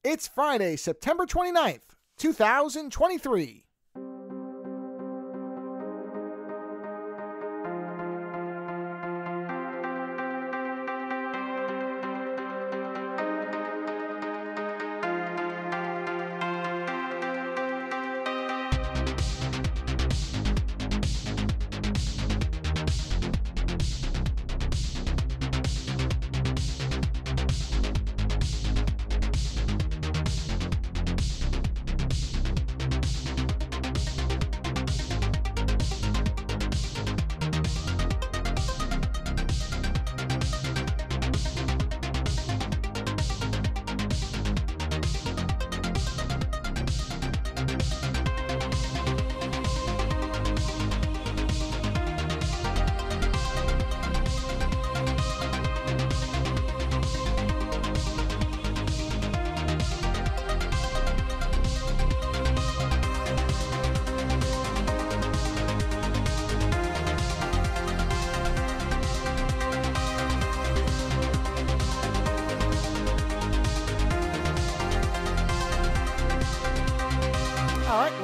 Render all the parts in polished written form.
It's Friday, September 29th, 2023.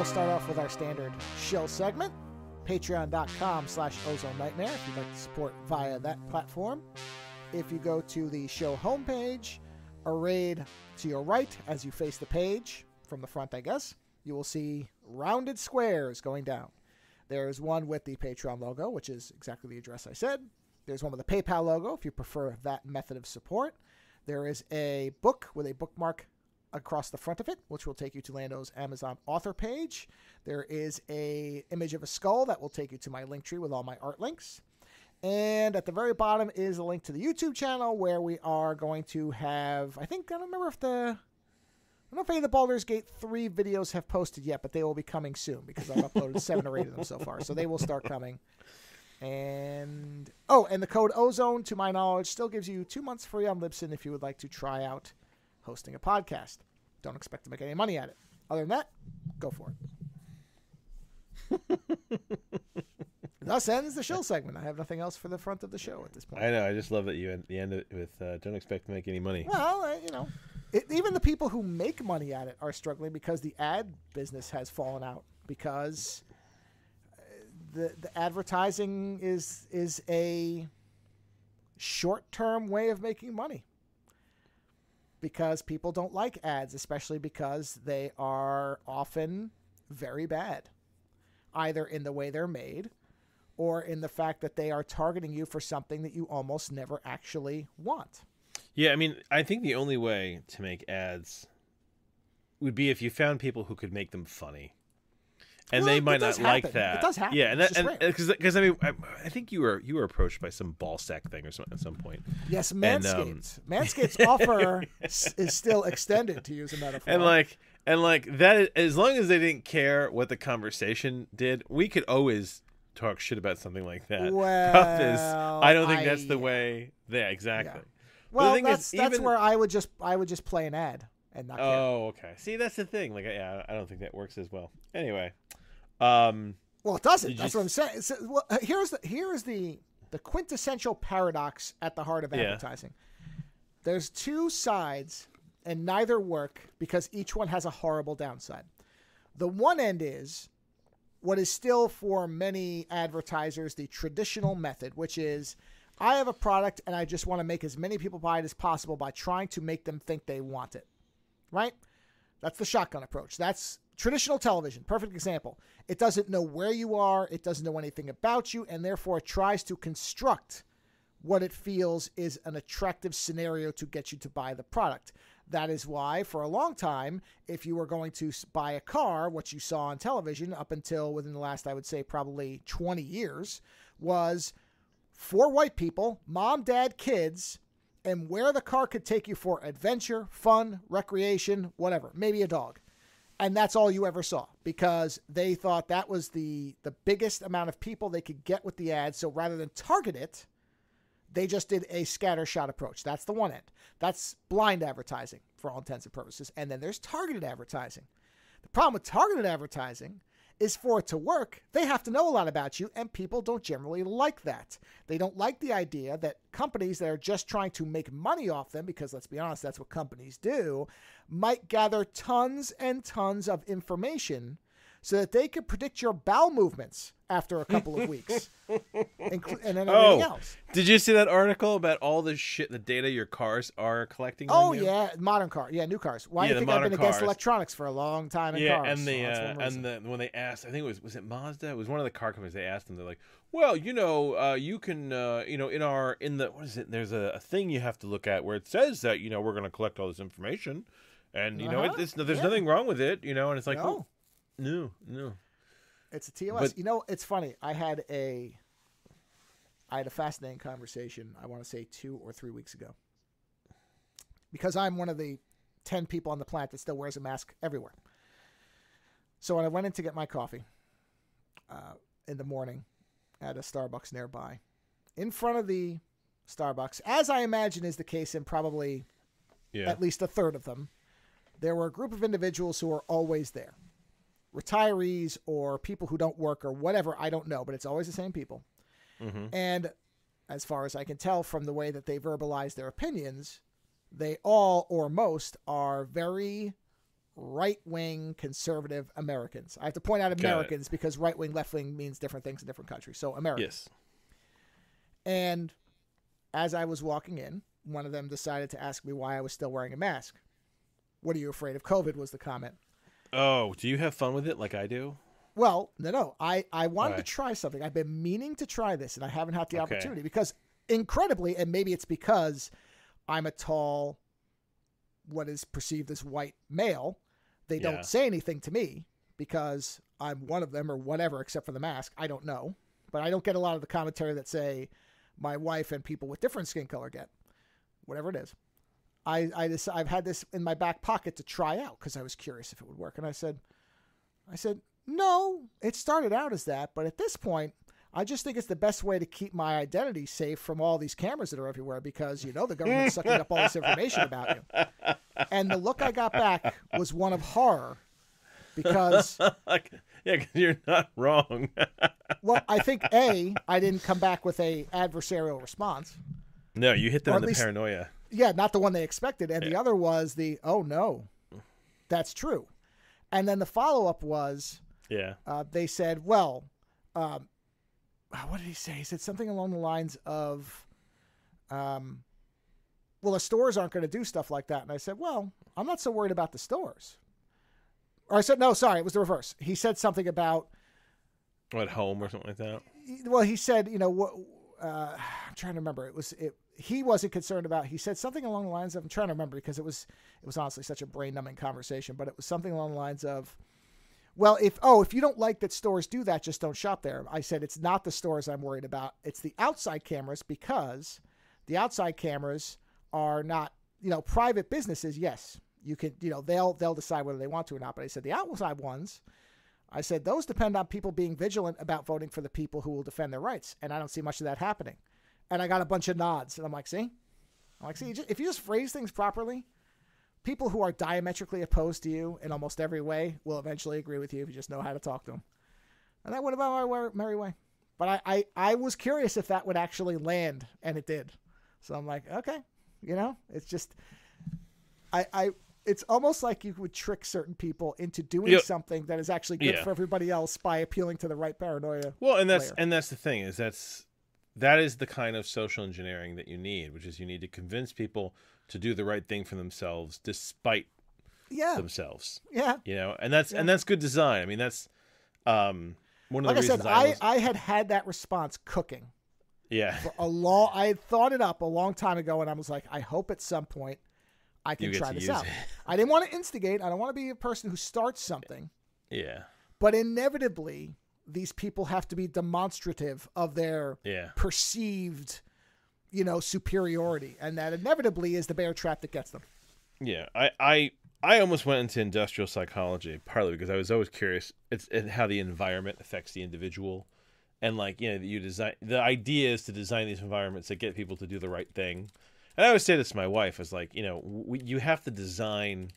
Start off with our standard shill segment, patreon.com/Ozone Nightmare if you'd like to support via that platform. If you go to the show homepage, arrayed to your right as you face the page, from the front I guess, you will see rounded squares going down. There's one with the Patreon logo, which is exactly the address I said. There's one with the PayPal logo if you prefer that method of support. There is a book with a bookmark across the front of it, which will take you to Lando's Amazon author page. There is a image of a skull that will take you to my Linktree with all my art links. And at the very bottom is a link to the YouTube channel where we are going to have, I don't know if any of the Baldur's Gate 3 videos have posted yet, but they will be coming soon because I've uploaded 7 or 8 of them so far. So they will start coming. And the code Ozone, to my knowledge, still gives you 2 months free on Libsyn if you would like to try out hosting a podcast. Don't expect to make any money at it. Other than that, go for it. Thus ends the shill segment. I have nothing else for the front of the show at this point. I know. I just love that you end it with don't expect to make any money. Well, even the people who make money at it are struggling because the ad business has fallen out because the advertising is a short-term way of making money. Because people don't like ads, especially because they are often very bad, either in the way they're made or in the fact that they are targeting you for something that you almost never actually want. Yeah, I mean, I think the only way to make ads would be if you found people who could make them funny. And they might not like that. It does happen. Yeah, and because I mean, I think you were approached by some ball sack thing or something at some point. Yes, Manscaped. Manscaped's offer is still extended, to use a metaphor. And like that, as long as they didn't care what the conversation did, we could always talk shit about something like that. Well, I don't think that's the way. Yeah, exactly. Yeah. Well, that's where I would just play an ad and not care. Oh, okay. See, that's the thing. Like, I don't think that works as well. Anyway. Well, it doesn't. That's what I'm saying. Here's the quintessential paradox at the heart of advertising. There's two sides, and neither work because each one has a horrible downside. The one end is what is still for many advertisers the traditional method, which is I have a product and I just want to make as many people buy it as possible by trying to make them think they want it. Right? That's the shotgun approach. That's traditional television. Perfect example. It doesn't know where you are. It doesn't know anything about you, and therefore it tries to construct what it feels is an attractive scenario to get you to buy the product. That is why, for a long time, if you were going to buy a car, what you saw on television up until within the last, I would say, probably 20 years, was 4 white people, mom, dad, kids, and where the car could take you for adventure, fun, recreation, whatever, maybe a dog. And that's all you ever saw because they thought that was the biggest amount of people they could get with the ad. So rather than target it, they just did a scattershot approach. That's the one end. That's blind advertising for all intents and purposes. And then there's targeted advertising. The problem with targeted advertising is for it to work, they have to know a lot about you, and people don't generally like that. They don't like the idea that companies that are just trying to make money off them, because let's be honest, that's what companies do, might gather tons and tons of information so that they can predict your bowel movements after a couple of weeks. And then everything else. Did you see that article about all the shit, the data your cars are collecting? Oh, yeah. Modern car. Yeah, new cars. Why do you think I've been against electronics for a long time in cars? When they asked, I think was it Mazda? It was one of the car companies. They asked them, they're like, well, you can, there's a thing you have to look at where it says that, we're going to collect all this information. And, there's nothing wrong with it, and it's like, no. No. It's a TOS. But, it's funny. I had a fascinating conversation, I want to say 2 or 3 weeks ago. Because I'm one of the 10 people on the planet that still wears a mask everywhere. So when I went in to get my coffee in the morning at a Starbucks nearby, in front of the Starbucks, as I imagine is the case in probably at least a third of them, there were a group of individuals who are always there. Retirees or people who don't work or whatever, I don't know, but it's always the same people. Mm-hmm. And as far as I can tell from the way that they verbalize their opinions, they all or most are very right-wing conservative Americans. I have to point out Americans because right-wing, left-wing means different things in different countries. So Americans. Yes. And as I was walking in, one of them decided to ask me why I was still wearing a mask. What are you afraid of COVID was the comment. Oh, do you have fun with it like I do? Well, no. I wanted to try something. I've been meaning to try this, and I haven't had the opportunity because, incredibly, and maybe it's because I'm a tall, what is perceived as white male, they don't say anything to me because I'm one of them or whatever, except for the mask. I don't know. But I don't get a lot of the commentary that say my wife and people with different skin color get. Whatever it is. I've had this in my back pocket to try out because I was curious if it would work. And I said, no, it started out as that. But at this point, I just think it's the best way to keep my identity safe from all these cameras that are everywhere because, the government's sucking up all this information about you. And the look I got back was one of horror because... because you're not wrong. Well, I think, I didn't come back with a adversarial response. No, you hit them in the paranoia. Yeah, not the one they expected. And the other was oh, no, that's true. And then the follow-up was, they said, well, what did he say? He said something along the lines of, well, the stores aren't going to do stuff like that. And I said, well, I'm not so worried about the stores. Or I said, no, sorry, it was the reverse. He said something about... At home or something like that? Well, he said, I'm trying to remember. He wasn't concerned about. He said something along the lines of. I'm trying to remember because it was honestly such a brain numbing conversation. But it was something along the lines of, well, if you don't like that stores do that, just don't shop there. I said it's not the stores I'm worried about. It's the outside cameras because the outside cameras are not private businesses. Yes, you could they'll decide whether they want to or not. But I said the outside ones. I said those depend on people being vigilant about voting for the people who will defend their rights, and I don't see much of that happening. And I got a bunch of nods, and I'm like, see, if you just phrase things properly, people who are diametrically opposed to you in almost every way will eventually agree with you if you just know how to talk to them. And I went about my merry way. But I was curious if that would actually land, and it did. So I'm like, okay, it's just it's almost like you would trick certain people into doing something that is actually good for everybody else by appealing to the right paranoia. Well, and that's the thing is that is the kind of social engineering that you need, which is you need to convince people to do the right thing for themselves despite themselves. Yeah. And that's good design. I mean, that's one of the reasons I had that response cooking. Yeah. I had thought it up a long time ago, and I was like, I hope at some point I can try this out. I didn't want to instigate. I don't want to be a person who starts something. Yeah. But inevitably, these people have to be demonstrative of their perceived, superiority. And that inevitably is the bear trap that gets them. Yeah. I almost went into industrial psychology, partly because I was always curious how the environment affects the individual. And the idea is to design these environments that get people to do the right thing. And I always say this to my wife, is like, you have to design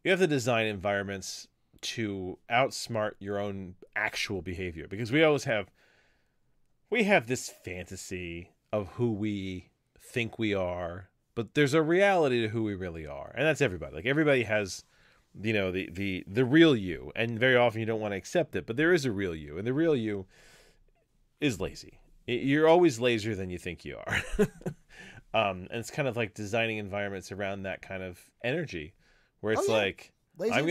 environments to outsmart your own actual behavior, because we have this fantasy of who we think we are, but there's a reality to who we really are, and that's everybody. Like, everybody has, the real you, and very often you don't want to accept it, but there is a real you, and the real you is lazy. You're always lazier than you think you are. And it's kind of like designing environments around that kind of energy, where it's like, lazy I'm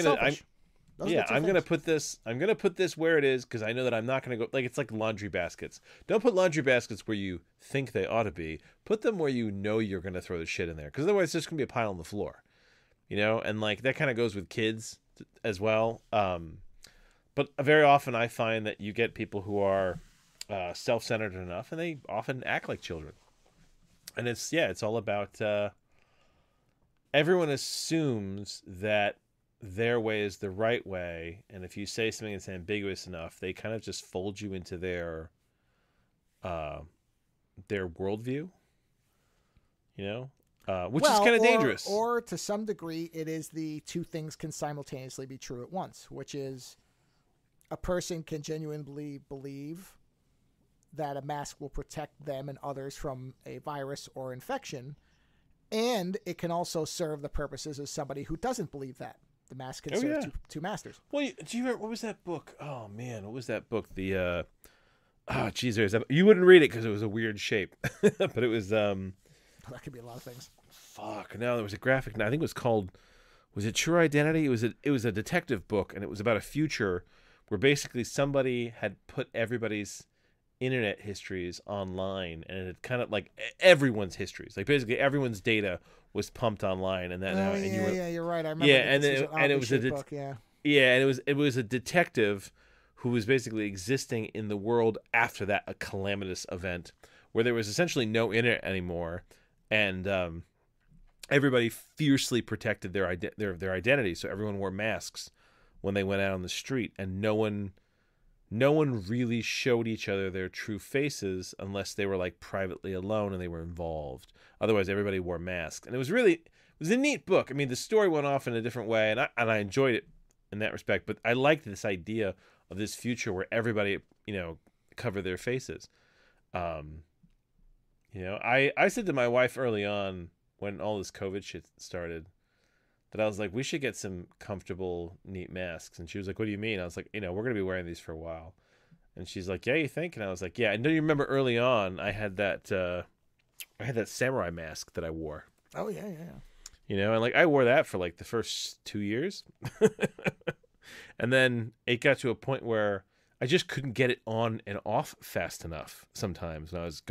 gonna put this where it is, because I know that I'm not gonna go. Like, it's like laundry baskets. Don't put laundry baskets where you think they ought to be. Put them where you know you're gonna throw the shit in there, because otherwise it's just gonna be a pile on the floor. And like that kind of goes with kids as well. But very often I find that you get people who are self-centered enough, and they often act like children. And it's all about everyone assumes that their way is the right way, and if you say something that's ambiguous enough, they kind of just fold you into their worldview, which is kind of dangerous. Or to some degree, it is the two things can simultaneously be true at once, which is a person can genuinely believe that a mask will protect them and others from a virus or infection, and it can also serve the purposes of somebody who doesn't believe that. The mask can serve two masters. Well, do you remember, what was that book? Oh, man, what was that book? You wouldn't read it because it was a weird shape, but it was... that could be a lot of things. Fuck, no, there was a graphic, I think it was called... Was it True Identity? It was a detective book, and it was about a future where basically somebody had put everybody's internet histories online, and it had kind of like everyone's histories, like basically everyone's data was pumped online, and that you're right. I remember. Yeah, and it was a book, and it was a detective who was basically existing in the world after that, a calamitous event where there was essentially no internet anymore, and everybody fiercely protected their identity, so everyone wore masks when they went out on the street, and no one really showed each other their true faces unless they were like privately alone and they were involved. Otherwise, everybody wore masks. And it was a neat book. I mean, the story went off in a different way, and I enjoyed it in that respect. But I liked this idea of this future where everybody, covered their faces. I said to my wife early on when all this COVID shit started that I was like, we should get some comfortable, neat masks. And she was like, what do you mean? I was like, we're going to be wearing these for a while. And she's like, yeah, you think? And I was like, yeah. I know you remember early on, I had that samurai mask that I wore. Oh, yeah. And like I wore that for like the first 2 years. And then it got to a point where I just couldn't get it on and off fast enough sometimes when I was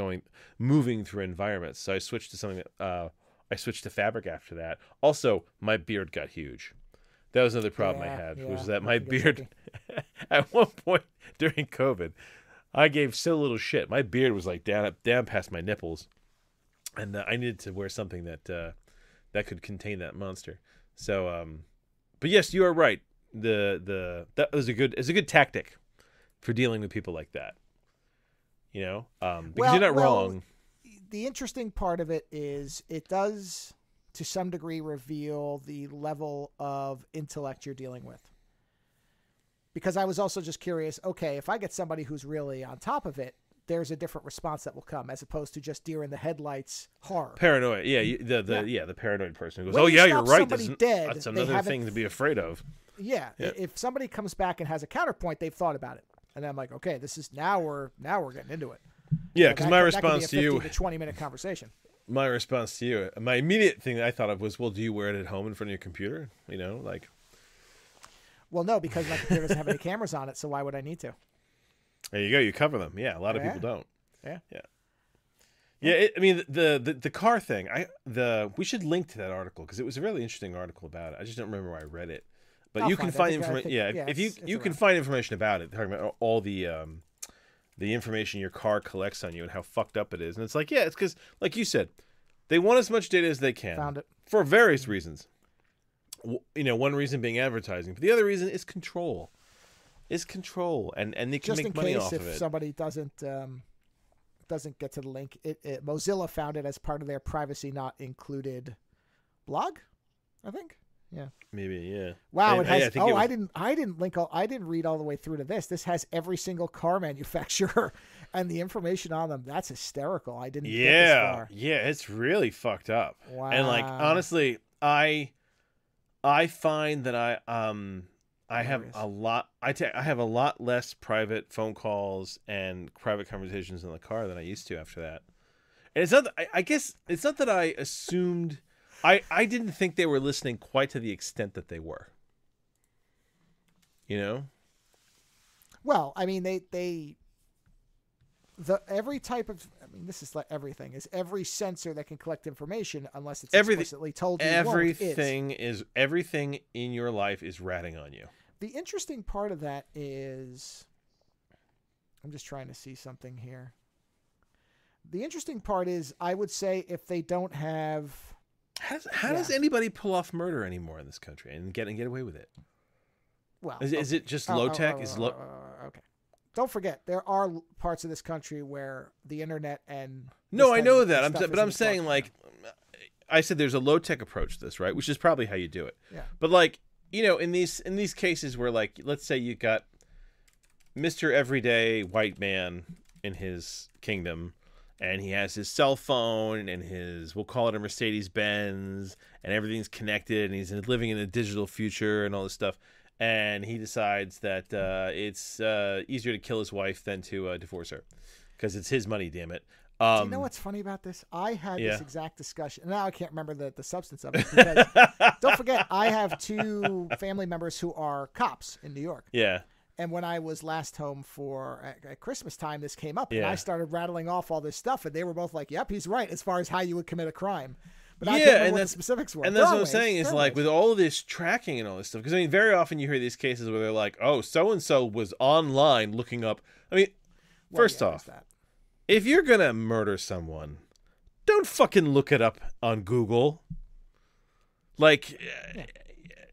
moving through environments. So I switched to something that, I switched to fabric after that. Also, my beard got huge. That was another problem I had, was that my beard, at one point during COVID, I gave so little shit. My beard was like down past my nipples, and I needed to wear something that could contain that monster. So, but yes, you are right. That was a good tactic for dealing with people like that. Because you're not wrong. The interesting part of it is it does, to some degree, reveal the level of intellect you're dealing with. Because I was also just curious, okay, if I get somebody who's really on top of it, there's a different response that will come, as opposed to just deer in the headlights horror. Paranoid, the paranoid person who goes, you're right. That's another thing to be afraid of. Yeah, if somebody comes back and has a counterpoint, they've thought about it, and I'm like, okay, this is now we're getting into it. Yeah, because my response to you, a 20-minute conversation. My response to you, my immediate thing that I thought of was, well, do you wear it at home in front of your computer? Well, no, because my computer doesn't have any cameras on it, so why would I need to? There you go. You cover them. Yeah, a lot of people don't. Yeah. The car thing. We should link to that article because it was a really interesting article about it. I just don't remember where I read it, but you can find information. If you can find information about it, talking about all the information your car collects on you and how fucked up it is, and it's like, it's because, like you said, they want as much data as they can. Found it for various reasons. One reason being advertising, but the other reason is control. And they can make money off of it. Just in case if somebody doesn't get to the link, Mozilla found it as part of their privacy not included blog, I think. Yeah. Maybe, yeah. Wow, And, it has. yeah, I think it was, I didn't read all the way through to this. This has every single car manufacturer and the information on them. That's hysterical. I didn't. Get this far. Yeah, it's really fucked up. Wow. And like honestly, I find that I have a lot. I have a lot less private phone calls and private conversations in the car than I used to after that. And it's not. I guess it's not that I assumed. I didn't think they were listening quite to the extent that they were. You know? Well, I mean, every type of, I mean, this is like everything, is every sensor that can collect information, unless it's explicitly told you everything in your life is ratting on you. The interesting part of that is, I'm just trying to see something here. The interesting part is, I would say if they don't have... How does anybody pull off murder anymore in this country and get away with it? Well, is it just low tech? Okay. Don't forget, there are parts of this country where the internet and I know that. I'm saying, like, I said there's a low tech approach to this, right? Which is probably how you do it. Yeah. But like, you know, in these cases where, like, let's say you got Mr. Everyday White Man in his kingdom, and he has his cell phone and his, we'll call it a Mercedes Benz, and everything's connected, and he's living in a digital future and all this stuff. And he decides that it's easier to kill his wife than to divorce her because it's his money, damn it. Do you know what's funny about this? I had this exact discussion. Now I can't remember the substance of it. Because don't forget, I have 2 family members who are cops in New York. Yeah. And when I was last home at Christmas time, this came up. And I started rattling off all this stuff. And they were both like, yep, he's right as far as how you would commit a crime. But I can't remember what the specifics were. And that's what I'm saying is, like, with all this tracking and all this stuff, because I mean, very often you hear these cases where they're like, oh, so-and-so was online looking up. I mean, first off, if you're going to murder someone, don't fucking look it up on Google. Like,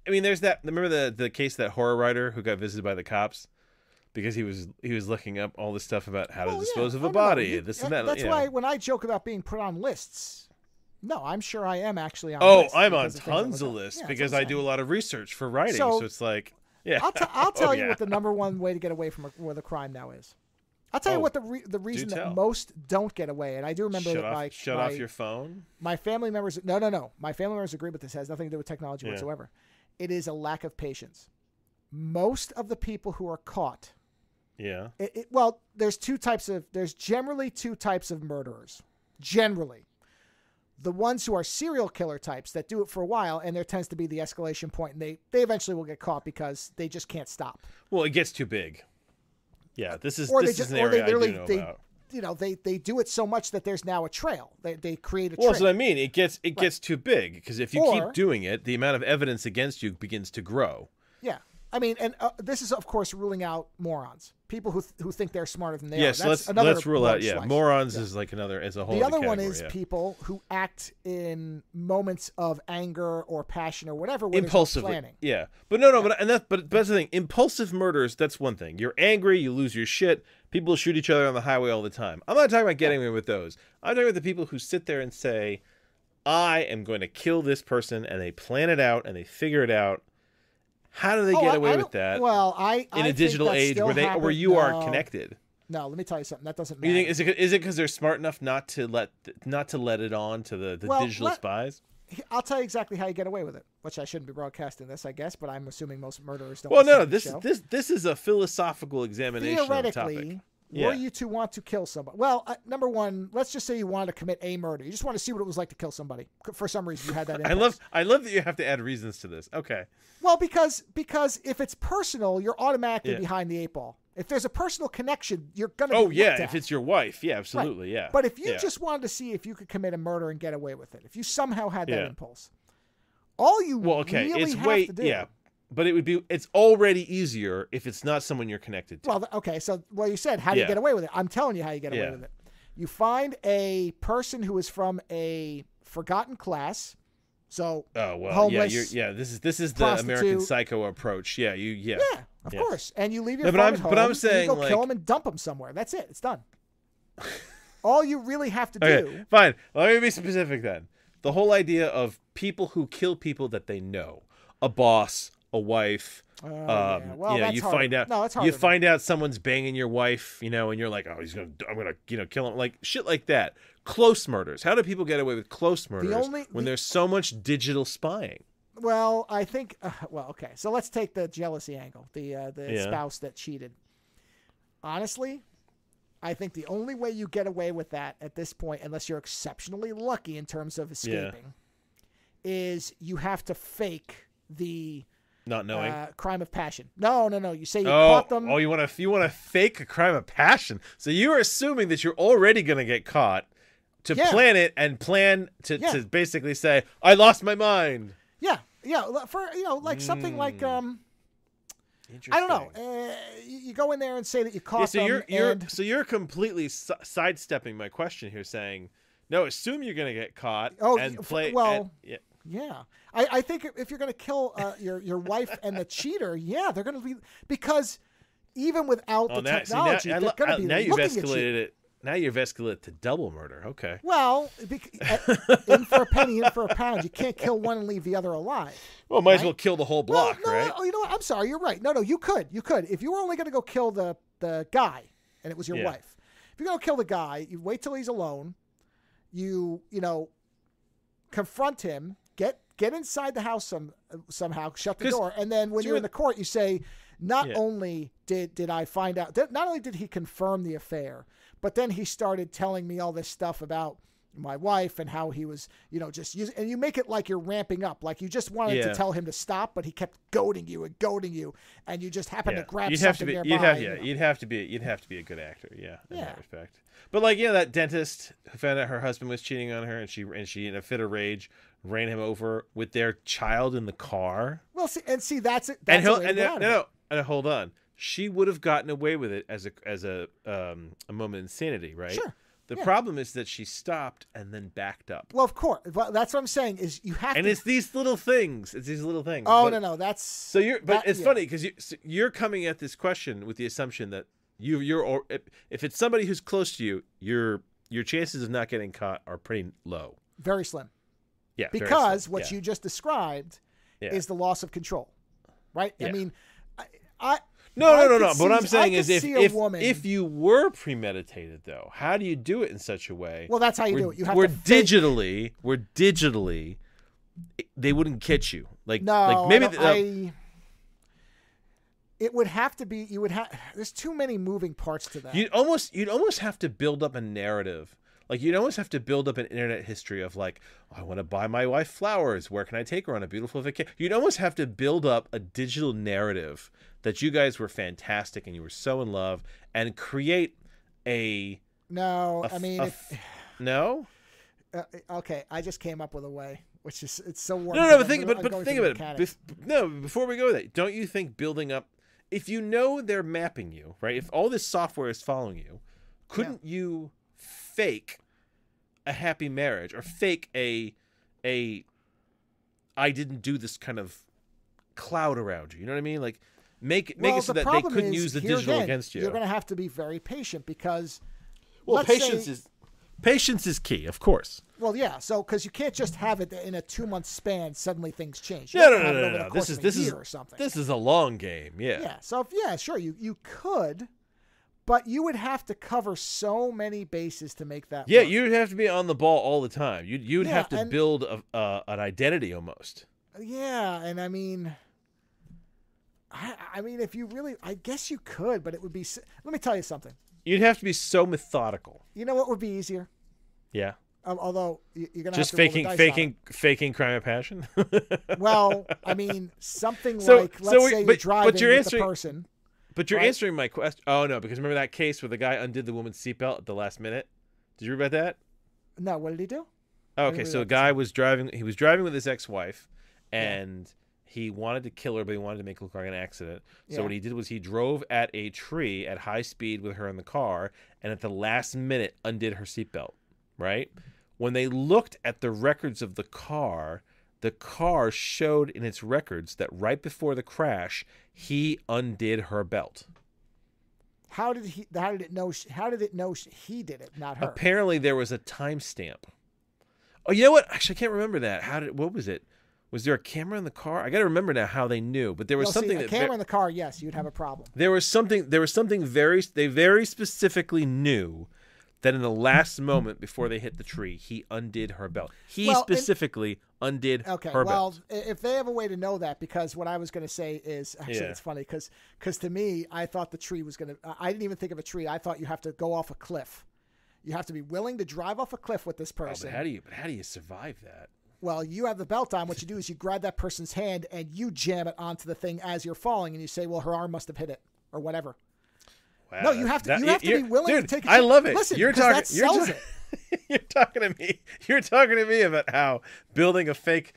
I mean, there's that, remember the case of that horror writer who got visited by the cops? Because he was looking up all this stuff about how to dispose of a body, this and that. That's why when I joke about being put on lists, no, I'm sure I am actually on lists. I'm on tons of lists because I do a lot of research for writing. So it's like, I'll tell you what the number one way to get away from with a crime now is. I'll tell you what the reason that most don't get away, and I do remember that shut off your phone. My family members, no. My family members agree with this. It has nothing to do with technology whatsoever. It is a lack of patience. Most of the people who are caught. Yeah. There's generally 2 types of murderers. Generally. The ones who are serial killer types that do it for a while, and there tends to be the escalation point, and they eventually will get caught because they just can't stop. Well, it gets too big. Yeah, this is an area I do know about. You know, they do it so much that there's now a trail. They create a trail. Well, that's what I mean. It gets too big because if you keep doing it, the amount of evidence against you begins to grow. Yeah. I mean, and this is, of course, ruling out morons. People who think they're smarter than they are. Yes, let's rule out. Yeah, morons is like another as a whole. The other one is people who act in moments of anger or passion or whatever. Impulsively. Planning. Yeah, but no. But that's the thing. Impulsive murders. That's one thing. You're angry. You lose your shit. People shoot each other on the highway all the time. I'm not talking about getting away with those. I'm talking about the people who sit there and say, "I am going to kill this person," and they plan it out and they figure it out. How do they get away with that? Well, in a digital age where you are connected. No, let me tell you something. That doesn't matter. You think is it because they're smart enough not to let it on to the digital spies? I'll tell you exactly how you get away with it, which I shouldn't be broadcasting this, I guess, but I'm assuming most murderers don't. Well, no, this is a philosophical examination. Theoretically, of the topic. Were you to want to kill somebody? Well, number one, let's just say you wanted to commit a murder. You just want to see what it was like to kill somebody. For some reason, you had that impulse. I love that you have to add reasons to this. Okay. Well, because if it's personal, you're automatically behind the 8 ball. If there's a personal connection, you're going to be looked at. If it's your wife. Yeah, absolutely, right. yeah. But if you just wanted to see if you could commit a murder and get away with it, if you somehow had that impulse, all you really have to do... Yeah. But it's already easier if it's not someone you're connected to. Well, okay. So, you said, how do you get away with it? I'm telling you how you get away with it. You find a person who is from a forgotten class. So, homeless, this is the American Psycho approach. Yeah, of course. And you leave your phone at home. But I'm saying, you go kill him and dump him somewhere. That's it. It's done. All you really have to do. Okay, fine. Let me be specific then. The whole idea of people who kill people that they know. a boss, a wife. Well, that's you hard. find out. No, it's hard. You find out someone's banging your wife, and you're like, oh, I'm gonna, kill him, like shit like that. Close murders. How do people get away with close murders when there's so much digital spying? Well, I think. Okay. So let's take the jealousy angle. The spouse that cheated. Honestly, I think the only way you get away with that at this point, unless you're exceptionally lucky in terms of escaping, is you have to fake the not knowing crime of passion. No. You say you caught them. Oh, you want to fake a crime of passion? So you're assuming that you're already going to get caught to plan it and plan to basically say, I lost my mind. Yeah. For like something like I don't know. You go in there and say that you caught them. So you're completely sidestepping my question here, saying, no, assume you're going to get caught and play. Well, yeah. I think if you're going to kill your wife and the cheater, they're going to be, because even without the technology, they're going to be looking at you. Now you've escalated to double murder. Okay. Well, in for a penny, in for a pound. You can't kill one and leave the other alive. Well, might as well kill the whole block, right? Oh, you know what? I'm sorry. You're right. No, you could. If you were only going to go kill the guy and it was your wife. If you're going to kill the guy, you wait till he's alone. You confront him, get inside the house somehow, shut the door. And then when you're in the court, you say, not only did I find out, not only did he confirm the affair, but then he started telling me all this stuff about my wife and how he was, just using, and you make it like you're ramping up, like you just wanted to tell him to stop, but he kept goading you, and you just happened to grab something nearby. You'd have to be a good actor, in that respect. But that dentist who found out her husband was cheating on her, and she in a fit of rage ran him over with their child in the car. Well, see that's it. And hold on. She would have gotten away with it as a moment of insanity, right? Sure. The problem is that she stopped and then backed up. Well, of course. Well, that's what I'm saying is you have to. And it's these little things. Oh, no. That's so it's funny because you're coming at this question with the assumption that if it's somebody who's close to you, your chances of not getting caught are pretty low. Very slim. Yeah. Because what you just described is the loss of control, right? Yeah. I mean, No. But what I'm saying is if you were premeditated, though, how do you do it in such a way? Well, that's how you do it. You have digitally, they wouldn't catch you. It would have to be. There's too many moving parts to that. You'd almost have to build up a narrative. Like, you'd almost have to build up an internet history of I want to buy my wife flowers. Where can I take her on a beautiful vacation? You'd almost have to build up a digital narrative that you guys were fantastic and you were so in love, and create a... No, no? Okay, I just came up with a way, which is, it's so warm. No, but think about it. Before we go there, don't you think building up... If you know they're mapping you, right? If all this software is following you, couldn't you fake a happy marriage, or fake a I didn't do this kind of cloud around you? You know what I mean? Like, make it so that they couldn't use the digital against you. You're going to have to be very patient because... Well, patience is key, of course. Well, yeah. So, because you can't just have it in a 2-month span. Suddenly things change. No. This is a long game. Yeah. Yeah. So, sure, you could, but you would have to cover so many bases to make that. Yeah, work. You'd have to be on the ball all the time. You'd have to build an identity almost. Yeah, and I mean, if you really, I guess you could, but it would be. Let me tell you something. You'd have to be so methodical. You know what would be easier? Yeah. Although you're gonna just have to faking crime of passion. Well, I mean, something let's say you're driving with the person. But you're answering my question. Oh no, because remember that case where the guy undid the woman's seatbelt at the last minute? Did you read about that? No. What did he do? Okay, so the guy was driving. He was driving with his ex-wife, and he wanted to kill her, but he wanted to make it look like an accident. So what he did was he drove at a tree at high speed with her in the car, and at the last minute undid her seatbelt. Right? When they looked at the records of the car showed in its records that right before the crash, he undid her belt. How did it know he did it, not her? Apparently there was a timestamp. Oh, you know what? Actually, I can't remember that. What was it? Was there a camera in the car? I got to remember now how they knew, but there was something a camera in the car. Yes, you'd have a problem. There was something they very specifically knew that in the last moment before they hit the tree, he undid her belt. He specifically undid her belt. Well, if they have a way to know that, because what I was going to say is, actually, it's funny, because to me, I thought the tree was going to, I didn't even think of a tree. I thought you have to go off a cliff. You have to be willing to drive off a cliff with this person. But how do you survive that? Well, you have the belt on. What you do is you grab that person's hand and you jam it onto the thing as you're falling, and you say, well, her arm must have hit it, or whatever. Wow, no, you have to be willing to take a chance. I love it. Listen, that sells it. You're talking to me. You're talking to me about how building a fake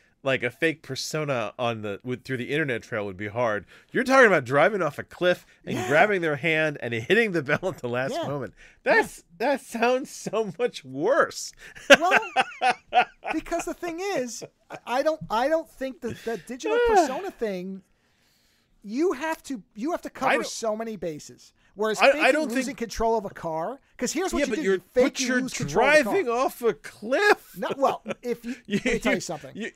persona through the internet trail would be hard. You're talking about driving off a cliff and grabbing their hand and hitting the bell at the last moment. That sounds so much worse. Well, because the thing is, I don't think the digital persona thing. You have to cover so many bases. Whereas losing control of a car, because here's what you do: you're driving off a cliff. No, well, let me tell you something.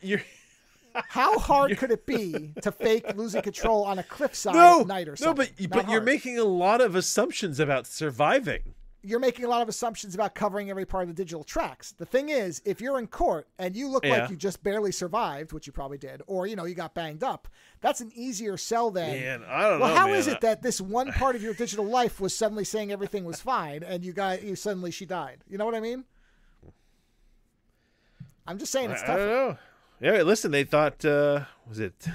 How hard could it be to fake losing control on a cliffside at night or something? No, but you're making a lot of assumptions about surviving. You're making a lot of assumptions about covering every part of the digital tracks. The thing is, if you're in court and you look like you just barely survived, which you probably did, or you got banged up, that's an easier sell than. Man, I don't know. Well, how is it that this one part of your digital life was suddenly saying everything was fine, and suddenly she died? You know what I mean? I'm just saying it's tough. I don't know. Yeah, listen, they thought was it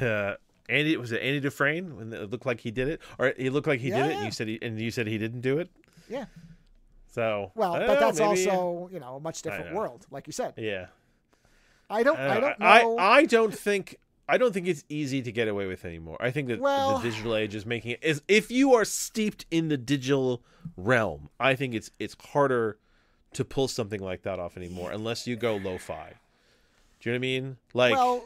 Andy Dufresne when it looked like he did it, or he looked like he did it, and you said he didn't do it? Yeah. So that's also a much different world, like you said. Yeah. I don't know. I don't think it's easy to get away with anymore. I think that the digital age is making it if you are steeped in the digital realm, I think it's harder to pull something like that off anymore unless you go lo-fi. Do you know what I mean? Well,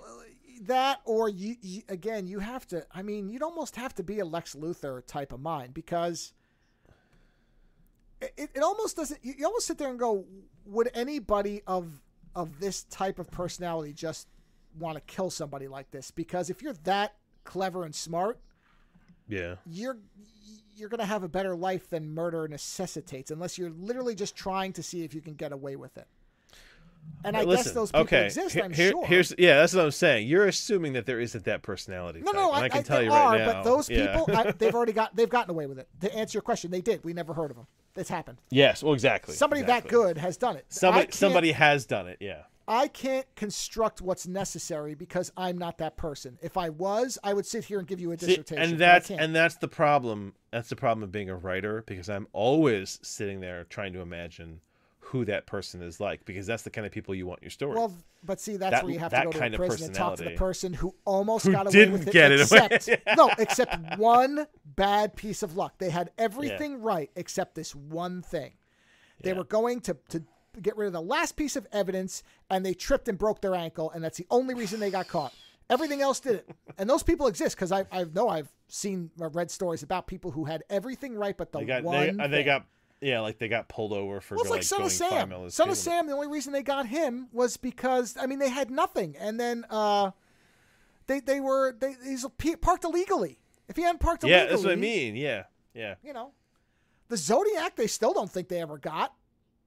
that, or you again, you have to. I mean, you'd almost have to be a Lex Luthor type of mind, because it almost doesn't. You almost sit there and go, would anybody of this type of personality just want to kill somebody like this? Because if you're that clever and smart, you're going to have a better life than murder necessitates, unless you're literally just trying to see if you can get away with it. And I guess those people exist, I'm sure. That's what I'm saying. You're assuming that there isn't that personality type. No, I can tell you right now. But those people, they've gotten away with it. To answer your question, they did. We never heard of them. It's happened. Yes, well, exactly. Somebody that good has done it. Somebody has done it, yeah. I can't construct what's necessary because I'm not that person. If I was, I would sit here and give you a dissertation. And that's the problem. That's the problem of being a writer, because I'm always sitting there trying to imagine who that person is like, because that's the kind of people you want in your story. Well, but see, that's where you have to go to the prison and talk to the person who almost got away with it. Except one bad piece of luck. They had everything right except this one thing. They were going to get rid of the last piece of evidence, and they tripped and broke their ankle, and that's the only reason they got caught. Everything else did it. And those people exist, because I know I've seen or read stories about people who had everything right but they got pulled over for like Son of Sam. Son of Sam, the only reason they got him was because, they had nothing. And then he's parked illegally. If he hadn't parked illegally. Yeah, that's what I mean. Yeah. The Zodiac, they still don't think they ever got.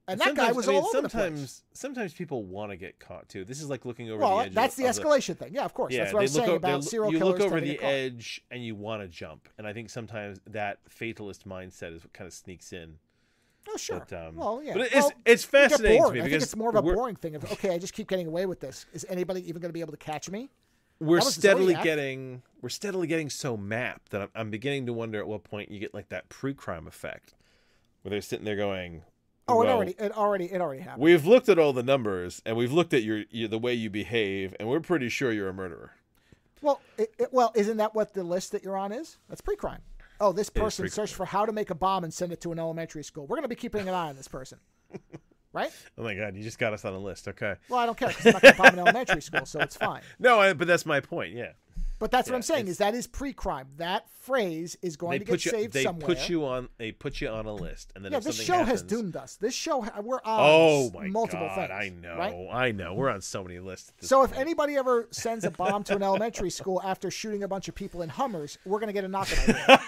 And that guy was all over the place. Sometimes people want to get caught, too. This is like looking over the edge. That's the escalation thing. Yeah, of course. That's what I was saying about serial killers. You look over the edge and you want to jump. And I think sometimes that fatalist mindset is what kind of sneaks in. Oh, sure. But, But it's fascinating to me, because I think it's more of a boring thing of, okay, I just keep getting away with this. Is anybody even going to be able to catch me? We're steadily getting so mapped that I'm beginning to wonder at what point you get like that pre-crime effect, where they're sitting there going, "Oh, it already happened." We've looked at all the numbers, and we've looked at the way you behave, and we're pretty sure you're a murderer. Well, isn't that what the list that you're on is? That's pre-crime. Oh, this person searched for how to make a bomb and send it to an elementary school. We're going to be keeping an eye on this person. Right? Oh, my God. You just got us on a list. Okay. Well, I don't care, because I'm not going to bomb an elementary school, so it's fine. No, but that's my point. Yeah. But that's what I'm saying, is that is pre-crime. That phrase is going to get saved somewhere. They put you on a list, and then yeah, if this something show happens, has doomed us. This show, we're on multiple things. I know, right? I know. We're on so many lists. So if anybody ever sends a bomb to an elementary school after shooting a bunch of people in Hummers, we're going to get a knock on our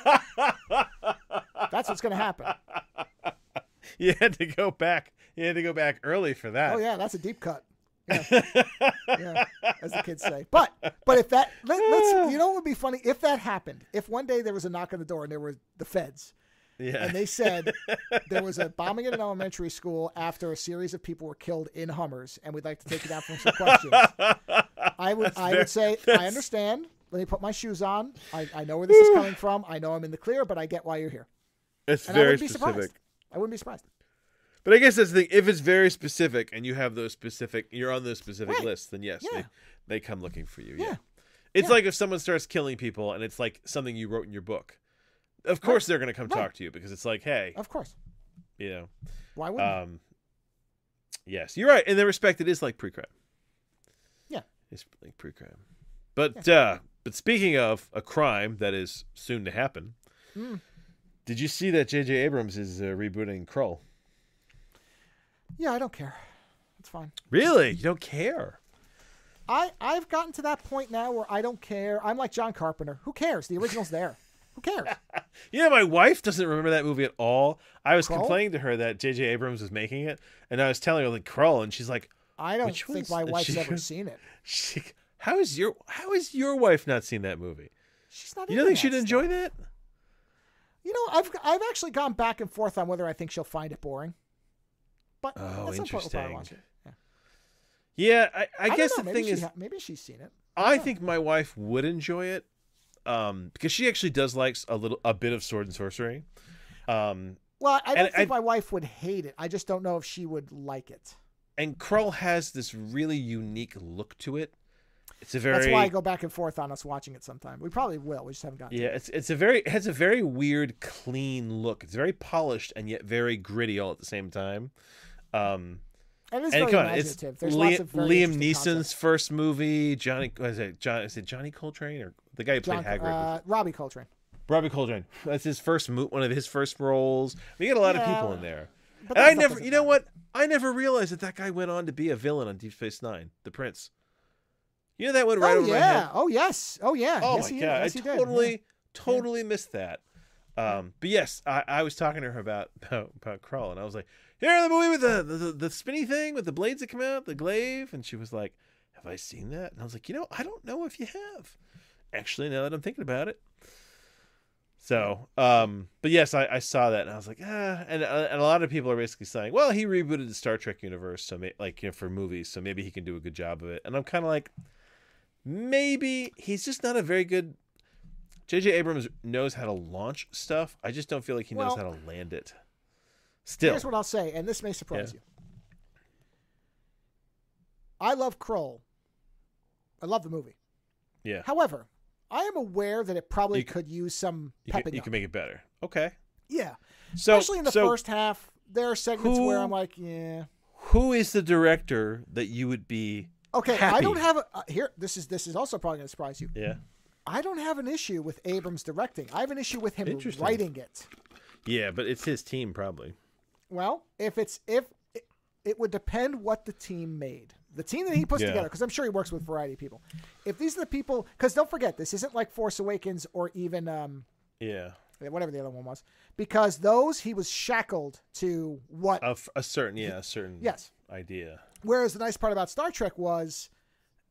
door. That's what's going to happen. You had to go back. You had to go back early for that. Oh yeah, that's a deep cut. Yeah. Yeah, as the kids say. But if that let's you know what would be funny if that happened. If one day there was a knock on the door and there were the feds. Yeah. And they said there was a bombing at an elementary school after a series of people were killed in Hummers, and we'd like to take you down for some questions. I would say, I understand. Let me put my shoes on. I know where this is coming from. I know I'm in the clear, but I get why you're here. It's very specific. I wouldn't be surprised. But I guess that's the thing. If it's very specific and you have those specific, you're on those specific lists, then yes, they come looking for you. Yeah. It's like if someone starts killing people and it's like something you wrote in your book. Of course they're going to come talk to you because it's like, hey. Of course. You know. Why wouldn't yes, you're right. In that respect, it is like pre-crime. Yeah. It's like pre-crime. But speaking of a crime that is soon to happen, did you see that J.J. Abrams is rebooting Krull? Yeah, I don't care. It's fine. Really? You don't care? I've gotten to that point now where I don't care. I'm like John Carpenter. Who cares? The original's there. Who cares? You know, my wife doesn't remember that movie at all. I was Krull? Complaining to her that J.J. Abrams was making it, and I was telling her like Krull, and she's like, I don't think my wife's ever seen it. How is your wife not seen that movie? She's not. You don't think she'd enjoy that? You know, I've actually gone back and forth on whether I think she'll find it boring. But that's interesting. Yeah, I guess the thing is, maybe she's seen it. I think my wife would enjoy it, because she actually does like a bit of sword and sorcery. Well, I don't think my wife would hate it. I just don't know if she would like it. And Krull has this really unique look to it. That's why I go back and forth on us watching it sometime. We probably will. We just haven't gotten. Yeah, it has a very weird, clean look. It's very polished and yet very gritty all at the same time. And it's very imaginative. There's lots of very Liam Neeson's first movie. Is it Johnny Coltrane or the guy who played Hagrid? Robbie Coltrane. Robbie Coltrane. That's his one of his first roles. We get a lot of people in there. And I never, you know what? I never realized that guy went on to be a villain on Deep Space Nine, the Prince. You know that went right over my head. Oh yes. Oh yeah. Oh yes, my god! Yes, I totally missed that. But yes, I was talking to her about Krull, and I was like, "Here, the movie with the spinny thing with the blades that come out, the glaive," and she was like, "Have I seen that?" And I was like, I don't know if you have. Actually, now that I'm thinking about it. So, but yes, I saw that, and I was like, and a lot of people are basically saying, well, he rebooted the Star Trek universe, so for movies, so maybe he can do a good job of it. And I'm kind of like, maybe he's just not a very good. J.J. Abrams knows how to launch stuff. I just don't feel like he knows how to land it. Still, here's what I'll say, and this may surprise you. I love Krull. I love the movie. Yeah. However, I am aware that it probably could use some pepping. You can make it better. Okay. Yeah. Especially in the first half, there are segments where I'm like, yeah. Who is the director that you would be? Okay, happy? I don't have here. This is also probably going to surprise you. Yeah. I don't have an issue with Abrams directing. I have an issue with him writing it. Yeah, but it's his team probably. Well, if it would depend what the team made. The team that he puts together, because I'm sure he works with a variety of people. If these are the people, because don't forget, this isn't like Force Awakens or even whatever the other one was, because those he was shackled to what a certain idea. Whereas the nice part about Star Trek was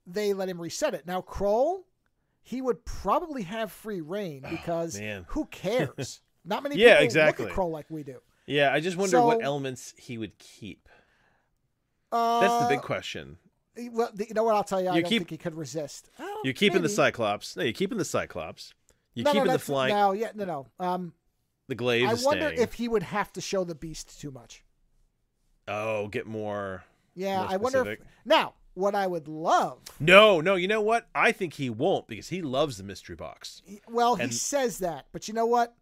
they let him reset it. Now Krull, he would probably have free reign because who cares? Not many people look at Krull like we do. Yeah, I just wonder what elements he would keep. That's the big question. Well, you know what? I'll tell you. I don't think he could resist. You're keeping the Cyclops. No, you're keeping the Cyclops. You're keeping the flying. No. The glaive. I wonder if he would have to show the beast too much. Oh, get more. Yeah, more I wonder. Now, what I would love. No. You know what? I think he won't because he loves the mystery box. He says that, but you know what?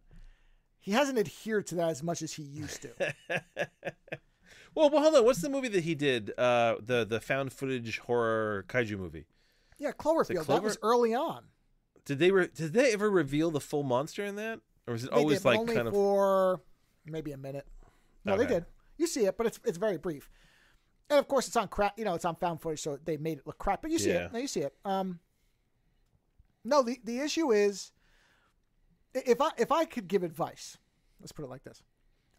He hasn't adhered to that as much as he used to. Well, hold on. What's the movie that he did? The found footage horror kaiju movie. Yeah, Cloverfield. That was early on. Did they ever reveal the full monster in that, or was it always like only kind of for maybe a minute? No, they did. You see it, but it's very brief. And of course, it's on crap. It's on found footage, so they made it look crap. But you see it. No, you see it. No, the issue is, if I could give advice, let's put it like this.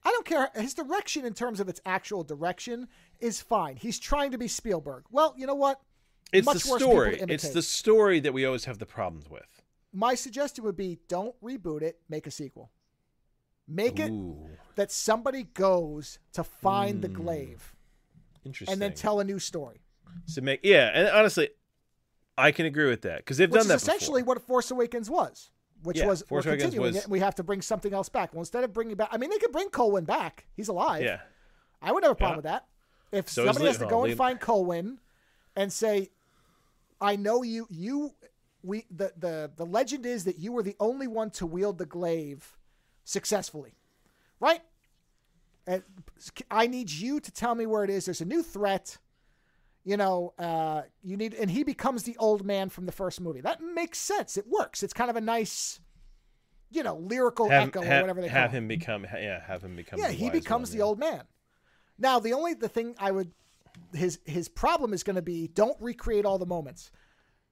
I don't care. His direction in terms of its actual direction is fine. He's trying to be Spielberg. Well, you know what? It's the story. It's the story that we always have the problems with. My suggestion would be don't reboot it. Make a sequel. Make it that somebody goes to find the glaive. Interesting. And then tell a new story. So and honestly, I can agree with that because they've done that before. Essentially what Force Awakens was. Which was Force we're Awakens continuing it, and we have to bring something else back. Well, instead of bringing back, I mean, they could bring Colwyn back. He's alive. Yeah, I wouldn't have a problem with that. If somebody has to go and find Colwyn and say, "I know you. The legend is that you were the only one to wield the glaive successfully, right? And I need you to tell me where it is. There's a new threat." You need, and he becomes the old man from the first movie. That makes sense. It works. It's kind of a nice, lyrical echo or whatever they call it. Have him become. Yeah, he becomes the old man. Now, the thing his problem is going to be, don't recreate all the moments.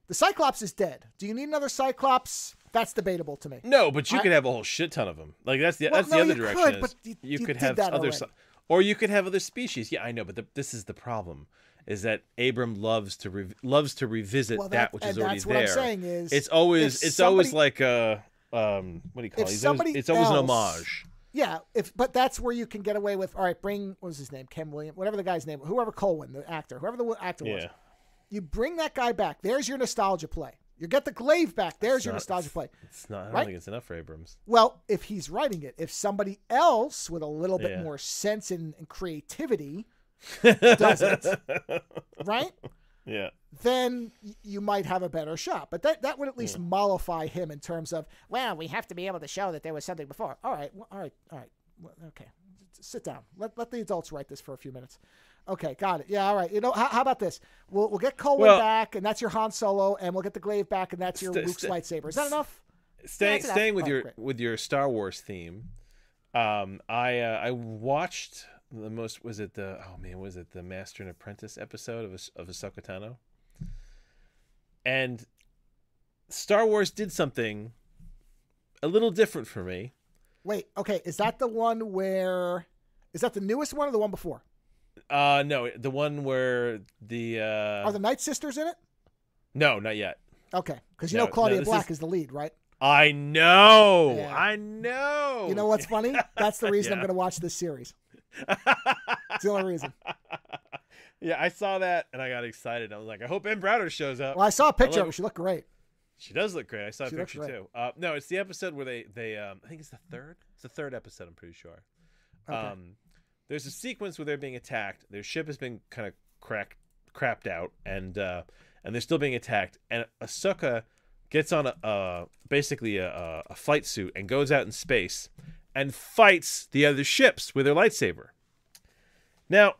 The Cyclops is dead. Do you need another Cyclops? That's debatable to me. No, but you could have a whole shit ton of them. Like that's the other direction. You could have other, or you could have other species. Yeah, I know, but this is the problem. Is that Abram loves to revisit that which is already there. What I'm saying is it's always like a what do you call it? It's always an homage. Yeah, but that's where you can get away with. All right, bring what was his name, Ken Williams, whatever the guy's name, whoever Colwyn, the actor, whoever the actor was. You bring that guy back. There's your nostalgia play. You get the glaive back. There's your nostalgia play. It's not. I don't think it's enough for Abrams. Well, if he's writing it, if somebody else with a little bit more sense and creativity does it, right? Yeah. Then you might have a better shot. But that would at least mollify him in terms of, well, we have to be able to show that there was something before. All right. Well, okay. Sit down. Let the adults write this for a few minutes. Okay, got it. Yeah, all right. How about this? We'll get Colwyn back, and that's your Han Solo, and we'll get the glaive back, and that's your Luke's lightsaber. Is that enough? Staying with your Star Wars theme, I watched the most was it the Master and Apprentice episode of Ahsoka Tano, and Star Wars did something a little different for me. Wait, okay, is that the one where is that the newest one or the one before? No, the one where the are the Night Sisters in it? No, not yet. Okay, because Claudia Black is the lead, right? I know. Yeah. I know. You know what's funny? That's the reason I'm going to watch this series. It's the only reason. Yeah, I saw that and I got excited. I was like, I hope Ann Browder shows up. Well, I saw a picture of her. She looked great. She does look great. I saw a picture too. No, it's the episode where they I think it's the third. It's the third episode. I'm pretty sure. Okay. There's a sequence where they're being attacked. Their ship has been kind of crapped out, and they're still being attacked. And Ahsoka gets on basically a flight suit and goes out in space and fights the other ships with her lightsaber. Now,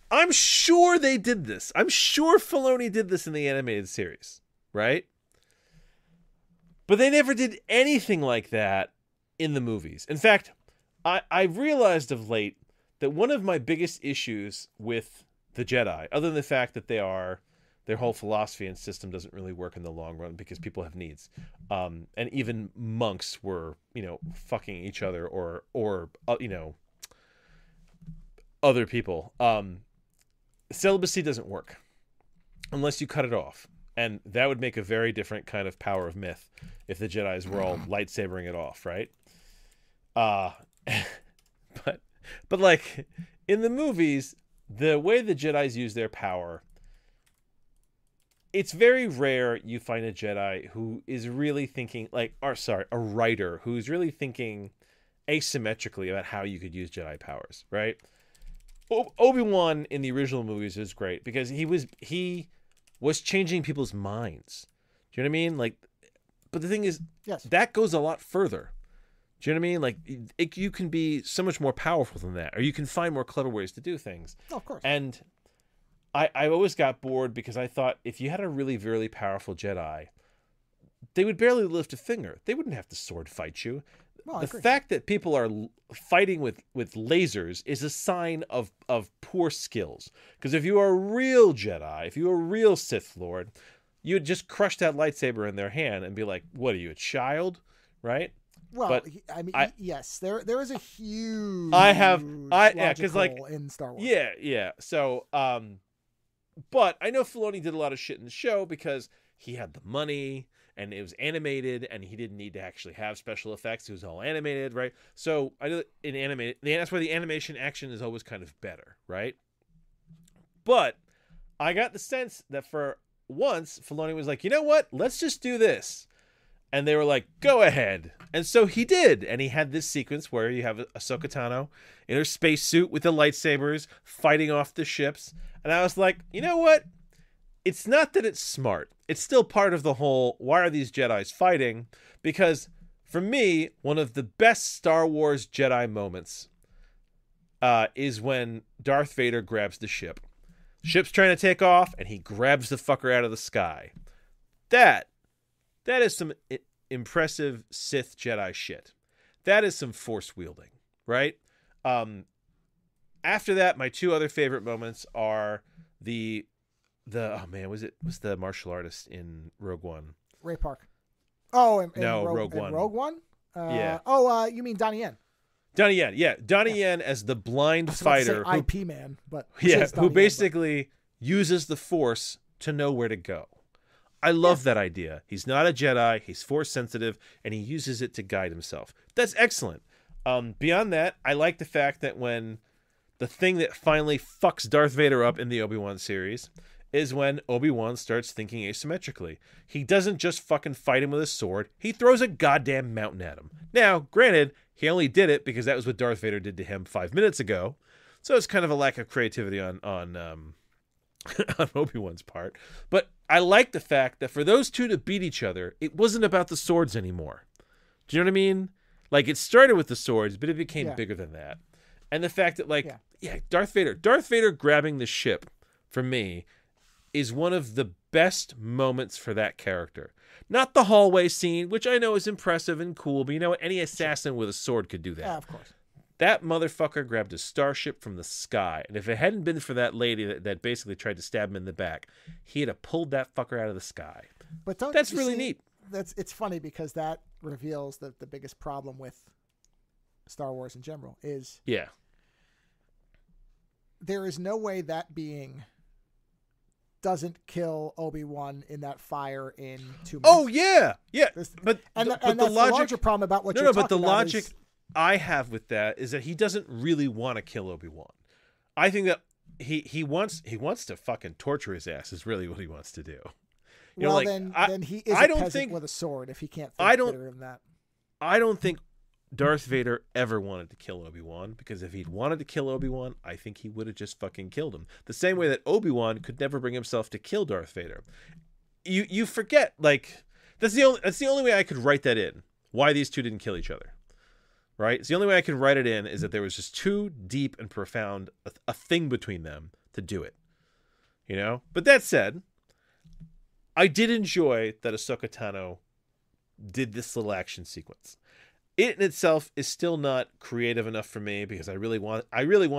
I'm sure they did this. I'm sure Filoni did this in the animated series, right? But they never did anything like that in the movies. In fact, I realized of late that one of my biggest issues with the Jedi, other than the fact that their whole philosophy and system doesn't really work in the long run because people have needs, and even monks were, fucking each other or other people. Celibacy doesn't work unless you cut it off, and that would make a very different kind of power of myth if the Jedis were all lightsabering it off, right? But like in the movies, the way the Jedis use their power, it's very rare you find a Jedi who is really thinking a writer who's really thinking asymmetrically about how you could use Jedi powers, right? Obi-Wan in the original movies is great because he was changing people's minds. Do you know what I mean? Like, but the thing is, yes, that goes a lot further. Do you know what I mean? Like, you can be so much more powerful than that, or you can find more clever ways to do things. Oh, of course. And I always got bored because I thought if you had a really, really powerful Jedi, they would barely lift a finger. They wouldn't have to sword fight you. Well, the fact that people are fighting with lasers is a sign of poor skills. Because if you are a real Jedi, if you are a real Sith Lord, you would just crush that lightsaber in their hand and be like, what are you, a child? Right? Well, but I mean, yes, there is a huge because like in Star Wars. Yeah. So, but I know Filoni did a lot of shit in the show because he had the money and it was animated and he didn't need to actually have special effects. It was all animated, right? So I know in animated, that's why the animation action is always kind of better, right? But I got the sense that for once Filoni was like, you know what? Let's just do this. And they were like, go ahead. And so he did. And he had this sequence where you have Ahsoka Tano in her spacesuit with the lightsabers fighting off the ships. And I was like, you know what? It's not that it's smart. It's still part of the whole, why are these Jedis fighting? Because for me, one of the best Star Wars Jedi moments is when Darth Vader grabs the ship. Ship's trying to take off, and he grabs the fucker out of the sky. That is some impressive Sith Jedi shit. That is some force wielding, right? After that, my two other favorite moments are the oh man, was the martial artist in Rogue One? Ray Park. Oh, Rogue One. Rogue One? Yeah. Oh, you mean Donnie Yen? Donnie Yen, yeah. Donnie Yen as the blind fighter. IP man, but who basically uses the Force to know where to go. I love that idea. He's not a Jedi. He's Force sensitive, and he uses it to guide himself. That's excellent. Beyond that, I like the fact that when the thing that finally fucks Darth Vader up in the Obi-Wan series is when Obi-Wan starts thinking asymmetrically. He doesn't just fucking fight him with a sword. He throws a goddamn mountain at him. Now, granted, he only did it because that was what Darth Vader did to him 5 minutes ago. So it's kind of a lack of creativity on on Obi-Wan's part. But I like the fact that for those two to beat each other, it wasn't about the swords anymore. Do you know what I mean? Like, it started with the swords, but it became bigger than that. And the fact that, like, Darth Vader grabbing the ship, for me, is one of the best moments for that character. Not the hallway scene, which I know is impressive and cool, but you know what? Any assassin with a sword could do that. Yeah, of course. That motherfucker grabbed a starship from the sky, and if it hadn't been for that lady that basically tried to stab him in the back, he'd have pulled that fucker out of the sky. But that's really neat. It's funny because that reveals that the biggest problem with Star Wars in general is there is no way that being doesn't kill Obi-Wan in that fire in 2 minutes. Oh yeah. But that's the logic, the larger problem about what you're talking about. No, but the logic I have with that is that he doesn't really want to kill Obi-Wan. I think that he wants to fucking torture his ass is really what he wants to do. Then he is a peasant with a sword if he can't think better than that. I don't think Darth Vader ever wanted to kill Obi-Wan, because if he'd wanted to kill Obi-Wan, I think he would have just fucking killed him. The same way that Obi-Wan could never bring himself to kill Darth Vader. You forget, like, that's the only way I could write that in. Why these two didn't kill each other. Right? It's the only way I could write it in is that there was just too deep and profound a thing between them to do it. You know? But that said, I did enjoy that Ahsoka Tano did this little action sequence. It in itself is still not creative enough for me because I really want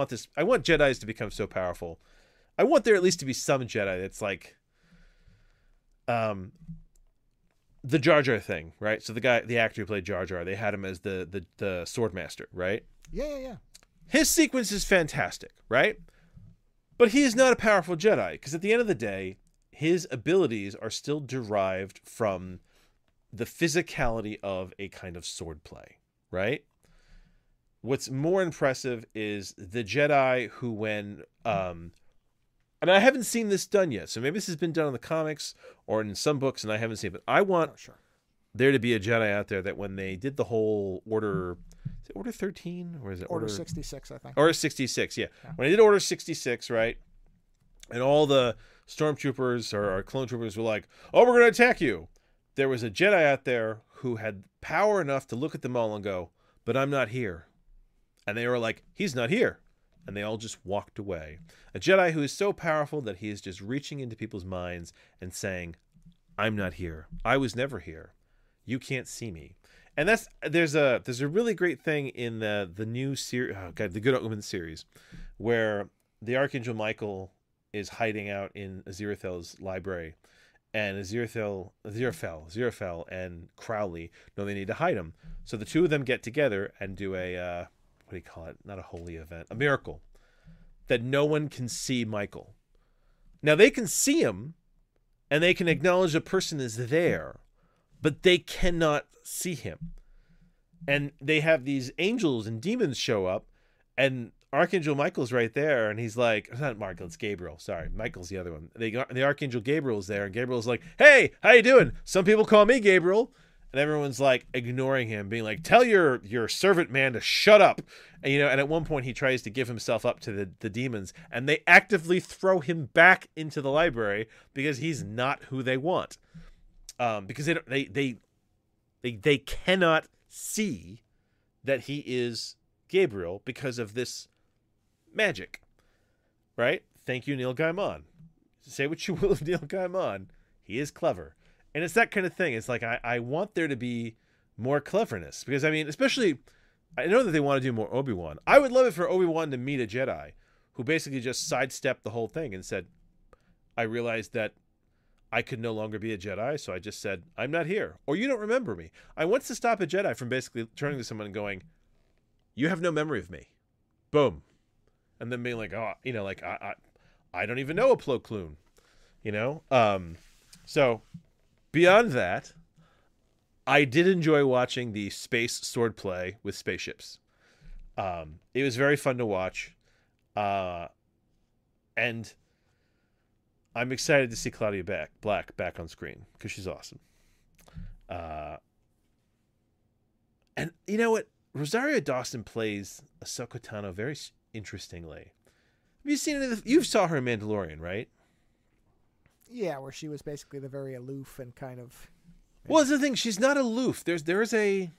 this. I want Jedis to become so powerful. I want there at least to be some Jedi that's like the Jar Jar thing, right? So the actor who played Jar Jar, they had him as the sword master, right? Yeah. His sequence is fantastic, right? But he is not a powerful Jedi because at the end of the day, his abilities are still derived from the physicality of a kind of sword play, right? What's more impressive is the Jedi who, when and I haven't seen this done yet, so maybe this has been done in the comics or in some books and I haven't seen it, but I want there to be a Jedi out there that when they did the whole Order 13 or is it Order 66, I think. Order 66, yeah. When they did Order 66, right? And all the stormtroopers or clone troopers were like, "Oh, we're going to attack you." There was a Jedi out there who had power enough to look at them all and go, "But I'm not here." And they were like, "He's not here." And they all just walked away. A Jedi who is so powerful that he is just reaching into people's minds and saying, I'm not here. I was never here. You can't see me. And there's a really great thing in the new series, the Good Omen series, where the Archangel Michael is hiding out in Aziraphale's library, and Aziraphale and Crowley know they need to hide him. So the two of them get together and do a what do you call it? Not a holy event, a miracle, that no one can see Michael. Now they can see him, and they can acknowledge a person is there, but they cannot see him. And they have these angels and demons show up, and Archangel Michael's right there, and he's like, it's not Michael, it's Gabriel. Sorry, Michael's the other one. The Archangel Gabriel's there, and Gabriel's like, hey, how you doing? Some people call me Gabriel. And everyone's like ignoring him, being like, tell your servant man to shut up. And, and at one point he tries to give himself up to the demons, and they actively throw him back into the library because he's not who they want. Because they cannot see that he is Gabriel because of this magic, right? Thank you, Neil Gaiman. Say what you will of Neil Gaiman, he is clever. And it's that kind of thing. It's like I want there to be more cleverness, because I mean, especially, I know that they want to do more Obi-Wan. I would love it for Obi-Wan to meet a Jedi who basically just sidestepped the whole thing and said, I realized that I could no longer be a Jedi, so I just said, I'm not here, or you don't remember me. I want to stop a Jedi from basically turning to someone and going, you have no memory of me. Boom. And then being like, oh, like I don't even know a Plo Koon, So beyond that, I did enjoy watching the space swordplay with spaceships. It was very fun to watch. And I'm excited to see Claudia Black back on screen because she's awesome. And you know what? Rosario Dawson plays Ahsoka Tano very interestingly. Have you seen any of you saw her in Mandalorian, right? Yeah, where she was basically the very aloof and kind of. Well, that's the thing. She's not aloof. There's a.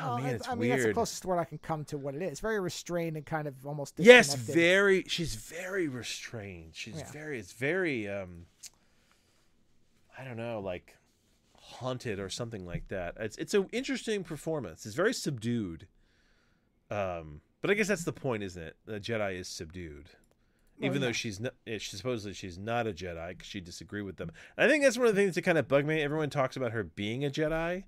Oh man, it's weird. That's the closest word I can come to what it is. Very restrained and kind of almost disconnected. Yes, very. She's very restrained. She's very. It's very. I don't know, like haunted or something like that. It's an interesting performance. It's very subdued. But I guess that's the point, isn't it? The Jedi is subdued. Even though she's supposedly she's not a Jedi because she disagreed with them. And I think that's one of the things that kind of bug me. Everyone talks about her being a Jedi,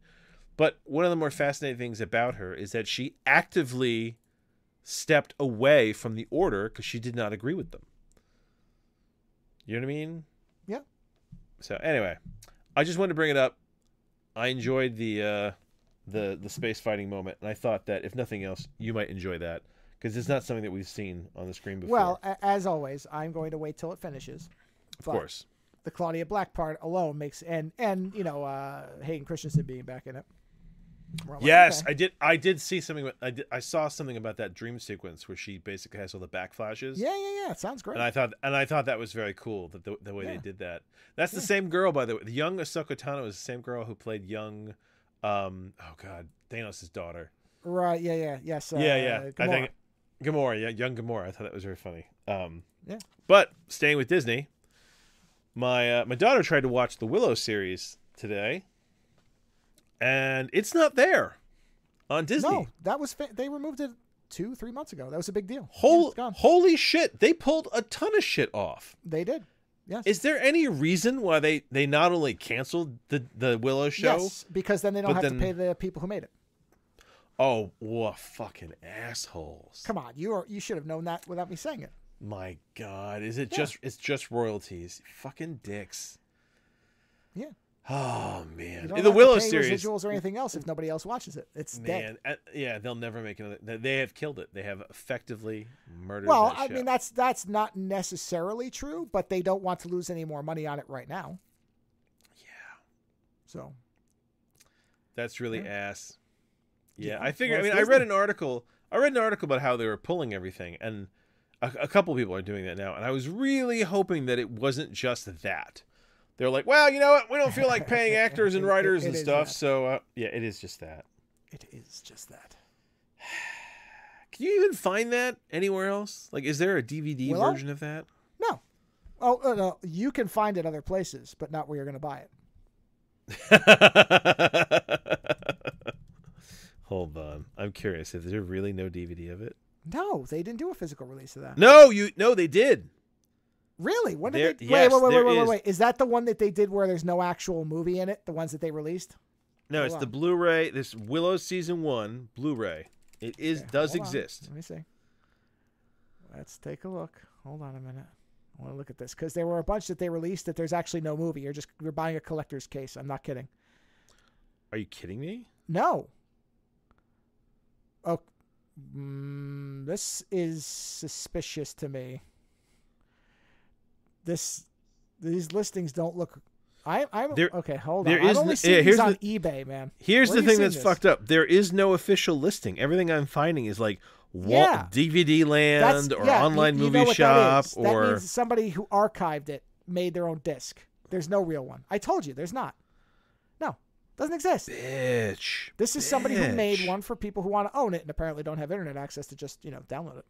but one of the more fascinating things about her is that she actively stepped away from the Order because she did not agree with them. You know what I mean? Yeah. So anyway, I just wanted to bring it up. I enjoyed the space fighting moment, and I thought that if nothing else, you might enjoy that. Because it's not something that we've seen on the screen before. Well, as always, I'm going to wait till it finishes. Of course. The Claudia Black part alone makes and Hayden Christensen being back in it. Yes, like, okay. I did see something. I saw something about that dream sequence where she basically has all the backflashes. Yeah. It sounds great. And I thought that was very cool that the way they did that. That's the same girl, by the way. The young Ahsoka Tano is the same girl who played young. Thanos' daughter. Right. Yeah. Yes. Gamora. I think. Gamora, young Gamora. I thought that was very funny. But staying with Disney, my daughter tried to watch the Willow series today, and it's not there on Disney. No, that was they removed it 2-3 months ago. That was a big deal. Holy shit! They pulled a ton of shit off. They did. Yes. Is there any reason why they not only canceled the Willow show? Yes, because then they don't have to pay the people who made it. Oh, what fucking assholes! Come on, you should have known that without me saying it. My God, is it it's just royalties? Fucking dicks. Yeah. Oh man, you don't the have Willow to pay series residuals or anything else if nobody else watches it. It's dead. Yeah, they'll never make another. They have killed it. They have effectively murdered. Well, that I show. mean that's not necessarily true, but they don't want to lose any more money on it right now. Yeah. So. That's really ass. Yeah, I figured. I read an article. About how they were pulling everything, and a couple people are doing that now. And I was really hoping that it wasn't just that. They're like, well, you know what? We don't feel like paying actors and writers and stuff. So it is just that. It is just that. Can you even find that anywhere else? Like, is there a DVD version of that? No. Oh, no, you can find it other places, but not where you're going to buy it. Hold on. I'm curious. Is there really no DVD of it? No, they didn't do a physical release of that. No, they did. Really? When did they? Yes, wait. Is that the one that they did where there's no actual movie in it? The ones that they released? No, it's the Blu-ray. This Willow Season 1 Blu-ray. It does exist. Let me see. Let's take a look. Hold on a minute. I want to look at this because there were a bunch that they released that there's actually no movie. You're buying a collector's case. I'm not kidding. Are you kidding me? No. Oh, this is suspicious to me. These listings don't look. Okay. Hold on. I've only seen these on eBay, man. Here's the thing that's fucked up. There is no official listing. Everything I'm finding is like DVD Land or online movie shop that means somebody who archived it made their own disc. There's no real one. I told you, there's not. No, doesn't exist. Bitch. This is somebody who made one for people who want to own it and apparently don't have internet access to just download it.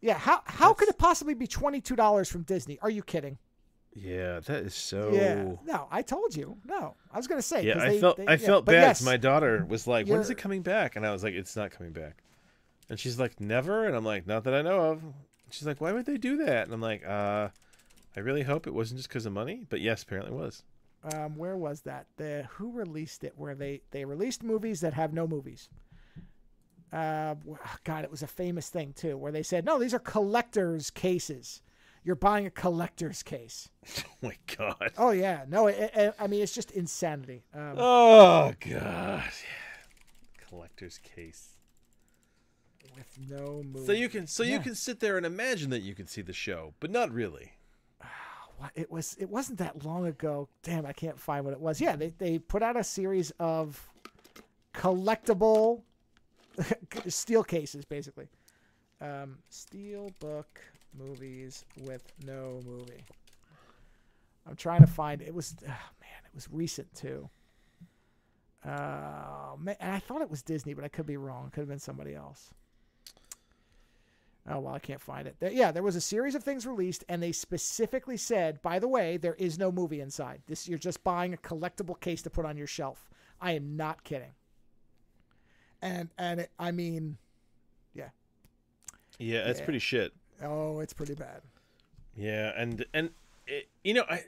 Yeah, how could it possibly be $22 from Disney? Are you kidding? Yeah, that is so. Yeah, no, I told you. No, I was gonna say. Yeah, I felt bad. Yes, my daughter was like, "When is it coming back?" And I was like, "It's not coming back." And she's like, "Never." And I'm like, "Not that I know of." She's like, "Why would they do that?" And I'm like, I really hope it wasn't just because of money." But yes, apparently it was. Where was that? Who released it? Where they released movies that have no movies. God, it was a famous thing too, where they said, "No, these are collectors' cases. You're buying a collector's case." Oh my God. Oh yeah, no, I mean it's just insanity. Oh God, collector's case with no movie. So you can sit there and imagine that you can see the show, but not really. It wasn't that long ago. Damn, I can't find what it was. Yeah, they put out a series of collectible steel cases, basically. Steel book movies with no movie. I'm trying to find it. Was it was recent too. Man, and I thought it was Disney, but I could be wrong. It could have been somebody else. Oh well, I can't find it. There was a series of things released, and they specifically said, by the way, there is no movie inside. You're just buying a collectible case to put on your shelf. I am not kidding. And I mean, yeah. Yeah, it's pretty shit. Oh, it's pretty bad. Yeah, and it, yeah.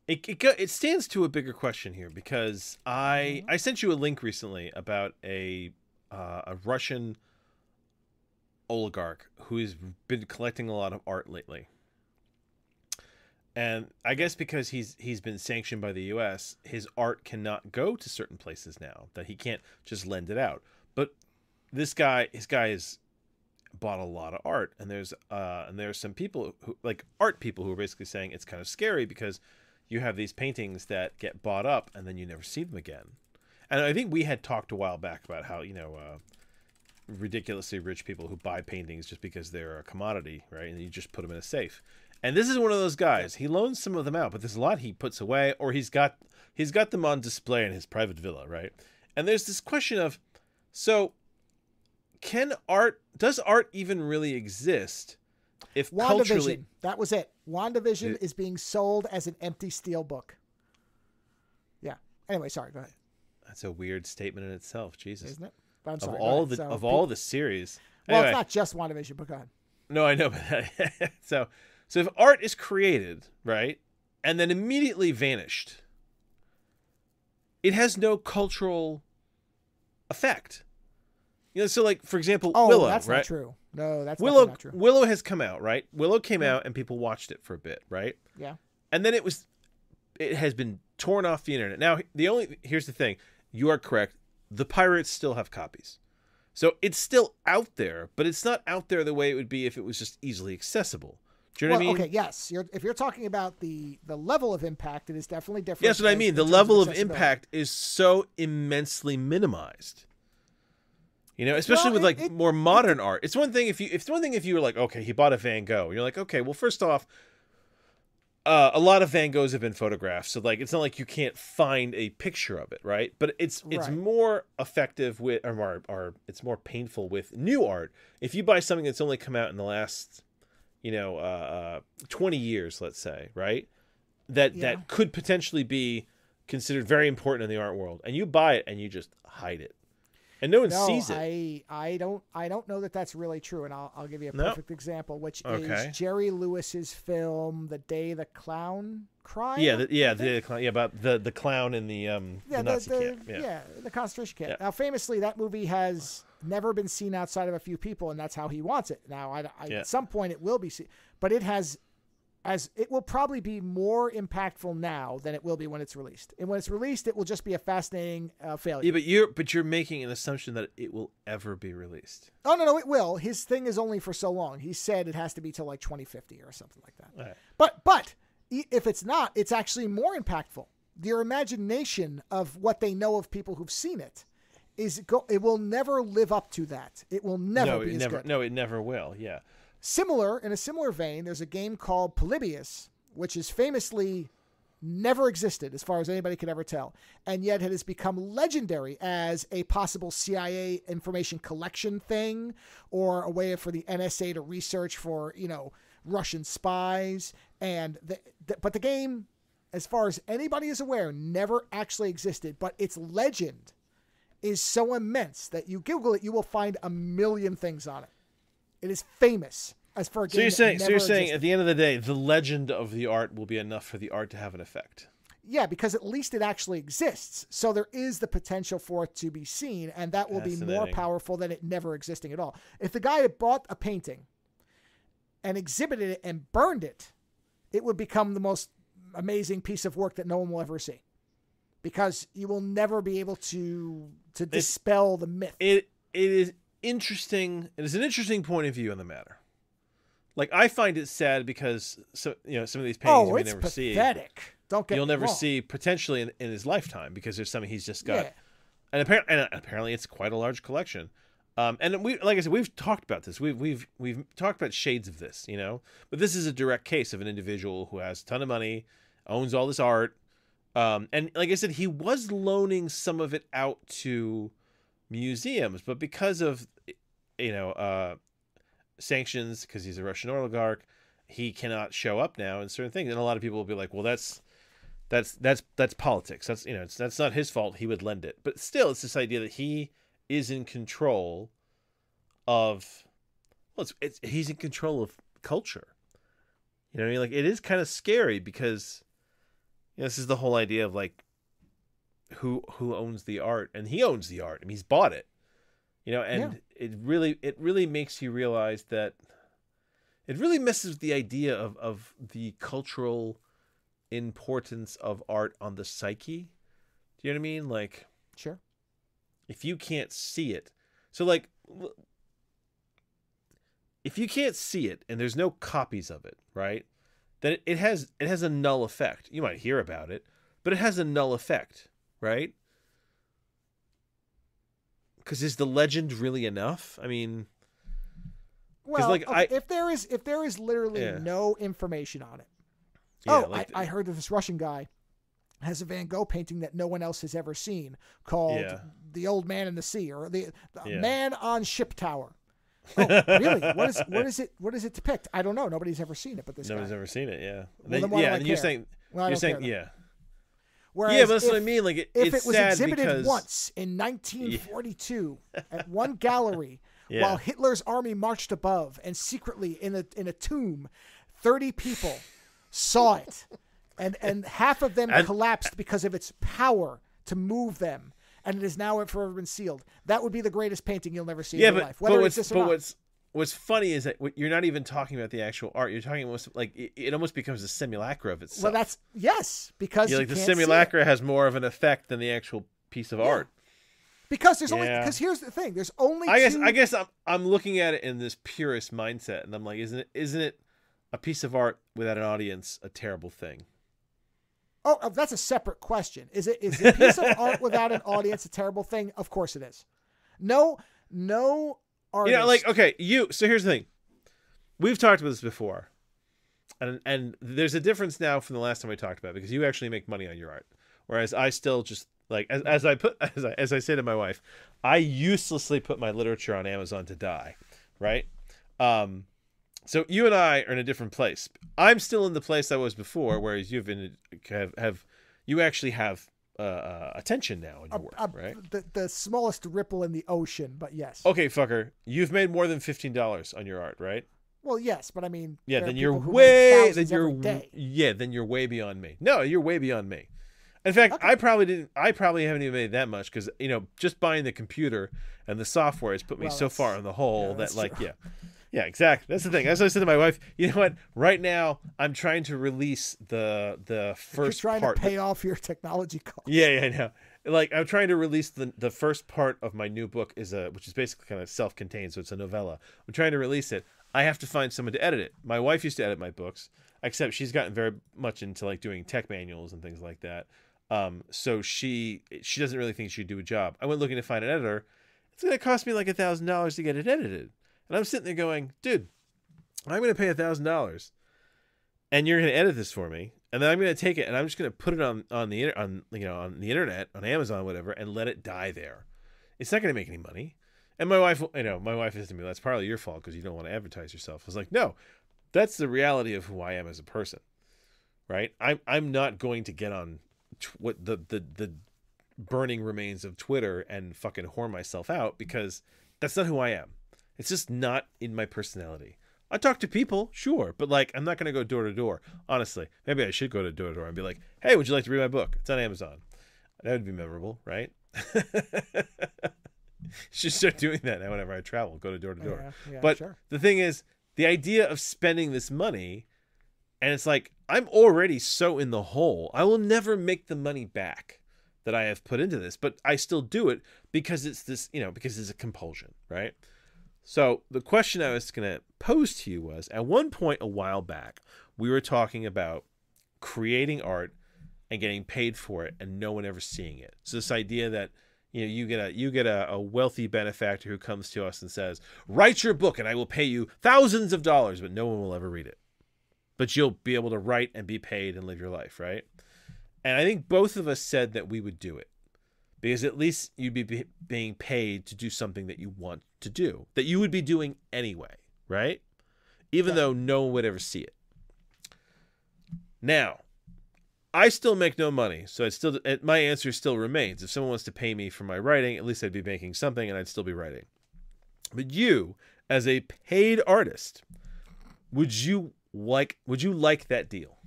It stands to a bigger question here because I sent you a link recently about a Russian oligarch who's been collecting a lot of art lately. And I guess because he's been sanctioned by the U.S., his art cannot go to certain places now, that he can't just lend it out. But his guy is bought a lot of art, and there's some people who like art people who are basically saying it's kind of scary because you have these paintings that get bought up and then you never see them again. And I think we had talked a while back about how ridiculously rich people who buy paintings just because they're a commodity, right? And you just put them in a safe. And this is one of those guys. He loans some of them out, but there's a lot he puts away, or he's got them on display in his private villa, right? And there's this question of, so does art even really exist if culturally... That was it. WandaVision is being sold as an empty steel book. Yeah. Anyway, sorry, go ahead. That's a weird statement in itself, Jesus. Isn't it? But I'm sorry. Of all the series. Well, anyway, it's not just WandaVision, but go ahead. No, I know, but so if art is created, right, and then immediately vanished, it has no cultural effect. So like, for example, Willow, that's right? Not true. No, that's not true. Willow has come out, right? Willow came out and people watched it for a bit, right? Yeah. And then it has been torn off the internet. Now, here's the thing. You are correct. The pirates still have copies. So it's still out there, but it's not out there the way it would be if it was just easily accessible. Do you know what I mean? Okay, yes. If you're talking about the level of impact, it is definitely different. That's what I mean. The level of impact is so immensely minimized. Especially with more modern art. It's one thing if you were like, okay, he bought a Van Gogh. You're like, okay, well, first off, a lot of Van Goghs have been photographed, so like it's not like you can't find a picture of it, right? But it's more effective with, or it's more painful with new art. If you buy something that's only come out in the last 20 years, let's say, right? That could potentially be considered very important in the art world, and you buy it and you just hide it, and no one sees it. I don't know that that's really true, and I'll give you a perfect example, which is Jerry Lewis's film "The Day the Clown Cried." The Day the Clown. Yeah, about the clown in the Nazi camp. The concentration camp. Yeah. Now, famously, that movie has never been seen outside of a few people, and that's how he wants it. Now, at some point, it will be seen, but it has. As it will probably be more impactful now than it will be when it's released. And when it's released, it will just be a fascinating failure. Yeah, but you're making an assumption that it will ever be released. Oh no, it will. His thing is only for so long. He said it has to be till like 2050 or something like that. Right. But if it's not, it's actually more impactful. Your imagination of what they know of people who've seen it it will never live up to that. It will never be as good. No, it never will. Yeah. In a similar vein, there's a game called Polybius, which is famously never existed as far as anybody could ever tell. And yet it has become legendary as a possible CIA information collection thing, or a way for the NSA to research for, Russian spies. But the game, as far as anybody is aware, never actually existed. But its legend is so immense that you Google it, you will find a million things on it. It is famous as for a game. So you're saying at the end of the day, the legend of the art will be enough for the art to have an effect. Yeah, because at least it actually exists. So there is the potential for it to be seen, and that will be more powerful than it never existing at all. If the guy had bought a painting and exhibited it and burned it, it would become the most amazing piece of work that no one will ever see. Because you will never be able to dispel the myth. It is interesting. It is an interesting point of view on the matter. Like, I find it sad because some of these paintings we never see. Pathetic. You'll never see potentially in his lifetime, because there's something he's just got. Yeah. And apparently it's quite a large collection. And like I said, we've talked about this. We've talked about shades of this, But this is a direct case of an individual who has a ton of money, owns all this art, and like I said, he was loaning some of it out to museums, but because of sanctions, because he's a Russian oligarch, he cannot show up now in certain things. And a lot of people will be like, well, that's politics. That's not his fault. He would lend it. But still, it's this idea that he is in control of, he's in control of culture. You know what I mean? Like, it is kind of scary because this is the whole idea of like, who owns the art, and he owns the art. I mean, he's bought it, and it really makes you realize that it really messes with the idea of the cultural importance of art on the psyche. Do you know what I mean? Like, sure. If you can't see it, so like, if you can't see it and there's no copies of it, right? Then it has a null effect. You might hear about it, but it has a null effect. Right? Because is the legend really enough? I mean, well, like, if there is literally no information on it. I heard that this Russian guy has a Van Gogh painting that no one else has ever seen, called "The Old Man in the Sea" or the Man on Ship Tower. Oh, really? What does it depict? I don't know. Nobody's ever seen it, but nobody's ever seen it. Yeah. Well, and you're saying Whereas but that's what I mean. Like, if it's it was sad exhibited because once in 1942 at one gallery while Hitler's army marched above, and secretly in a tomb, 30 people saw it, and half of them collapsed because of its power to move them, and it has now forever been sealed. That would be the greatest painting you'll never see in your life. What's funny is that you're not even talking about the actual art. You're talking almost like it almost becomes a simulacra of itself. Well, because the simulacra has more of an effect than the actual piece of art. Because there's because here's the thing. There's only I guess I'm looking at it in this purist mindset, and I'm like, isn't it a piece of art without an audience a terrible thing? Oh, that's a separate question. Is a piece of art without an audience a terrible thing? Of course it is. No artist. So here's the thing. We've talked about this before. And there's a difference now from the last time we talked about it, because you actually make money on your art. Whereas I still just, like, as I say to my wife, I uselessly put my literature on Amazon to die. Right? So you and I are in a different place. I'm still in the place I was before, whereas you actually have attention now in your work, right? The smallest ripple in the ocean, but yes. Okay, fucker, you've made more than $15 on your art, right? Well, yes, but I mean, yeah, then you're way beyond me. No, you're way beyond me. In fact, okay. I probably haven't even made that much because just buying the computer and the software has put me so far in the hole that yeah, exactly. That's the thing. As I said to my wife, you know what? Right now, I'm trying to release the first part. You're trying to pay off your technology costs. Yeah, I know. Like, I'm trying to release the first part of my new book, which is basically kind of self-contained, so it's a novella. I'm trying to release it. I have to find someone to edit it. My wife used to edit my books, except she's gotten very much into like doing tech manuals and things like that. So she doesn't really think she'd do a job. I went looking to find an editor. It's going to cost me like $1,000 to get it edited. And I'm sitting there going, dude, I'm going to pay $1,000 and you're going to edit this for me. And then I'm going to take it and I'm just going to put it on the internet, on Amazon, whatever, and let it die there. It's not going to make any money. And my wife says to me, that's partly your fault because you don't want to advertise yourself. I was like, no, that's the reality of who I am as a person, right? I'm not going to get on what the burning remains of Twitter and fucking whore myself out because that's not who I am. It's just not in my personality. I talk to people, sure, but like I'm not going to go door to door. Honestly, maybe I should go to door to door and be like, "Hey, would you like to read my book? It's on Amazon." That would be memorable, right? Should start doing that now whenever I travel. Go to door. Yeah, but sure. The thing is, the idea of spending this money, and it's like I'm already so in the hole. I will never make the money back that I have put into this, but I still do it because it's this, because it's a compulsion, right? So the question I was going to pose to you was, at one point a while back, we were talking about creating art and getting paid for it and no one ever seeing it. So this idea that, you get a wealthy benefactor who comes to us and says, write your book and I will pay you thousands of dollars, but no one will ever read it. But you'll be able to write and be paid and live your life, right? And I think both of us said that we would do it. Because at least you'd be being paid to do something that you want to do, that you would be doing anyway, right? Even though no one would ever see it. Now, I still make no money, so my answer still remains. If someone wants to pay me for my writing, at least I'd be making something and I'd still be writing. But you, as a paid artist, would you like that deal?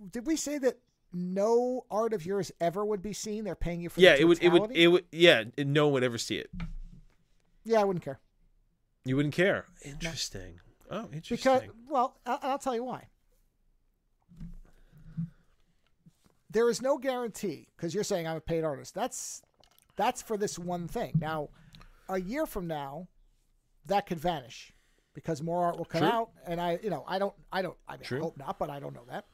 Did we say that no art of yours ever would be seen? They're paying you for it would no one would ever see it. Yeah, I wouldn't care. You wouldn't care? Interesting. No. Oh, interesting. Because, well, I'll tell you why. There is no guarantee, because you're saying I'm a paid artist. That's for this one thing. Now, a year from now, that could vanish because more art will come out, and I hope not, but I don't know that.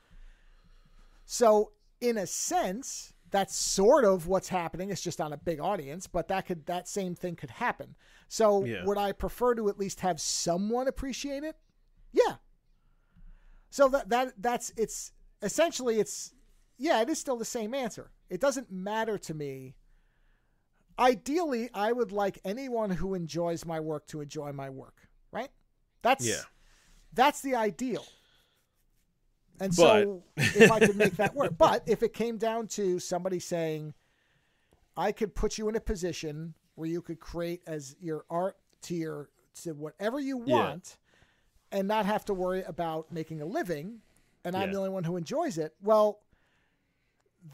So, in a sense, that's sort of what's happening. It's just on a big audience, but that same thing could happen. So, would I prefer to at least have someone appreciate it? Yeah. So it's essentially it is still the same answer. It doesn't matter to me. Ideally, I would like anyone who enjoys my work to enjoy my work, right? That's the ideal. And so if I could make that work, but if it came down to somebody saying, I could put you in a position where you could create as your art to whatever you want and not have to worry about making a living, and I'm the only one who enjoys it. Well,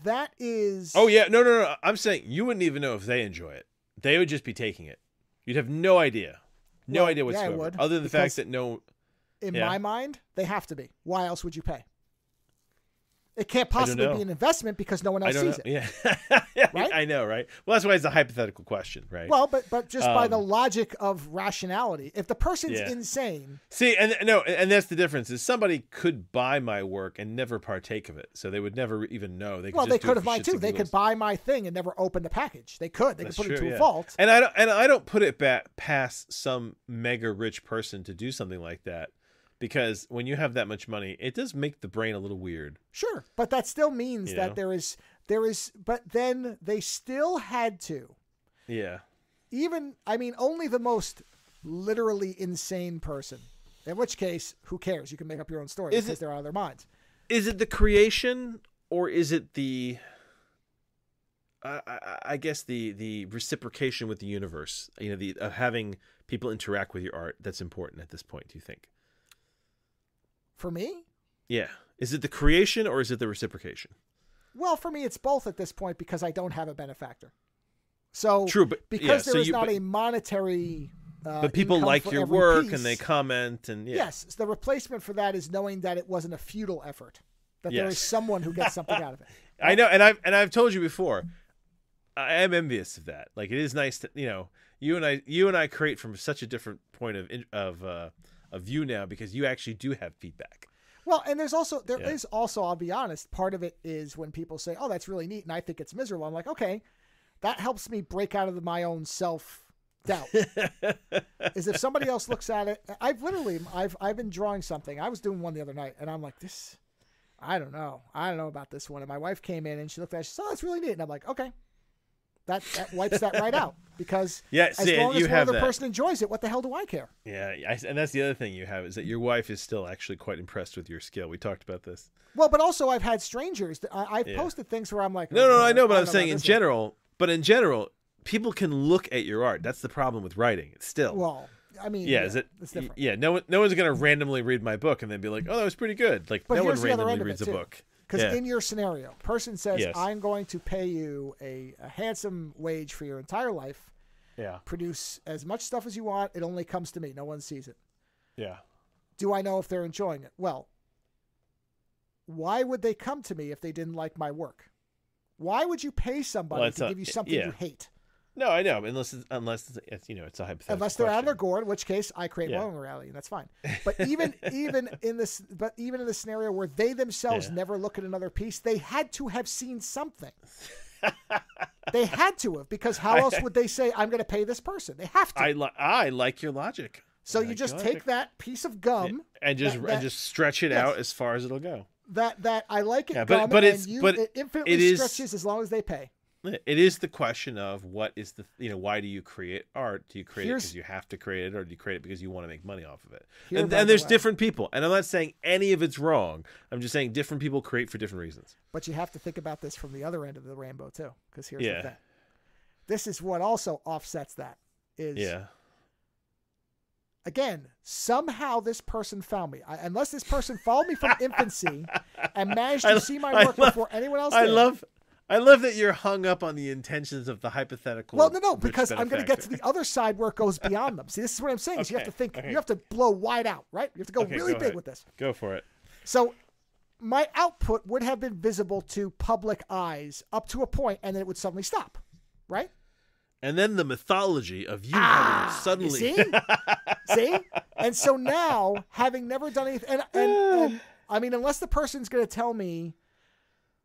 that is... Oh, yeah. No. I'm saying you wouldn't even know if they enjoy it. They would just be taking it. You'd have no idea. No idea whatsoever. Yeah, I would, other than the fact that in my mind, they have to be. Why else would you pay? It can't possibly be an investment because no one else sees it. Yeah. Right? I know, right? Well, that's why it's a hypothetical question, right? Well, but just by the logic of rationality, if the person's insane... See, and that's the difference, is somebody could buy my work and never partake of it, so they would never even know. They could have mine too. They could buy my thing and never open the package. They could put it to a vault. And I don't put it past some mega rich person to do something like that. Because when you have that much money, it does make the brain a little weird. Sure, but that still means that there is, but then they still had to. Yeah. Only the most literally insane person. In which case, who cares? You can make up your own story because they're out of their minds. Is it the creation, or is it the... I guess the reciprocation with the universe, of having people interact with your art, that's important at this point, do you think? For me? Yeah. Is it the creation or is it the reciprocation? Well, for me, it's both at this point because I don't have a benefactor. So true, but because there is not a monetary but people like your work piece, and they comment and yes, so the replacement for that is knowing that it wasn't a futile effort, that there is someone who gets something out of it. Right? I know, and I've told you before, I am envious of that. Like, it is nice to, you and I create from such a different point of view now, because you actually do have feedback. Well, and there is also, I'll be honest, part of it is when people say, "Oh, that's really neat," and I think it's miserable. I'm like, okay, that helps me break out of my own self-doubt. Is if somebody else looks at it, I've been drawing something. I was doing one the other night, and I'm like, this, I don't know about this one. And my wife came in and she looked at it, she said, "Oh, that's really neat," and I'm like, okay. That wipes that right out, because as long as one other person enjoys it, what the hell do I care? Yeah, and that's the other thing you have, is that your wife is still actually quite impressed with your skill. We talked about this. Well, but also I've had strangers. I've posted things where I'm like, no, I know, but I'm saying in general. But in general, people can look at your art. That's the problem with writing. It's still. Well, I mean, it's different. Yeah, no one's going to randomly read my book and then be like, "Oh, that was pretty good." Like, no one randomly reads a book. Because in your scenario, person says, "I'm going to pay you a handsome wage for your entire life. Yeah. Produce as much stuff as you want. It only comes to me. No one sees it." Yeah. Do I know if they're enjoying it? Well, why would they come to me if they didn't like my work? Why would you pay somebody to give you something you hate? No, I know. Unless it's a hypothetical. Unless they're out of their gourd, in which case I create my own reality, and that's fine. But even in the scenario where they themselves never look at another piece, they had to have seen something. They had to have, because how else would they say, "I'm going to pay this person"? They have to. I like your logic. So you just take that piece of gum and just stretch it out as far as it'll go. That I like it, gum, but it infinitely stretches as long as they pay. It is the question of what is why do you create art? Do you create it because you have to create it, or do you create it because you want to make money off of it? And there's different people, and I'm not saying any of it's wrong. I'm just saying different people create for different reasons. But you have to think about this from the other end of the rainbow too, because here's the thing. This is what also offsets that is. Again, somehow this person found me. Unless this person followed me from infancy and managed to see my work before anyone else did. I love that you're hung up on the intentions of the hypothetical. Well, no, because I'm going to get to the other side where it goes beyond them. See, this is what I'm saying. Is you have to think. You have to blow wide out, right? You have to go really big with this. Go for it. So my output would have been visible to public eyes up to a point, and then it would suddenly stop, right? And then the mythology of you having suddenly... See? And so now, having never done anything... And I mean, unless the person's going to tell me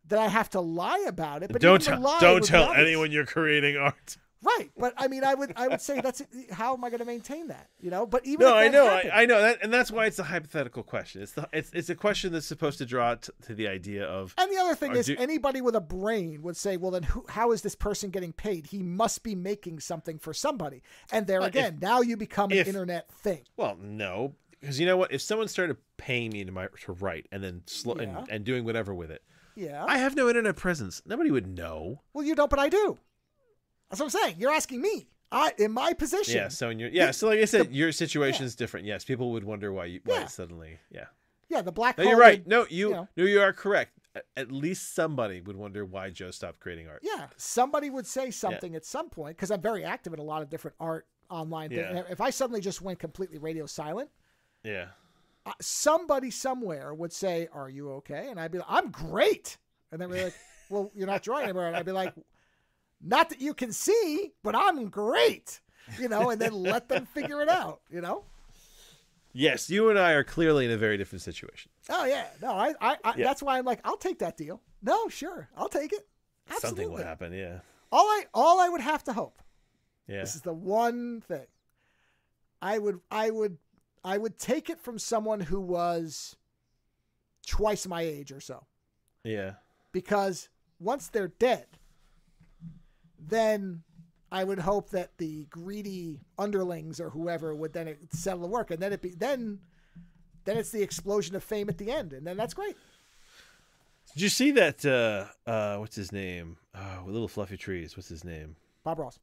that I have to lie about it... But don't tell anyone you're creating art. Right, but I mean, I would say that's how am I going to maintain that? But even I know that, and that's why it's a hypothetical question. It's a question that's supposed to draw to the idea of. And the other thing is, anybody with a brain would say, well, then how is this person getting paid? He must be making something for somebody. And now you become an internet thing. Well, no, because you know what? If someone started paying me to write and then and doing whatever with it, I have no internet presence. Nobody would know. Well, you don't, but I do. That's what I'm saying. You're asking me. In my position. Yeah. So so like I said, your situation is different. Yes, people would wonder why suddenly. Yeah. Yeah. The black. No, you're right. No, you are correct. At least somebody would wonder why Joe stopped creating art. Yeah, somebody would say something at some point, because I'm very active in a lot of different art online things. And if I suddenly just went completely radio silent, somebody somewhere would say, "Are you okay?" And I'd be like, "I'm great." And then we're like, "Well, you're not drawing anymore." And I'd be like, "Not that you can see, but I'm great," and then let them figure it out, Yes, you and I are clearly in a very different situation. Oh yeah, no, I that's why I'm like, I'll take that deal. No, sure, I'll take it. Absolutely. Something will happen, yeah. All I would have to hope. Yeah. This is the one thing. I would take it from someone who was twice my age or so. Yeah. Because once they're dead, then I would hope that the greedy underlings or whoever would then settle the work, and then then it's the explosion of fame at the end, and then that's great. Did you see that? What's his name? With Little Fluffy Trees. What's his name? Bob Ross.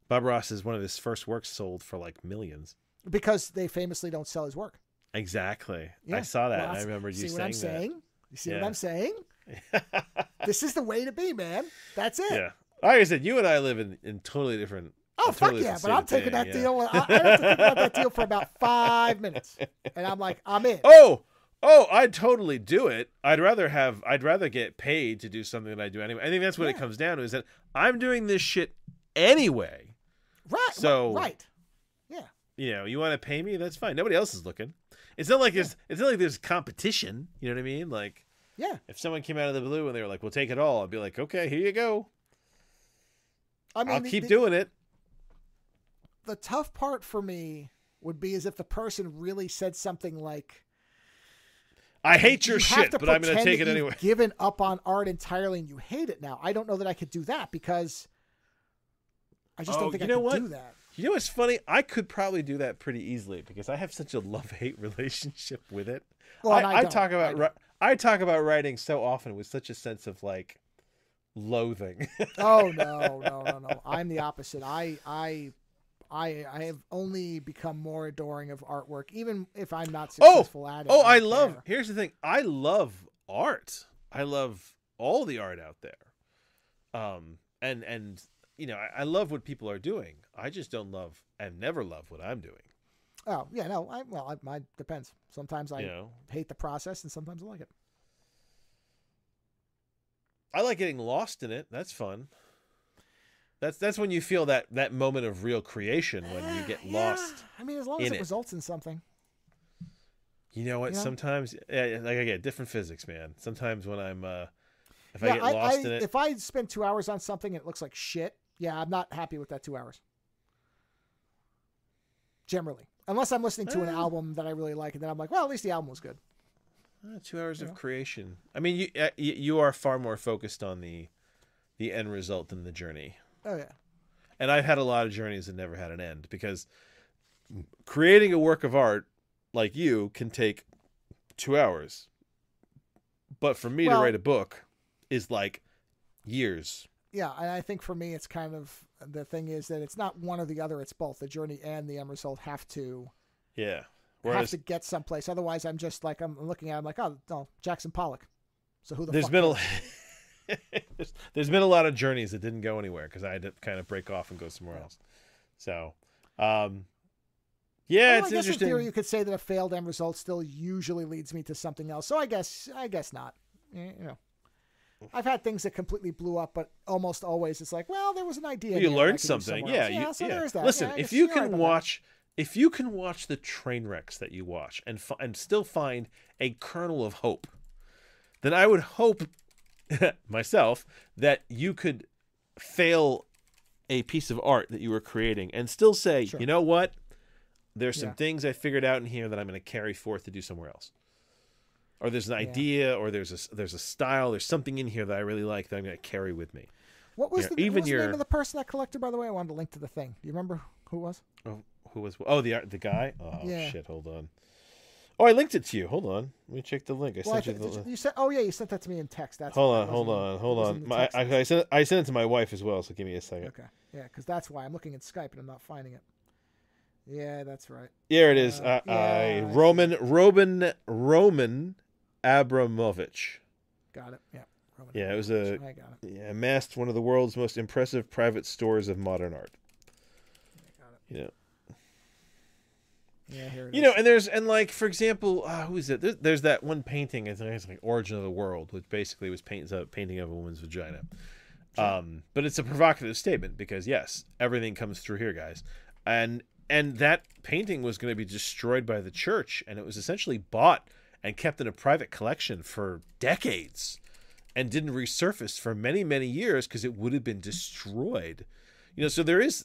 Bob Ross is one of his first works sold for like millions. Because they famously don't sell his work. Exactly. Yeah. I saw that. Well, I remember you saying that. You see what I'm saying? This is the way to be, man. That's it. Yeah. Like I said, you and I live in totally different. Oh, fuck totally yeah. But I'm taking that deal. I have to think about that deal for about 5 minutes. And I'm like, I'm in. Oh, I'd totally do it. I'd rather get paid to do something that I do anyway. I think that's what it comes down to, is that I'm doing this shit anyway. Right. So, right. Yeah. You know, you want to pay me? That's fine. Nobody else is looking. It's not like there's competition. You know what I mean? Like, yeah. If someone came out of the blue and they were like, "We'll take it all," I'd be like, "Okay, here you go." I mean, I'll keep doing it. The tough part for me would be is if the person really said something like, "I hate your shit, but I'm going to take it anyway." Given up on art entirely and you hate it now. I don't know that I could do that because I just don't think I could do that. You know what's funny? I could probably do that pretty easily because I have such a love-hate relationship with it. Well, I talk about writing so often with such a sense of like loathing. Oh no! I'm the opposite. I have only become more adoring of artwork, even if I'm not successful at it. Here's the thing. I love art. I love all the art out there. And you know, I love what people are doing. I just don't love and never love what I'm doing. Oh yeah, no. Mine depends. Sometimes I hate the process, and sometimes I like it. I like getting lost in it. That's fun. That's when you feel that moment of real creation, when you get lost. I mean, as long as it results in something. You know what? Sometimes, like I get different physics, man. Sometimes when I'm, if I get lost in it, if I spend 2 hours on something and it looks like shit, I'm not happy with that 2 hours. Generally, unless I'm listening to an album that I really like, and then I'm like, well, at least the album was good. 2 hours of creation. I mean, you are far more focused on the end result than the journey. Oh yeah. And I've had a lot of journeys that never had an end, because creating a work of art like you can take 2 hours. But for me to write a book is like years. Yeah, and I think for me it's kind of, the thing is that it's not one or the other, it's both. The journey and the end result have to have to get someplace. Otherwise I'm just like, I'm looking at it, I'm like, oh no, Jackson Pollock. So who the fuck there's been a lot of journeys that didn't go anywhere because I had to kind of break off and go somewhere else. So, it's interesting. In theory, you could say that a failed end result still usually leads me to something else. So I guess not. You know, I've had things that completely blew up, but almost always it's like, well, there was an idea. You learned something. So there's that. Listen, if you can watch the train wrecks that you watch and still find a kernel of hope, then I would hope myself that you could fail a piece of art that you were creating and still say, you know what? There's some things I figured out in here that I'm going to carry forth to do somewhere else. Or there's an idea, or there's a style, there's something in here that I really like that I'm going to carry with me. What was the name of the person that collected, by the way? I wanted to link to the thing. Do you remember who it was? Oh, who was? Oh, the guy? Oh, shit, hold on. Oh, I linked it to you. Hold on. Let me check the link. I sent you the link. You said, you sent that to me in text. That's hold on. I sent it to my wife as well, so give me a second. Okay. Yeah, because that's why I'm looking at Skype and I'm not finding it. Yeah, that's right. Here it is. Roman Abramovich. Got it. Yeah. It was amassed one of the world's most impressive private stores of modern art. I got it. Yeah, here it is. And like, for example, who is it? There's that one painting, I think it's like Origin of the World, which basically was painting of a woman's vagina. Sure. But it's a provocative statement because, yes, everything comes through here, guys. And that painting was going to be destroyed by the church, and it was essentially bought and kept in a private collection for decades and didn't resurface for many, many years because it would have been destroyed. So there's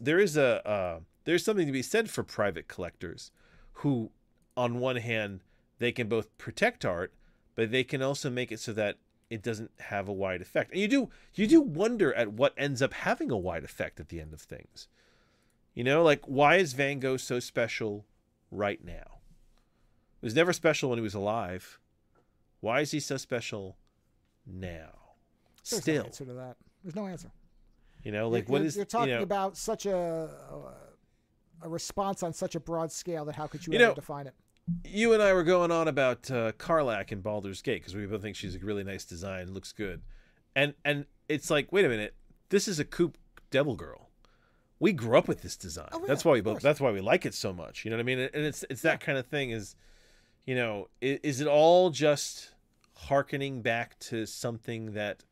something to be said for private collectors who, on one hand, they can both protect art, but they can also make it so that it doesn't have a wide effect. And you do wonder at what ends up having a wide effect at the end of things. You know, like, why is Van Gogh so special right now? He was never special when he was alive. Why is he so special now? There's no answer to that. There's no answer. You know, like, you're talking about such a response on such a broad scale that how could you ever define it? You and I were going on about Karlach in Baldur's Gate because we both think she's a really nice design, looks good, and it's like, wait a minute, this is a coupe devil girl. We grew up with this design. Oh, yeah, that's why we like it so much. You know what I mean? And it's that kind of thing. Is, you know, is it all just hearkening back to something that,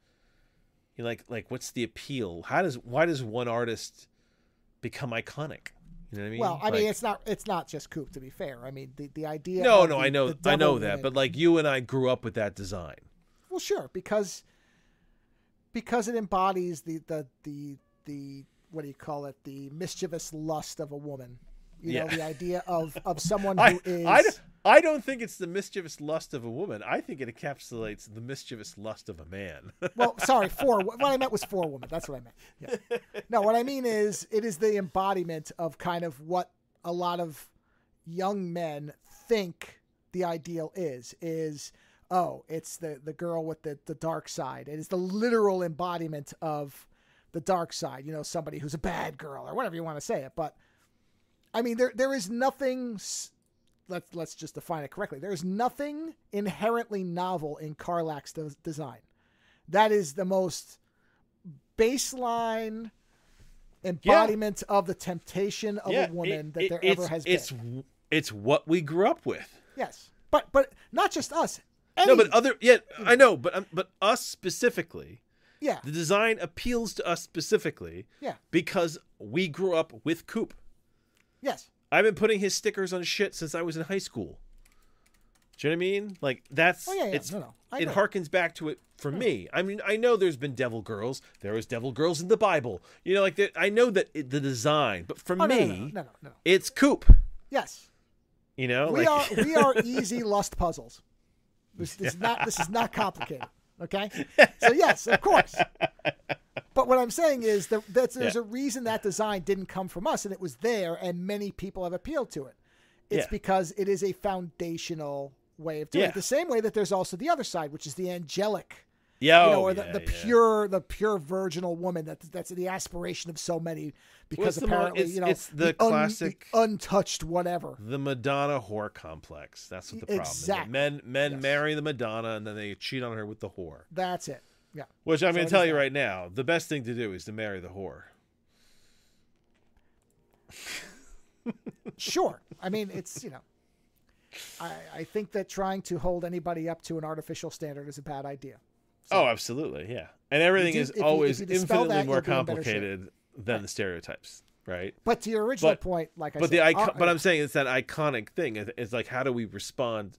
you know, like what's the appeal? Why does one artist become iconic? You know what I mean? Well, I mean, it's not just coupe, to be fair. I mean, the idea. No, I know that, but like, you and I grew up with that design. Well, sure, because it embodies the what do you call it? The mischievous lust of a woman. You know, the idea of someone who is. I don't think it's the mischievous lust of a woman. I think it encapsulates the mischievous lust of a man. Well, sorry, what I meant was for women. That's what I meant. Yeah. No, what I mean is it is the embodiment of kind of what a lot of young men think the ideal is, it's the girl with the dark side. It is the literal embodiment of the dark side, you know, somebody who's a bad girl or whatever you want to say it. But I mean, there is nothing. Let's just define it correctly. There is nothing inherently novel in Karlach's design. That is the most baseline embodiment of the temptation of a woman that there ever has been. It's what we grew up with. Yes, but not just us. No, but I know, but us specifically. Yeah, the design appeals to us specifically. Yeah, because we grew up with coupe. Yes. I've been putting his stickers on shit since I was in high school. Do you know what I mean? Like, that's... Oh, yeah. It harkens back to it for me. I mean, I know there's been devil girls. There was devil girls in the Bible. You know, like, I know that the design, but for me, no. it's coupe. Yes. You know? We are easy lust puzzles. This is not complicated. Okay? So, yes, of course. But what I'm saying is that there's a reason that design didn't come from us, and it was there, and many people have appealed to it. It's because it is a foundational way of doing it. The same way that there's also the other side, which is the angelic, the pure virginal woman. That's the aspiration of so many, because apparently, it's the classic the untouched whatever. The Madonna whore complex. That's what the problem is. Men marry the Madonna, and then they cheat on her with the whore. That's it. Yeah. Which I'm going to tell you right now, the best thing to do is to marry the whore. Sure. I mean, it's, I think that trying to hold anybody up to an artificial standard is a bad idea. So, absolutely. Yeah. And everything is always infinitely more complicated than the stereotypes. Right. But to your original point, like I said. But I'm saying it's that iconic thing. It's like, how do we respond?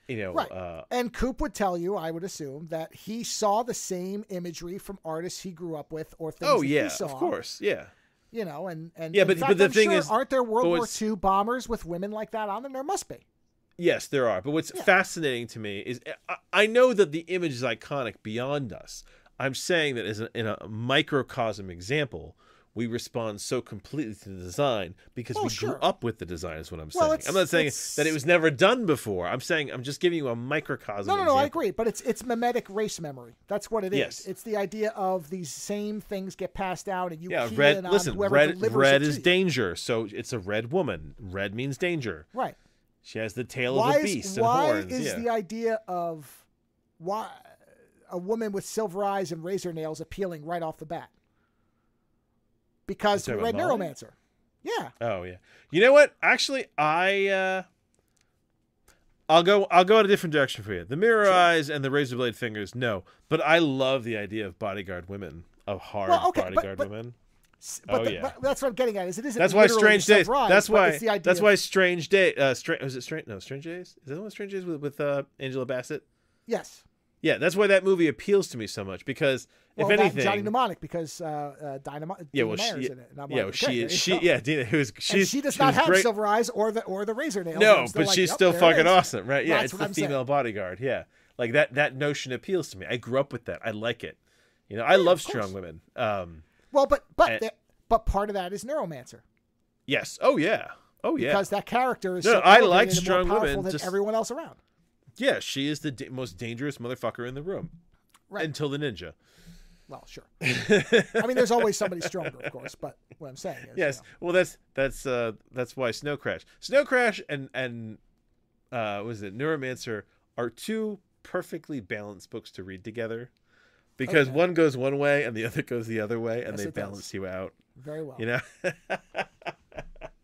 Right. And Coop would tell you, I would assume, that he saw the same imagery from artists he grew up with or things he saw. Of course, yeah. And but the thing is, aren't there World War II bombers with women like that on them? There must be. Yes, there are. But what's fascinating to me is I know that the image is iconic beyond us. I'm saying that in a microcosm example, we respond so completely to the design because we grew up with the design is what I'm saying. I'm not saying that it was never done before. I'm just giving you a microcosm example. No, I agree. But it's mimetic race memory. That's what it is. Yes. It's the idea of these same things get passed down and you key in on whoever delivers it to you. Red is danger. So it's a red woman. Red means danger. Right. She has the tail of a beast and horns. Why is the idea of a woman with silver eyes and razor nails appealing right off the bat? Because we read Neuromancer. Yeah. Oh yeah. You know what? Actually, I'll go in a different direction for you. The mirror eyes and the razor blade fingers, no. But I love the idea of bodyguard women, of hard bodyguard women. But that's what I'm getting at. It isn't. That's why Strange Days. That's why Strange Days. Was it Strange? No, Strange Days. Is that the one Strange Days with Angela Bassett? Yes. Yeah, that's why that movie appeals to me so much because if anything, Johnny Mnemonic because Dynamite. Yeah, well, in it. And I'm she does not have silver eyes or the razor nails. No, but she's still fucking awesome, right? Yeah, it's the female bodyguard. Yeah, Like that notion appeals to me. I grew up with that. I like it. You know, I love strong women. Well, but part of that is Neuromancer. Yes. Oh yeah. Because that character is I like strong more women than everyone else around. Yeah, she is the most dangerous motherfucker in the room. Right. Until the ninja. Well, sure. I mean, there's always somebody stronger, of course. But what I'm saying is, yes. Well, that's why Snow Crash and was it Neuromancer are two perfectly balanced books to read together, because one goes one way and the other goes the other way, and they balance you out very well. You know.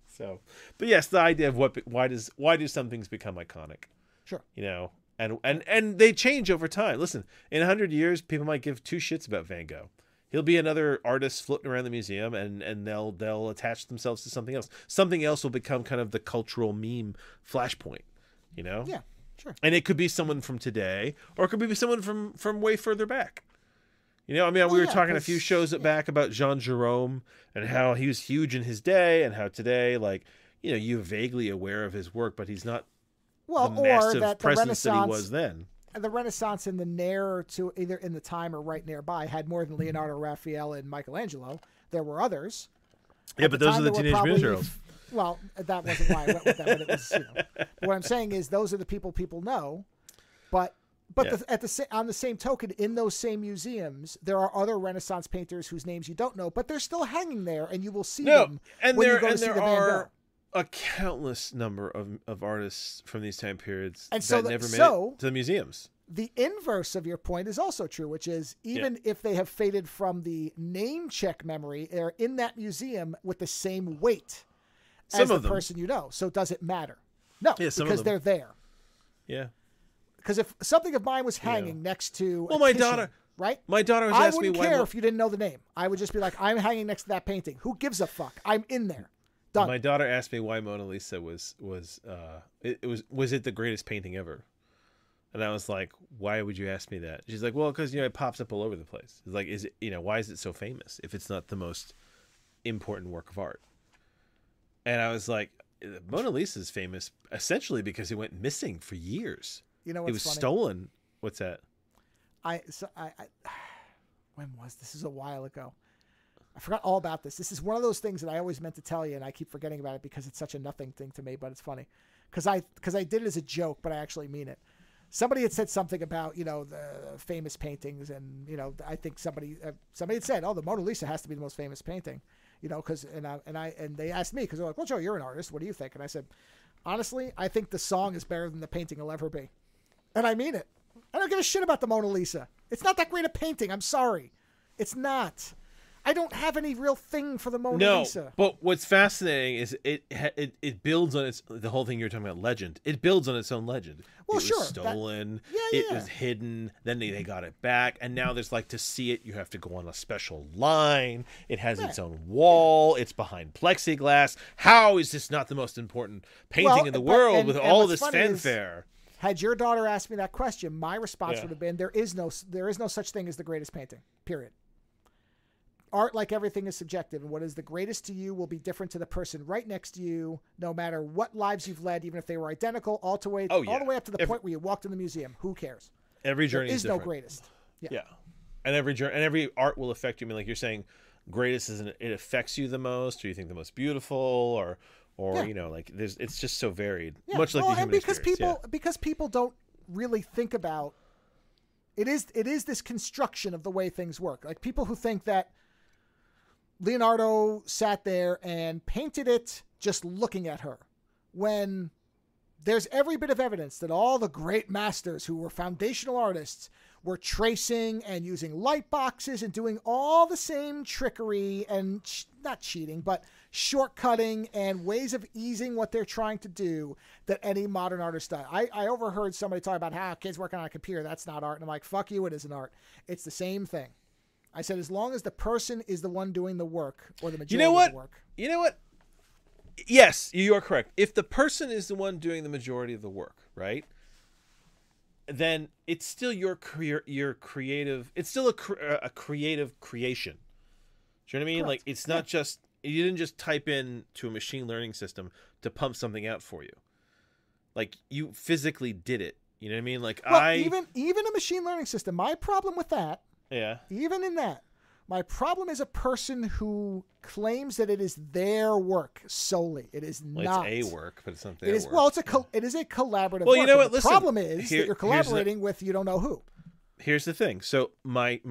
So, but yes, the idea of why do some things become iconic? Sure. You know. And they change over time. Listen, in 100 years, people might give two shits about Van Gogh. He'll be another artist floating around the museum, and they'll attach themselves to something else. Something else will become kind of the cultural meme flashpoint, you know? Yeah, sure. And it could be someone from today, or it could be someone from way further back. You know, I mean, we were talking a few shows back about Jean Jerome and how he was huge in his day, and how today, like, you know, you're vaguely aware of his work, but he's not the massive presence that he was then. The Renaissance in the near to either in the time or right nearby had more than Leonardo, Raphael, and Michelangelo. There were others. Yeah, but those are the Teenage Mutant Ninja Turtles. Well, that wasn't why I went with that. But it was, you know. What I'm saying is those are the people know. But on the same token, in those same museums, there are other Renaissance painters whose names you don't know, but they're still hanging there, and you will see them when you go to see the Van Gogh. A countless number of artists from these time periods and that never made it to the museums. The inverse of your point is also true, which is even if they have faded from the name check memory, they're in that museum with the same weight as the person you know. So does it matter? No, because they're there. Yeah. Because if something of mine was hanging next to daughter, right? My daughter was asking me why. I wouldn't care if you didn't know the name. I would just be like, I'm hanging next to that painting. Who gives a fuck? I'm in there. Done. My daughter asked me why Mona Lisa was it the greatest painting ever, and I was like, why would you ask me that? She's like, well, because it pops up all over the place. It's like, is it why is it so famous if it's not the most important work of art? And I was like, Mona Lisa is famous essentially because it went missing for years. You know what's it was funny? Stolen. What's that? When was this? This is a while ago. I forgot all about this. This is one of those things that I always meant to tell you, and I keep forgetting about it because it's such a nothing thing to me, but it's funny. Because I did it as a joke, but I actually mean it. Somebody had said something about, the famous paintings, and, I think somebody had said, oh, the Mona Lisa has to be the most famous painting, because, and they asked me, because they're like, well, Joe, you're an artist. What do you think? And I said, honestly, I think the song is better than the painting will ever be. And I mean it. I don't give a shit about the Mona Lisa. It's not that great a painting. I'm sorry. It's not. I don't have any real thing for the Mona Lisa. But what's fascinating is it builds on the whole thing you're talking about, legend. It builds on its own legend. Well, it was stolen. It was hidden. Then they got it back. And now there's to see it, you have to go on a special line. It has its own wall. It's behind plexiglass. How is this not the most important painting in the world with all this fanfare? Had your daughter asked me that question, my response would have been, there is no such thing as the greatest painting, period. Art, like everything, is subjective, and what is the greatest to you will be different to the person right next to you, no matter what lives you've led, even if they were identical, all the way up to the point where you walked in the museum. Who cares? Every journey is different. No greatest. Yeah. And every art will affect you. I mean, like you're saying, greatest isn't it affects you the most, or you think the most beautiful, or it's just so varied. Yeah. Much like the human experience. Because people don't really think about it is this construction of the way things work. Like people who think that Leonardo sat there and painted it just looking at her, when there's every bit of evidence that all the great masters who were foundational artists were tracing and using light boxes and doing all the same trickery and not cheating, but shortcutting and ways of easing what they're trying to do that any modern artist does. I overheard somebody talk about how kids working on a computer, that's not art. And I'm like, fuck you, it isn't art. It's the same thing. I said, as long as the person is the one doing the work, or the majority of the work. You know what? Yes, you are correct. If the person is the one doing the majority of the work, right? Then it's still your creative. It's still a creative creation. Do you know what I mean? Correct. Like it's not just, you didn't just type in to a machine learning system to pump something out for you. Like you physically did it. You know what I mean? Like even a machine learning system. My problem with that, even in that, my problem is a person who claims that it is their work solely. It is not. It's a work, but it's not their work. Well, it is a collaborative. Well, you know what? The problem is that you're collaborating with you don't know who. Here's the thing. So my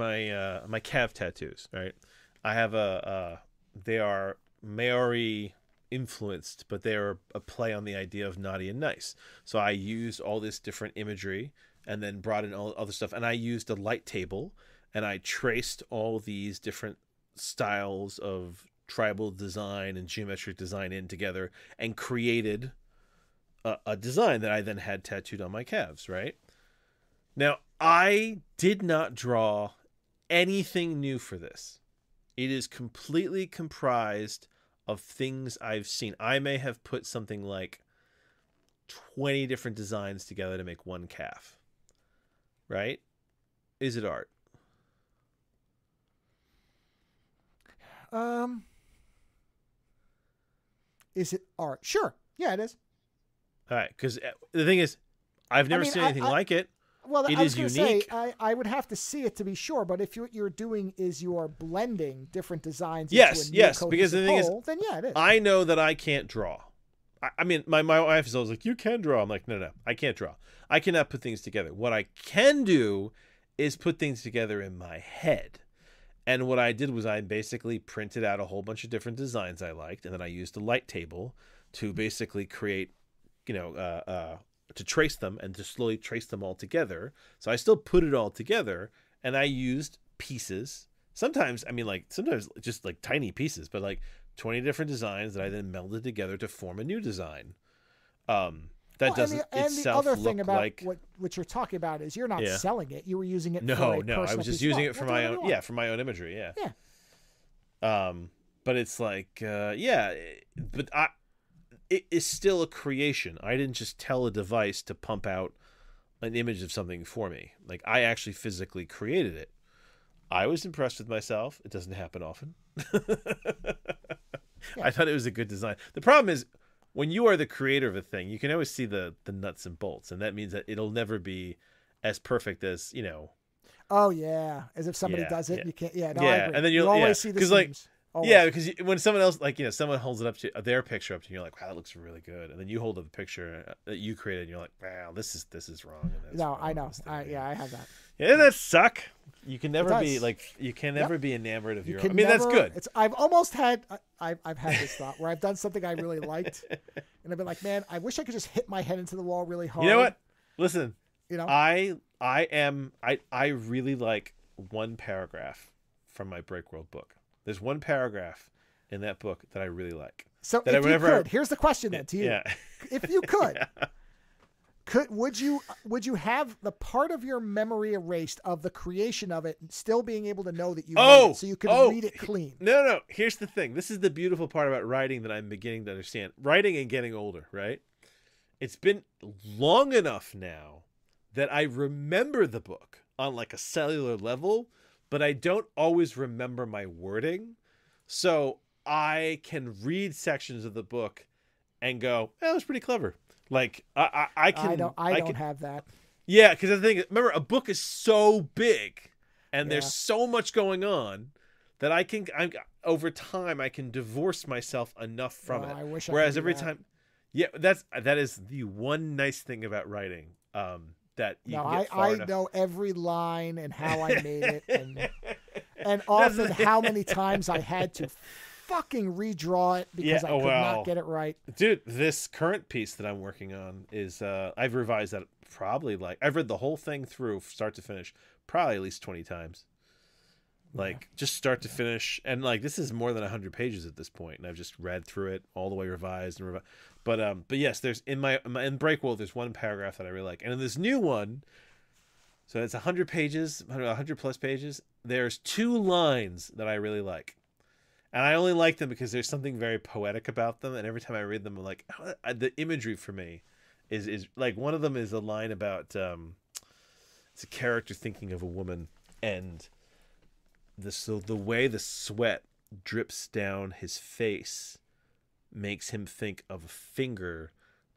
calf tattoos, right? I have they are Maori influenced, but they are a play on the idea of naughty and nice. So I used all this different imagery and then brought in all other stuff. And I used a light table and I traced all these different styles of tribal design and geometric design in together and created a design that I then had tattooed on my calves, right? Now, I did not draw anything new for this. It is completely comprised of things I've seen. I may have put something like 20 different designs together to make one calf. Right? Is it art? Is it art? Sure. Yeah, it is. All right, because the thing is, I've never seen anything like it. Well, it is say, unique. I would have to see it to be sure, but if what you're doing is you are blending different designs yes, into a new because the thing whole, then yeah, it is. I know that I can't draw. I mean, my wife is always like, you can draw. I'm like, no, I can't draw. I cannot put things together. What I can do is put things together in my head. And what I did was I basically printed out a whole bunch of different designs I liked, and then I used a light table to basically create, to trace them and to slowly trace them all together. So I still put it all together, and I used pieces. Sometimes just like tiny pieces, but like 20 different designs that I then melded together to form a new design. That doesn't itself look thing about like what you're talking about is you're not selling it. You were using it. No, I was just using it for my own. Yeah, for my own imagery. Yeah. Yeah. But it's like, but it is still a creation. I didn't just tell a device to pump out an image of something for me. Like, I actually physically created it. I was impressed with myself. It doesn't happen often. I thought it was a good design. The problem is, when you are the creator of a thing, you can always see the nuts and bolts, and that means that it'll never be as perfect as, Oh yeah, as if somebody does it, you can't. Yeah, no, I agree. And then you'll always see the seams. Because when someone else, someone holds it up to their picture up to you, you're like, wow, that looks really good, and then you hold up the picture that you created, and you're like, wow, this is wrong. No, I know. I have that. Yeah, doesn't that suck? You can never be be enamored of your own. I mean, that's good. I've almost had I've had this thought where I've done something I really liked, and I've been like, man, I wish I could just hit my head into the wall really hard. You know what? Listen, I really like one paragraph from my Break World book. There's one paragraph in that book that I really like. So if you could, here's the question then to you. Yeah. If you could, would you have the part of your memory erased of the creation of it, still being able to know that you made it, so you could read it clean? No. Here's the thing. This is the beautiful part about writing that I'm beginning to understand. Writing and getting older, right? It's been long enough now that I remember the book on like a cellular level, but I don't always remember my wording. So I can read sections of the book and go, that was pretty clever. Like I don't have that. Yeah, because the thing, remember, a book is so big and there's so much going on that over time I can divorce myself enough from it. I wish Whereas I every that. time, that is the one nice thing about writing. That you can get far enough. Know every line and how I made it, and often how many times I had to fucking redraw it because I could not get it right. Dude, this current piece that I'm working on is I've revised that probably I've read the whole thing through start to finish probably at least 20 times. Just start to finish, and this is more than 100 pages at this point, and I've just read through it all the way, revised. But yes, there's in Breakworld, there's one paragraph that I really like, and in this new one, so it's 100 pages, 100 plus pages. There's 2 lines that I really like, and I only like them because there's something very poetic about them, and every time I read them, I'm like, the imagery for me is like, one of them is a line about it's a character thinking of a woman, and the way the sweat drips down his face makes him think of a finger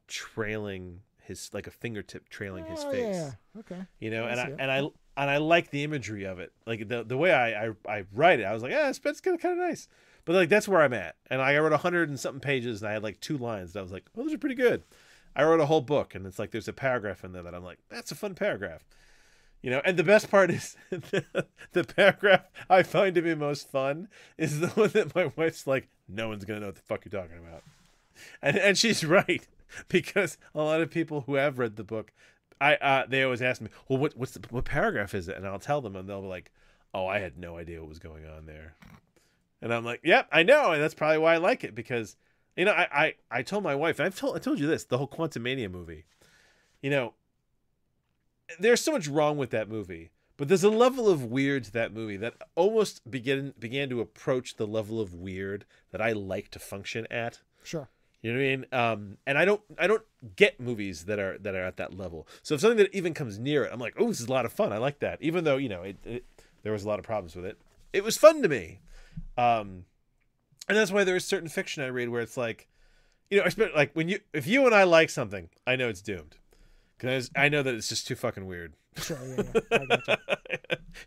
trailing his like a fingertip trailing his face. Yeah. Okay. You know, and I like the imagery of it. Like the way I write it, I was like, yeah, it's kind of nice. But like that's where I'm at. And I wrote 100 and something pages, and I had like 2 lines. And I was like, oh, those are pretty good. I wrote a whole book, and it's like there's a paragraph in there that I'm like, that's a fun paragraph. You know, and the best part is the paragraph I find to be most fun is the one that my wife's like, no one's gonna know what the fuck you're talking about. And she's right, because a lot of people who have read the book, they always ask me, well, what paragraph is it? And I'll tell them, and they'll be like, oh, I had no idea what was going on there. And I'm like, yep, I know, and that's probably why I like it, because, you know, I told my wife, and I told you this, the whole Quantumania movie, you know, there's so much wrong with that movie, but there's a level of weird to that movie that almost began to approach the level of weird that I like to function at. Sure. You know what I mean? And I don't get movies that are at that level. So if something that even comes near it, I'm like, oh, this is a lot of fun. I like that. Even though, you know, there was a lot of problems with it. It was fun to me. And that's why there is certain fiction I read where it's like, you know, like if you and I like something, I know it's doomed. Because I know that it's just too fucking weird. Sure, yeah. I gotcha.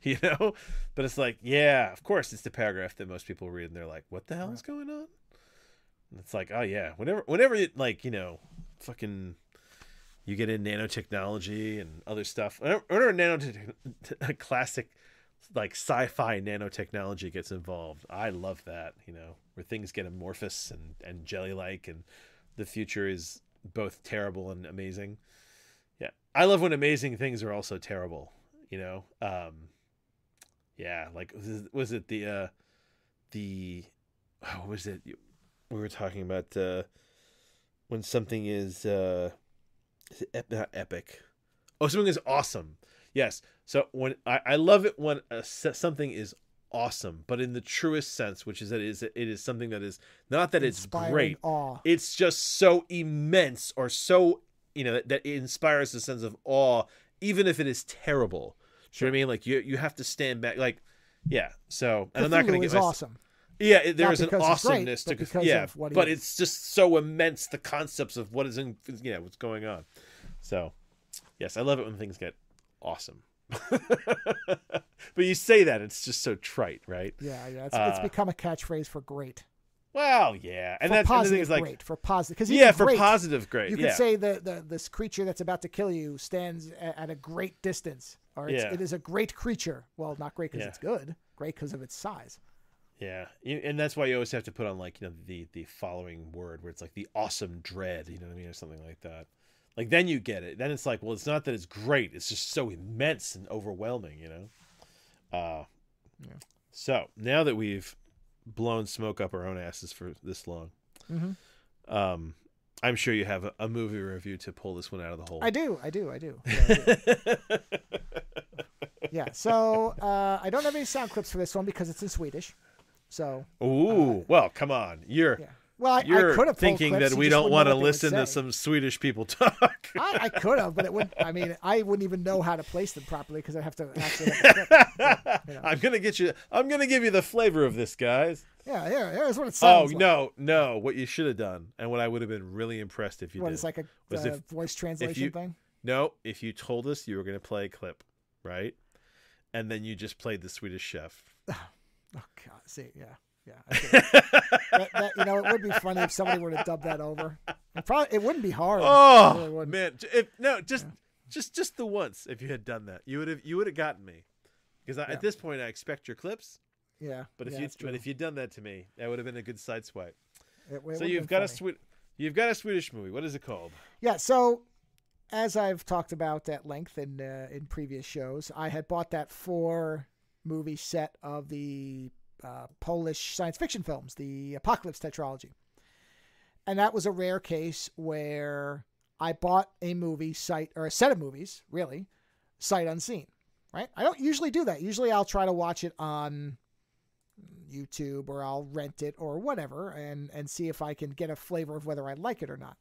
You know? But it's like, yeah, of course it's the paragraph that most people read and they're like, what the hell is going on? And it's like, oh yeah, whenever it, like, you know, fucking you get in nanotechnology and other stuff. Whenever classic like sci-fi nanotechnology gets involved, I love that, you know, where things get amorphous and jelly-like and the future is both terrible and amazing. Yeah, I love when amazing things are also terrible, you know. Yeah, like was it the what was it we were talking about when something is not epic. Oh, something is awesome. Yes. So when I love it when something is awesome, but in the truest sense, which is that it is something that is not that it's great. Awe. It's just so immense or so, you know, that it inspires a sense of awe, even if it is terrible. Sure. You know what I mean? Like you have to stand back. Like, yeah. So, and I'm not going to get awesome. Yeah, there is an awesomeness great, to yeah, but it's just so immense, the concepts of what is in, you know, what's going on. So, yes, I love it when things get awesome. But you say that it's just so trite, right? Yeah. It's become a catchphrase for great. Well, yeah, and that's the thing is like great for positive, because for great, positive great. You could say this creature that's about to kill you stands at a great distance, or it is a great creature. Well, not great because it's good, great because of its size. Yeah, and that's why you always have to put on, like, you know, the following word where it's like the awesome dread, you know what I mean, or something like that. Like, then you get it. Then it's like, well, it's not that it's great. It's just so immense and overwhelming, you know? So, now that we've blown smoke up our own asses for this long, I'm sure you have a movie review to pull this one out of the hole. I do. Yeah, yeah, so I don't have any sound clips for this one because it's in Swedish. So. Ooh, well, come on. You're I thinking that we don't want to listen to some Swedish people talk. I could have, but it would. I mean, I wouldn't even know how to place them properly because I have to actually have the clip. You know. I'm gonna give you the flavor of this, guys. Yeah, here's what it sounds like. Oh, no. What you should have done, and what I would have been really impressed if you did. It's like a voice translation thing? No, if you told us you were going to play a clip, right? And then you just played the Swedish Chef. Oh, God. See, yeah. That, you know, it would be funny if somebody were to dub that over. It wouldn't be hard. Oh, really man. Just the once, if you had done that, you would have gotten me. Because at this point, I expect your clips. Yeah, but if you'd done that to me, that would have been a good side swipe. So you've got a Swedish movie. What is it called? Yeah. So as I've talked about at length in previous shows, I had bought that 4-movie set of the Polish science fiction films, the Apocalypse tetralogy, and that was a rare case where I bought a movie sight or a set of movies, really, sight unseen. Right? I don't usually do that. Usually, I'll try to watch it on YouTube or I'll rent it or whatever and see if I can get a flavor of whether I like it or not.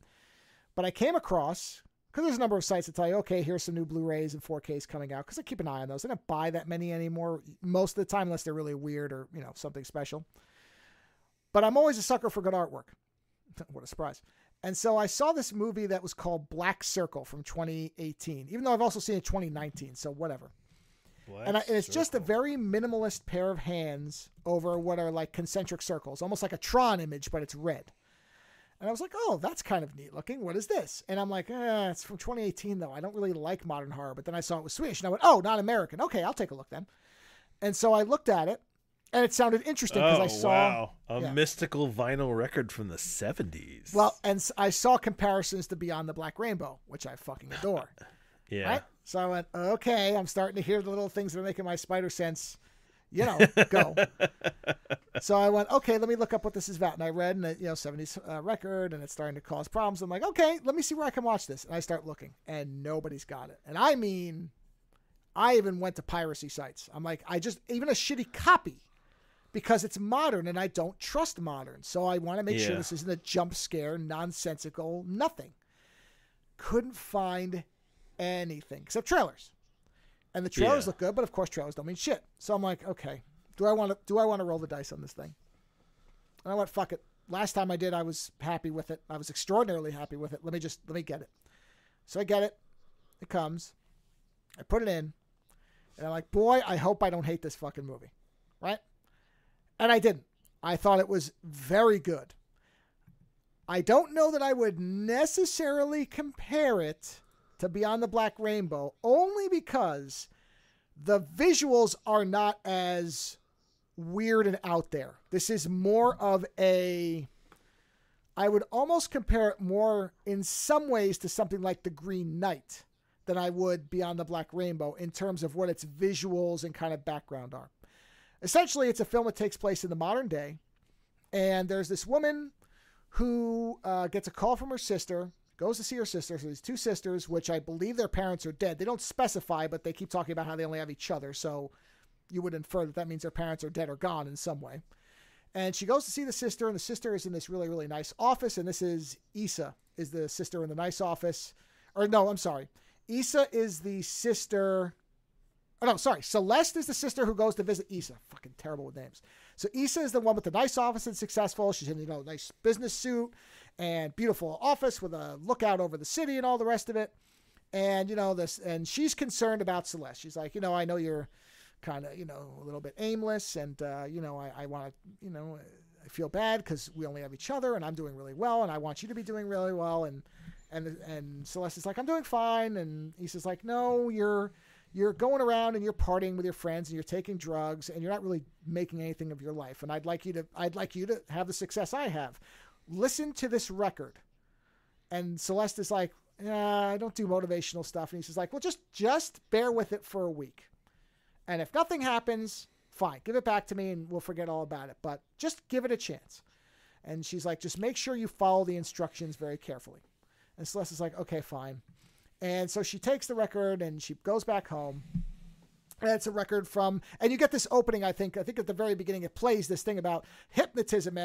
But I came across, because there's a number of sites that tell you, okay, here's some new Blu-rays and 4Ks coming out, because I keep an eye on those. I don't buy that many anymore most of the time unless they're really weird or, you know, something special. But I'm always a sucker for good artwork. What a surprise. And so I saw this movie that was called Black Circle from 2018, even though I've also seen it 2019, so whatever. And it's just a very minimalist pair of hands over what are like concentric circles, almost like a Tron image, but it's red. And I was like, oh, that's kind of neat looking. What is this? And I'm like, it's from 2018, though. I don't really like modern horror. But then I saw it was Swedish, and I went, oh, not American. Okay, I'll take a look then. And so I looked at it, and it sounded interesting because I saw... a mystical vinyl record from the 70s. Well, and I saw comparisons to Beyond the Black Rainbow, which I fucking adore. Yeah. Right? So I went, okay, I'm starting to hear the little things that are making my spider sense, go. So I went, okay, let me look up what this is about. And I read, and 70s record, and it's starting to cause problems. I'm like, okay, let me see where I can watch this. And I start looking, and nobody's got it. And I mean, I even went to piracy sites. I'm like, even a shitty copy, because it's modern, and I don't trust modern. So I want to make sure this isn't a jump scare, nonsensical, nothing. Couldn't find anything except trailers. And the trailers look good, but of course trailers don't mean shit. So I'm like, okay, do I want to roll the dice on this thing? And I went, fuck it. Last time I did, I was happy with it. I was extraordinarily happy with it. Let me get it. So I get it. It comes. I put it in. And I'm like, boy, I hope I don't hate this fucking movie. Right? And I didn't. I thought it was very good. I don't know that I would necessarily compare it to Beyond the Black Rainbow, only because the visuals are not as weird and out there. This is more of I would almost compare it more in some ways to something like The Green Knight than I would Beyond the Black Rainbow in terms of what its visuals and kind of background are. Essentially, it's a film that takes place in the modern day, and there's this woman who gets a call from her sister, goes to see her sister. So these two sisters, which I believe their parents are dead. They don't specify, but they keep talking about how they only have each other. So you would infer that means their parents are dead or gone in some way. And she goes to see the sister, and the sister is in this really, really nice office. And this is Issa, is the sister in the nice office. Or no, I'm sorry. Issa is the sister... Oh, no, sorry. Celeste is the sister who goes to visit Issa. Fucking terrible with names. So Issa is the one with the nice office and successful. She's in, a nice business suit and beautiful office with a lookout over the city and all the rest of it. And, and she's concerned about Celeste. She's like, I know you're kind of, a little bit aimless, and, I want to, I feel bad because we only have each other, and I'm doing really well, and I want you to be doing really well. And Celeste is like, I'm doing fine. And Issa's like, no, you're going around and you're partying with your friends and you're taking drugs and you're not really making anything of your life. And I'd like you to have the success I have. Listen to this record. And Celeste is like, I don't do motivational stuff. And he's like, well, just bear with it for a week. And if nothing happens, fine, give it back to me and we'll forget all about it. But just give it a chance. And she's like, just make sure you follow the instructions very carefully. And Celeste is like, okay, fine. And so she takes the record and she goes back home. And it's a record from, and you get this opening, I think at the very beginning, it plays this thing about hypnosis and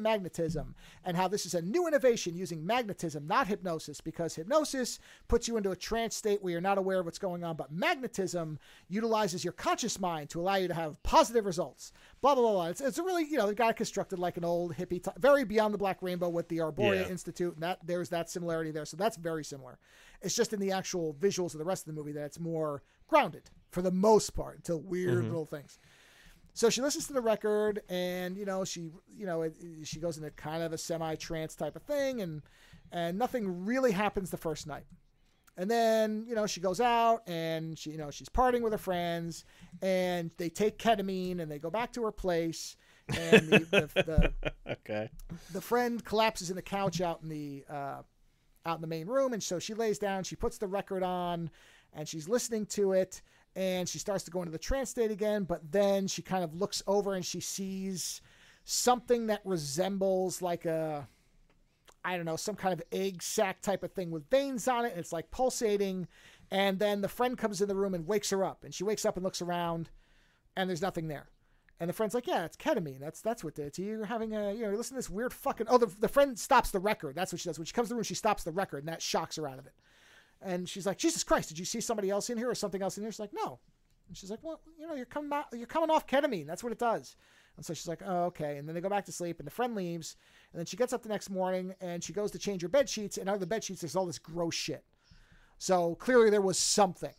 magnetism, and how this is a new innovation using magnetism, not hypnosis, because hypnosis puts you into a trance state where you're not aware of what's going on, but magnetism utilizes your conscious mind to allow you to have positive results. Blah, blah, blah, blah. It's a really, the guy constructed like an old hippie, very Beyond the Black Rainbow with the Arborea Institute, and there's that similarity there. So that's very similar. It's just in the actual visuals of the rest of the movie that it's more grounded for the most part until weird little things. So she listens to the record and, she goes into kind of a semi-trance type of thing and nothing really happens the first night. And then, she goes out and she's partying with her friends and they take ketamine and they go back to her place. And the friend collapses in the couch out in the main room. And so she lays down, she puts the record on and she's listening to it and she starts to go into the trance state again. But then she kind of looks over and she sees something that resembles like some kind of egg sac type of thing with veins on it. And it's like pulsating. And then the friend comes in the room and wakes her up, and she wakes up and looks around and there's nothing there. And the friend's like, yeah, it's ketamine. That's what did it to you. You're having you're listening to this weird fucking, the friend stops the record. That's what she does. When she comes to the room, she stops the record and that shocks her out of it. And she's like, Jesus Christ, did you see somebody else in here or something else in here? She's like, no. And she's like, well, you're coming off ketamine. That's what it does. And so she's like, oh, okay. And then they go back to sleep, and the friend leaves. And then she gets up the next morning, and she goes to change her bed sheets, and under the bed sheets, there's all this gross shit. So clearly there was something,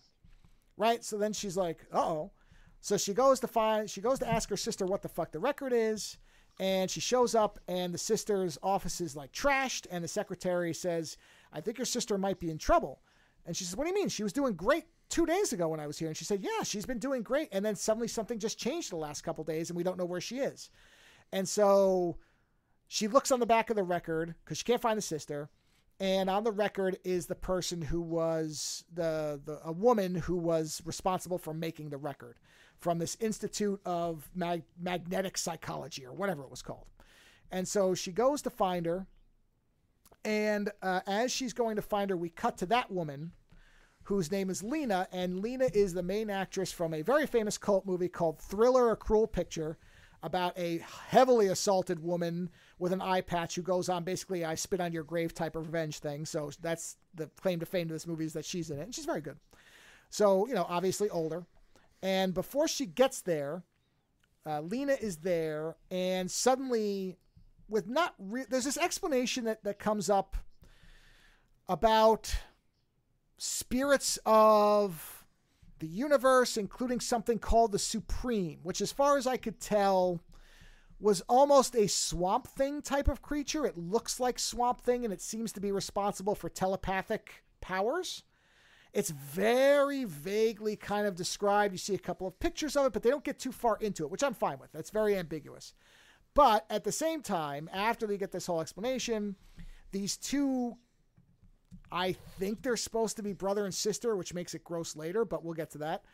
right? So then she's like, uh-oh. So she goes to ask her sister what the fuck the record is, and she shows up, and the sister's office is like trashed, and the secretary says, I think your sister might be in trouble. And she says, what do you mean? She was doing great 2 days ago when I was here. And she said, yeah, she's been doing great. And then suddenly something just changed the last couple days, and we don't know where she is. And so she looks on the back of the record because she can't find the sister. And on the record is the person who was a woman who was responsible for making the record from this Institute of Magnetic Psychology or whatever it was called. And so she goes to find her. And as she's going to find her, we cut to that woman whose name is Lena. And Lena is the main actress from a very famous cult movie called Thriller, A Cruel Picture, about a heavily assaulted woman with an eye patch who goes on basically I spit on your grave type of revenge thing. So that's the claim to fame to this movie, is that she's in it. And she's very good. So, obviously older. And before she gets there, Lena is there, and suddenly there's this explanation that comes up about spirits of the universe, including something called the Supreme, which as far as I could tell was almost a Swamp Thing type of creature. It looks like Swamp Thing, and it seems to be responsible for telepathic powers. It's very vaguely kind of described. You see a couple of pictures of it, but they don't get too far into it, which I'm fine with. That's very ambiguous. But at the same time, after they get this whole explanation, these two, I think they're supposed to be brother and sister, which makes it gross later, but we'll get to that.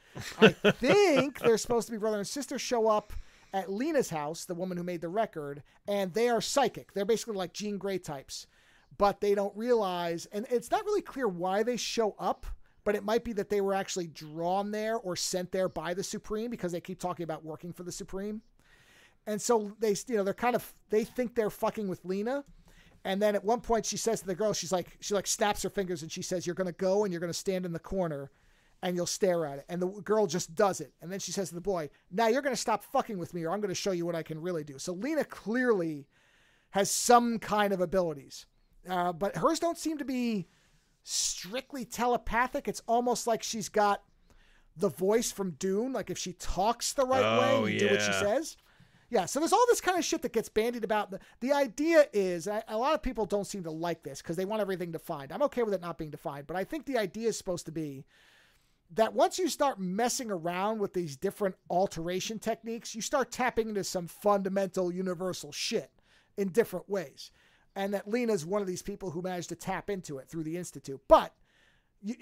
I think they're supposed to be brother and sister, show up at Lena's house, the woman who made the record, and they are psychic. They're basically like Jean Grey types, but they don't realize, and it's not really clear why they show up, but it might be that they were actually drawn there or sent there by the Supreme, because they keep talking about working for the Supreme. And so they think they're fucking with Lena. And then at one point she says to the girl, she snaps her fingers and she says, you're going to go and you're going to stand in the corner and you'll stare at it. And the girl just does it. And then she says to the boy, now you're going to stop fucking with me, or I'm going to show you what I can really do. So Lena clearly has some kind of abilities, but hers don't seem to be strictly telepathic. It's almost like she's got the voice from Dune. Like if she talks the right way, you do what she says. Yeah, so there's all this kind of shit that gets bandied about. The idea is, a lot of people don't seem to like this because they want everything defined. I'm okay with it not being defined, but I think the idea is supposed to be that once you start messing around with these different alteration techniques, you start tapping into some fundamental universal shit in different ways. And that Lena's one of these people who managed to tap into it through the Institute. But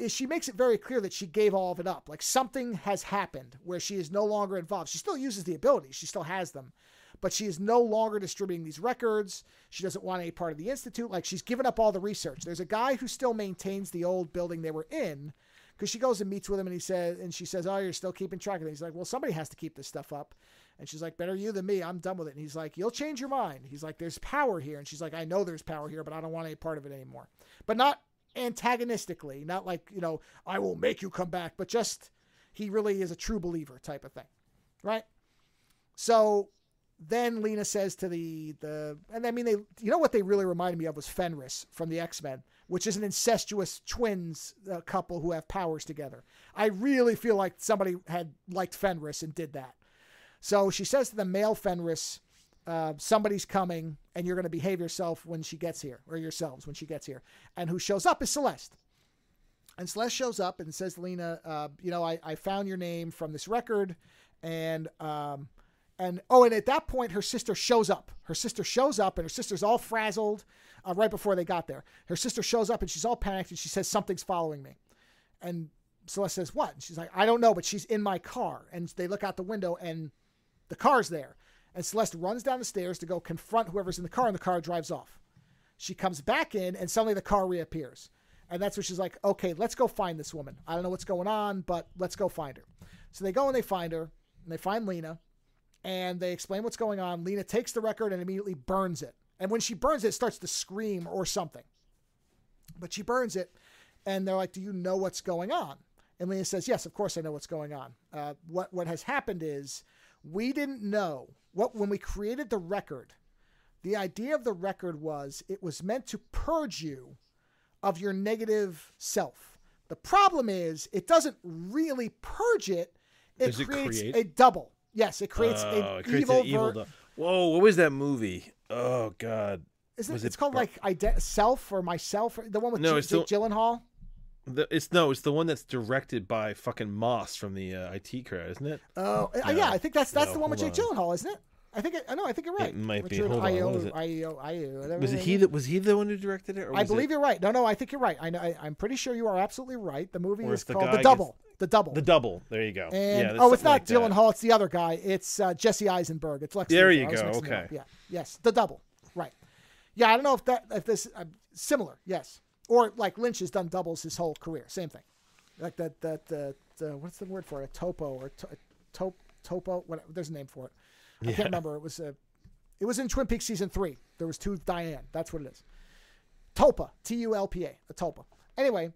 she makes it very clear that she gave all of it up. Like something has happened where she is no longer involved. She still uses the abilities. She still has them. But she is no longer distributing these records. She doesn't want any part of the Institute. Like she's given up all the research. There's a guy who still maintains the old building they were in, because she goes and meets with him and she says, oh, you're still keeping track of it. He's like, well, somebody has to keep this stuff up. And she's like, better you than me. I'm done with it. And he's like, you'll change your mind. He's like, there's power here. And she's like, I know there's power here, but I don't want any part of it anymore. But not antagonistically, not like, I will make you come back, but just he really is a true believer type of thing. Right? So then Lena says to and I mean, what they really reminded me of was Fenris from the X-Men, which is an incestuous twins couple who have powers together. I really feel like somebody had liked Fenris and did that. So she says to the male Fenris, somebody's coming and you're going to behave yourself when she gets here, or yourselves when she gets here. And who shows up is Celeste. And Celeste shows up and says to Lena, I found your name from this record. And at that point, her sister shows up. Her sister shows up, and her sister's all frazzled right before they got there. Her sister shows up, and she's all panicked, and she says, something's following me. And Celeste says, what? And she's like, I don't know, but she's in my car. And they look out the window, and the car's there. And Celeste runs down the stairs to go confront whoever's in the car, and the car drives off. She comes back in, and suddenly the car reappears. And that's when she's like, okay, let's go find this woman. I don't know what's going on, but let's go find her. So they go and they find her, and they find Lena, and they explain what's going on. Lena takes the record and immediately burns it. And when she burns it, it starts to scream or something. But she burns it, and they're like, do you know what's going on? And Lena says, yes, of course I know what's going on. What has happened is we didn't know when we created the record. The idea of the record was it was meant to purge you of your negative self. The problem is it doesn't really purge it. It creates a double. Yes, it creates an evil. Whoa, what was that movie? Oh God, it's called like Self or Myself? The one with Jake Gyllenhaal. It's the one that's directed by fucking Moss from the IT crowd, isn't it? Oh, yeah, I think that's the one with Jake Gyllenhaal, isn't it? I think you're right. It might Richard be. Hold on, what is it? Was he the one who directed it? Or I believe you're right. No, I think you're right. I'm pretty sure you are absolutely right. The movie is called The Double. The Double. The Double. There you go. And it's not Gyllenhaal. It's the other guy. It's Jesse Eisenberg. It's Lex. There Luthor. you go. Okay. Yeah. Yes. The Double. Right. Yeah. I don't know if this similar. Yes. Or like Lynch has done doubles his whole career. Same thing. Like that what's the word for it? A topo or topo. Whatever. There's a name for it. I can't remember. It was in Twin Peaks season 3. There was 2 Diane. That's what it is. Tulpa. Tulpa. A tulpa. Anyway,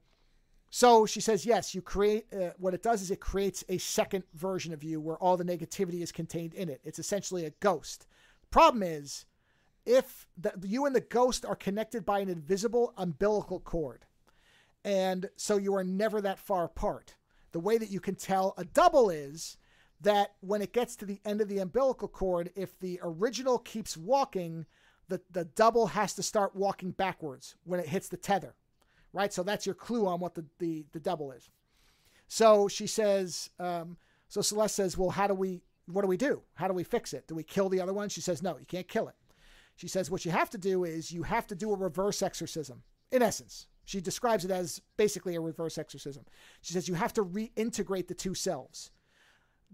so she says, yes, you create, what it does is it creates a second version of you where all the negativity is contained in it. It's essentially a ghost. Problem is, if you and the ghost are connected by an invisible umbilical cord, and so you are never that far apart. The way that you can tell a double is that when it gets to the end of the umbilical cord, if the original keeps walking, the double has to start walking backwards when it hits the tether, right? So that's your clue on what the double is. So she says, so Celeste says, well, what do we do? How do we fix it? Do we kill the other one? She says, no, you can't kill it. She says, what you have to do is you have to do a reverse exorcism. In essence, she describes it as basically a reverse exorcism. She says, you have to reintegrate the two selves.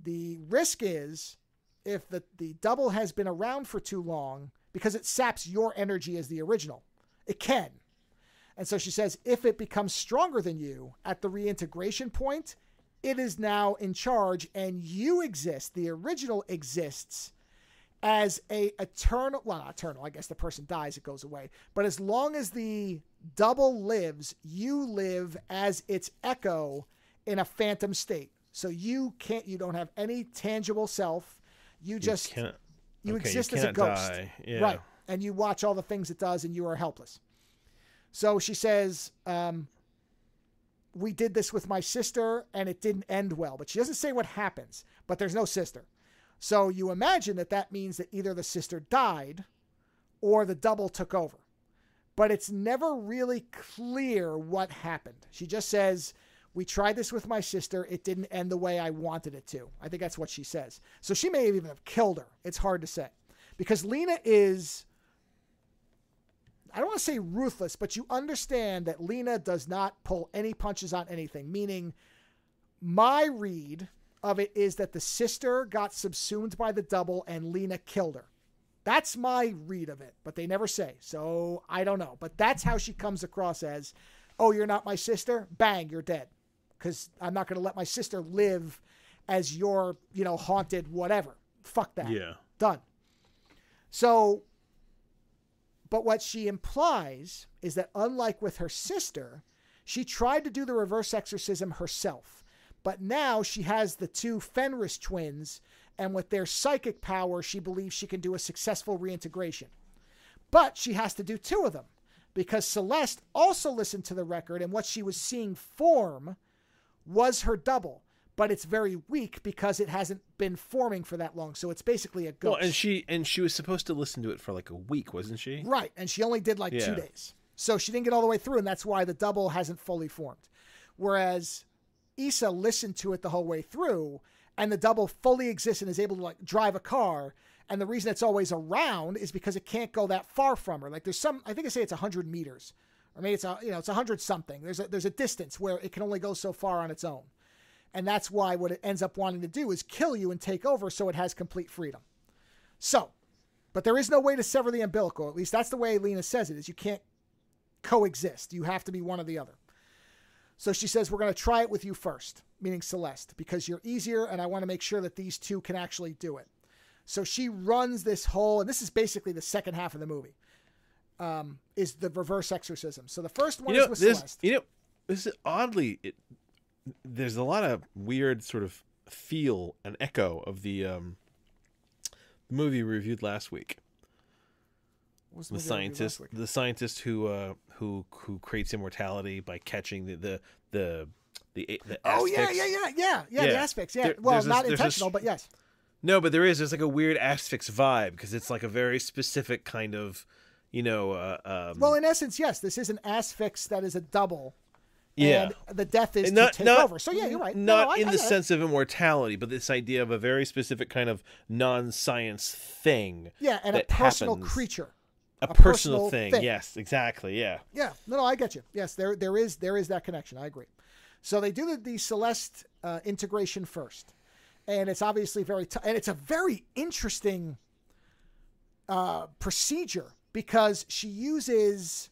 The risk is if the double has been around for too long, because it saps your energy as the original. It can. And so she says, if it becomes stronger than you at the reintegration point, it is now in charge and you exist. The original exists as not eternal. I guess the person dies, it goes away. But as long as the double lives, you live as its echo in a phantom state. So you don't have any tangible self. You exist as a ghost. Yeah. Right. And you watch all the things it does and you are helpless. So she says, we did this with my sister and it didn't end well, but she doesn't say what happens, but there's no sister. So you imagine that means that either the sister died or the double took over, but it's never really clear what happened. She just says, we tried this with my sister. It didn't end the way I wanted it to. I think that's what she says. So she may even have killed her. It's hard to say. Because Lena is, I don't want to say ruthless, but you understand that Lena does not pull any punches on anything. Meaning, my read of it is that the sister got subsumed by the double and Lena killed her. That's my read of it. But they never say. So I don't know. But that's how she comes across as, oh, you're not my sister? Bang, you're dead. Because I'm not going to let my sister live as your, haunted whatever. Fuck that. Yeah. Done. So, but what she implies is that unlike with her sister, she tried to do the reverse exorcism herself. But now she has the 2 Fenris twins, and with their psychic power, she believes she can do a successful reintegration. But she has to do 2 of them, because Celeste also listened to the record, and what she was seeing form was her double, but it's very weak because it hasn't been forming for that long. So it's basically a ghost. Well, and she was supposed to listen to it for like a week, wasn't she? Right. And she only did 2 days. So she didn't get all the way through. And that's why the double hasn't fully formed. Whereas Issa listened to it the whole way through and the double fully exists and is able to drive a car. And the reason it's always around is because it can't go that far from her. Like there's I think I say it's 100 meters. Or maybe it's 100 something. There's a distance where it can only go so far on its own. And that's why what it ends up wanting to do is kill you and take over so it has complete freedom. So, but there is no way to sever the umbilical. At least that's the way Lena says it, is you can't coexist. You have to be one or the other. So she says, we're going to try it with you first, meaning Celeste, because you're easier and I want to make sure that these 2 can actually do it. So she runs this whole, and this is basically the second half of the movie. Is the reverse exorcism. So the first one is with Celeste. This is oddly, there's a lot of weird sort of feel and echo of the movie we reviewed last week. What was The scientist who creates immortality by catching the oh asphyx. yeah, the asphyx. Yeah, well, not intentional, but yes. No, but there's like a weird asphyx vibe because it's like a very specific kind of, well, in essence, yes, this is an asphyx that is a double. Yeah, and the death is to take over. So yeah, you're right. Not in the sense of immortality, but this idea of a very specific kind of non-science thing. Yeah, and a personal creature. A personal thing. Yes, exactly. Yeah. Yeah. No, I get you. Yes, there is that connection. I agree. So they do the Celeste integration first, and it's obviously and it's a very interesting procedure because she uses.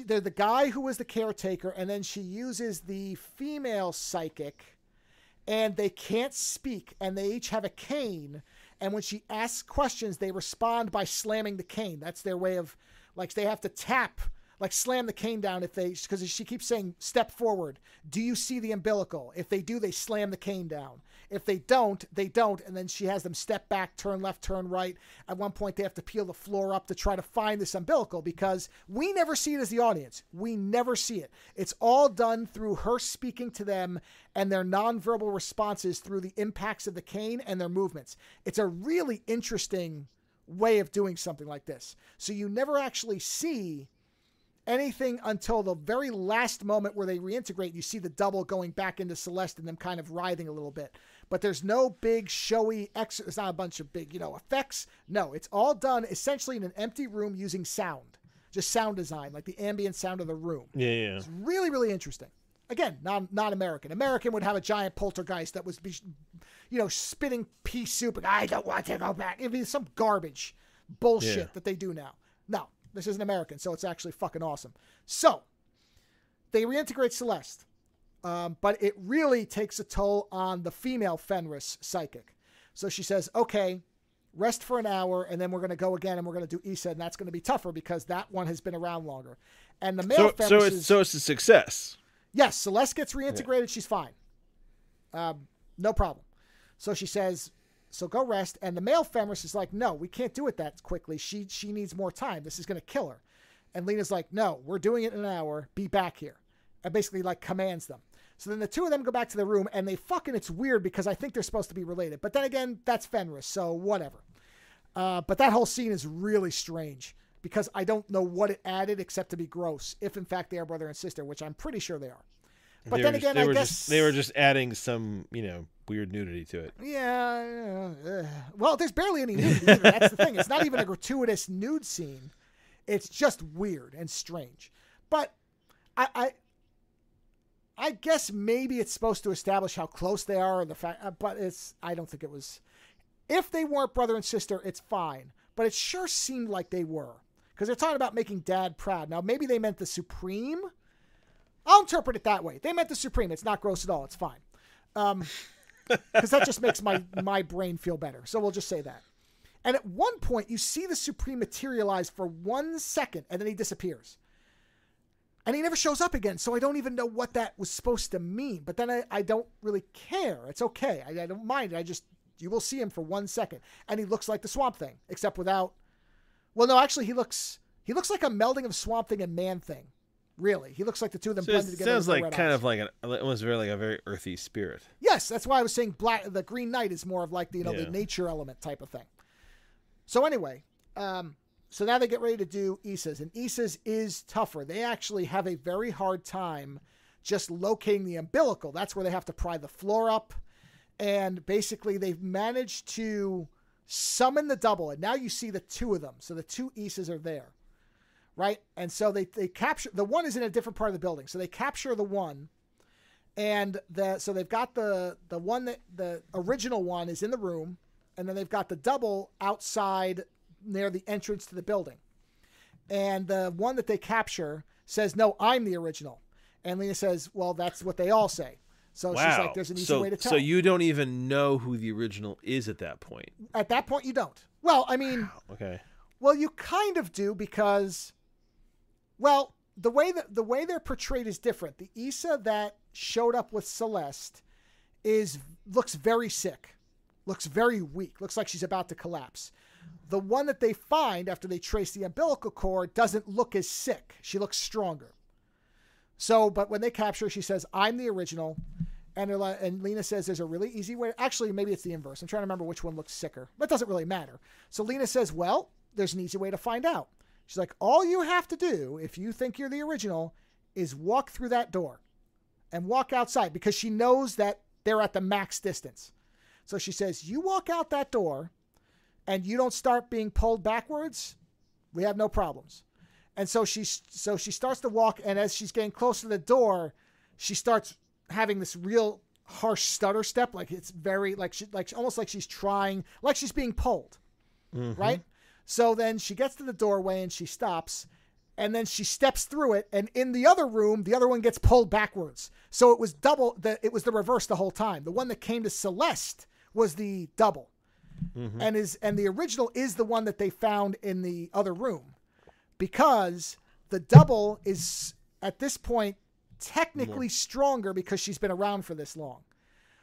They're the guy who was the caretaker, and then she uses the female psychic, and they can't speak, and they each have a cane. And when she asks questions, they respond by slamming the cane. That's their way of, like, they have to tap, like slam the cane down because she keeps saying, step forward. Do you see the umbilical? If they do, they slam the cane down. If they don't, they don't. And then she has them step back, turn left, turn right. At one point, they have to peel the floor up to try to find this umbilical because we never see it as the audience. We never see it. It's all done through her speaking to them and their nonverbal responses through the impacts of the cane and their movements. It's a really interesting way of doing something like this. So you never actually see anything until the very last moment where they reintegrate. You see the double going back into Celeste and them kind of writhing a little bit. But there's no big showy it's not a bunch of big, effects. No, it's all done essentially in an empty room using sound. Just sound design, like the ambient sound of the room. Yeah. It's really, really interesting. Again, not American. American would have a giant poltergeist that was, spitting pea soup. And I don't want to go back. It'd be some garbage bullshit that they do now. No, this isn't American, so it's actually fucking awesome. So they reintegrate Celeste, but it really takes a toll on the female Fenris psychic. So she says, okay, rest for an hour, and then we're going to go again, and we're going to do Issa, and that's going to be tougher because that one has been around longer. And the male Fenris so it's a success. Yes, Celeste gets reintegrated. Yeah. She's fine. No problem. So she says, so go rest. And the male Fenris is like, no, we can't do it that quickly. She needs more time. This is going to kill her. And Lena's like, no, we're doing it in an hour. Be back here. And basically commands them. So then the two of them go back to the room and it's weird because I think they're supposed to be related. But then again, that's Fenris. So whatever. But that whole scene is really strange because I don't know what it added except to be gross. If in fact they are brother and sister, which I'm pretty sure they are. But then again, I guess they were just adding some, weird nudity to it. Yeah. Well, there's barely any nudity either. That's the thing. It's not even a gratuitous nude scene. It's just weird and strange. But I guess maybe it's supposed to establish how close they are, or the fact. But I don't think it was. If they weren't brother and sister, it's fine. But it sure seemed like they were, because they're talking about making Dad proud. Now maybe they meant the Supreme. I'll interpret it that way. They meant the Supreme. It's not gross at all. It's fine. Because that just makes my brain feel better. So we'll just say that. And at one point, you see the Supreme materialize for 1 second, and then he disappears. And he never shows up again, so I don't even know what that was supposed to mean. But then I don't really care. It's okay. I don't mind it. You will see him for 1 second. And he looks like the Swamp Thing, except without... Well, no, actually, he looks like a melding of Swamp Thing and Man Thing. Really, he looks like the two of them blended together. Sounds like kind of like almost really like a very earthy spirit. Yes, that's why I was saying the Green Knight is more of like the the nature element type of thing. So anyway, so now they get ready to do Issa's, and Issa's is tougher. They actually have a very hard time just locating the umbilical. That's where they have to pry the floor up, and basically they've managed to summon the double, and now you see the two of them. So the two Issa's are there. Right. And so they capture the one is in a different part of the building. So they capture the one, and so they've got the one that the original one is in the room, and then they've got the double outside near the entrance to the building. And the one that they capture says, no, I'm the original. And Lena says, well, that's what they all say. So she's like, there's an easy way to tell. So you don't even know who the original is at that point. At that point, you don't. Well, I mean, okay. Well, you kind of do because, well, the way they're portrayed is different. The Issa that showed up with Celeste looks very sick. looks very weak. Looks like she's about to collapse. The one that they find after they trace the umbilical cord doesn't look as sick. She looks stronger. So, but when they capture her, she says, I'm the original. And Lena says there's a really easy way. Actually, maybe it's the inverse. I'm trying to remember which one looks sicker. But it doesn't really matter. So Lena says, well, there's an easy way to find out. She's like, all you have to do, if you think you're the original, is walk through that door and walk outside, because she knows that they're at the max distance. So she says, you walk out that door and you don't start being pulled backwards, we have no problems. And so she starts to walk, and as she's getting close to the door, she starts having this real harsh stutter step, like it's very like almost like she's trying, like she's being pulled, right? So then she gets to the doorway and she stops, and then she steps through it, and in the other room, the other one gets pulled backwards. So it was it was the reverse the whole time. The one that came to Celeste was the double, and the original is the one that they found in the other room, because the double is at this point technically stronger because she's been around for this long.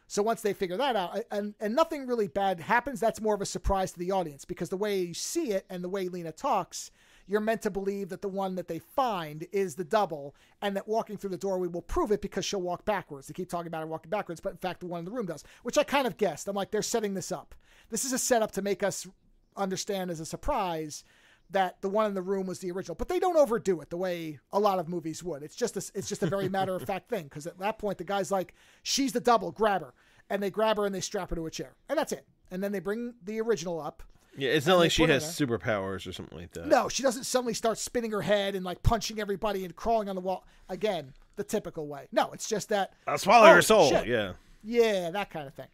So once they figure that out, and nothing really bad happens, that's more of a surprise to the audience, because the way you see it and the way Lena talks, you're meant to believe that the one that they find is the double, and that walking through the doorway will prove it because she'll walk backwards. They keep talking about her walking backwards, but in fact the one in the room does, which I kind of guessed. I'm like, they're setting this up. This is a setup to make us understand as a surprise that the one in the room was the original, but they don't overdo it the way a lot of movies would. It's just a very matter of fact thing. Cause at that point, the guy's like, she's the double, grab her. And they grab her and they strap her to a chair, and that's it. And then they bring the original up. Yeah. It's not like she has superpowers or something like that. No, she doesn't suddenly start spinning her head and like punching everybody and crawling on the wall. Again, the typical way. No, it's just that. I'll swallow your soul. Shit. Yeah. Yeah. That kind of thing.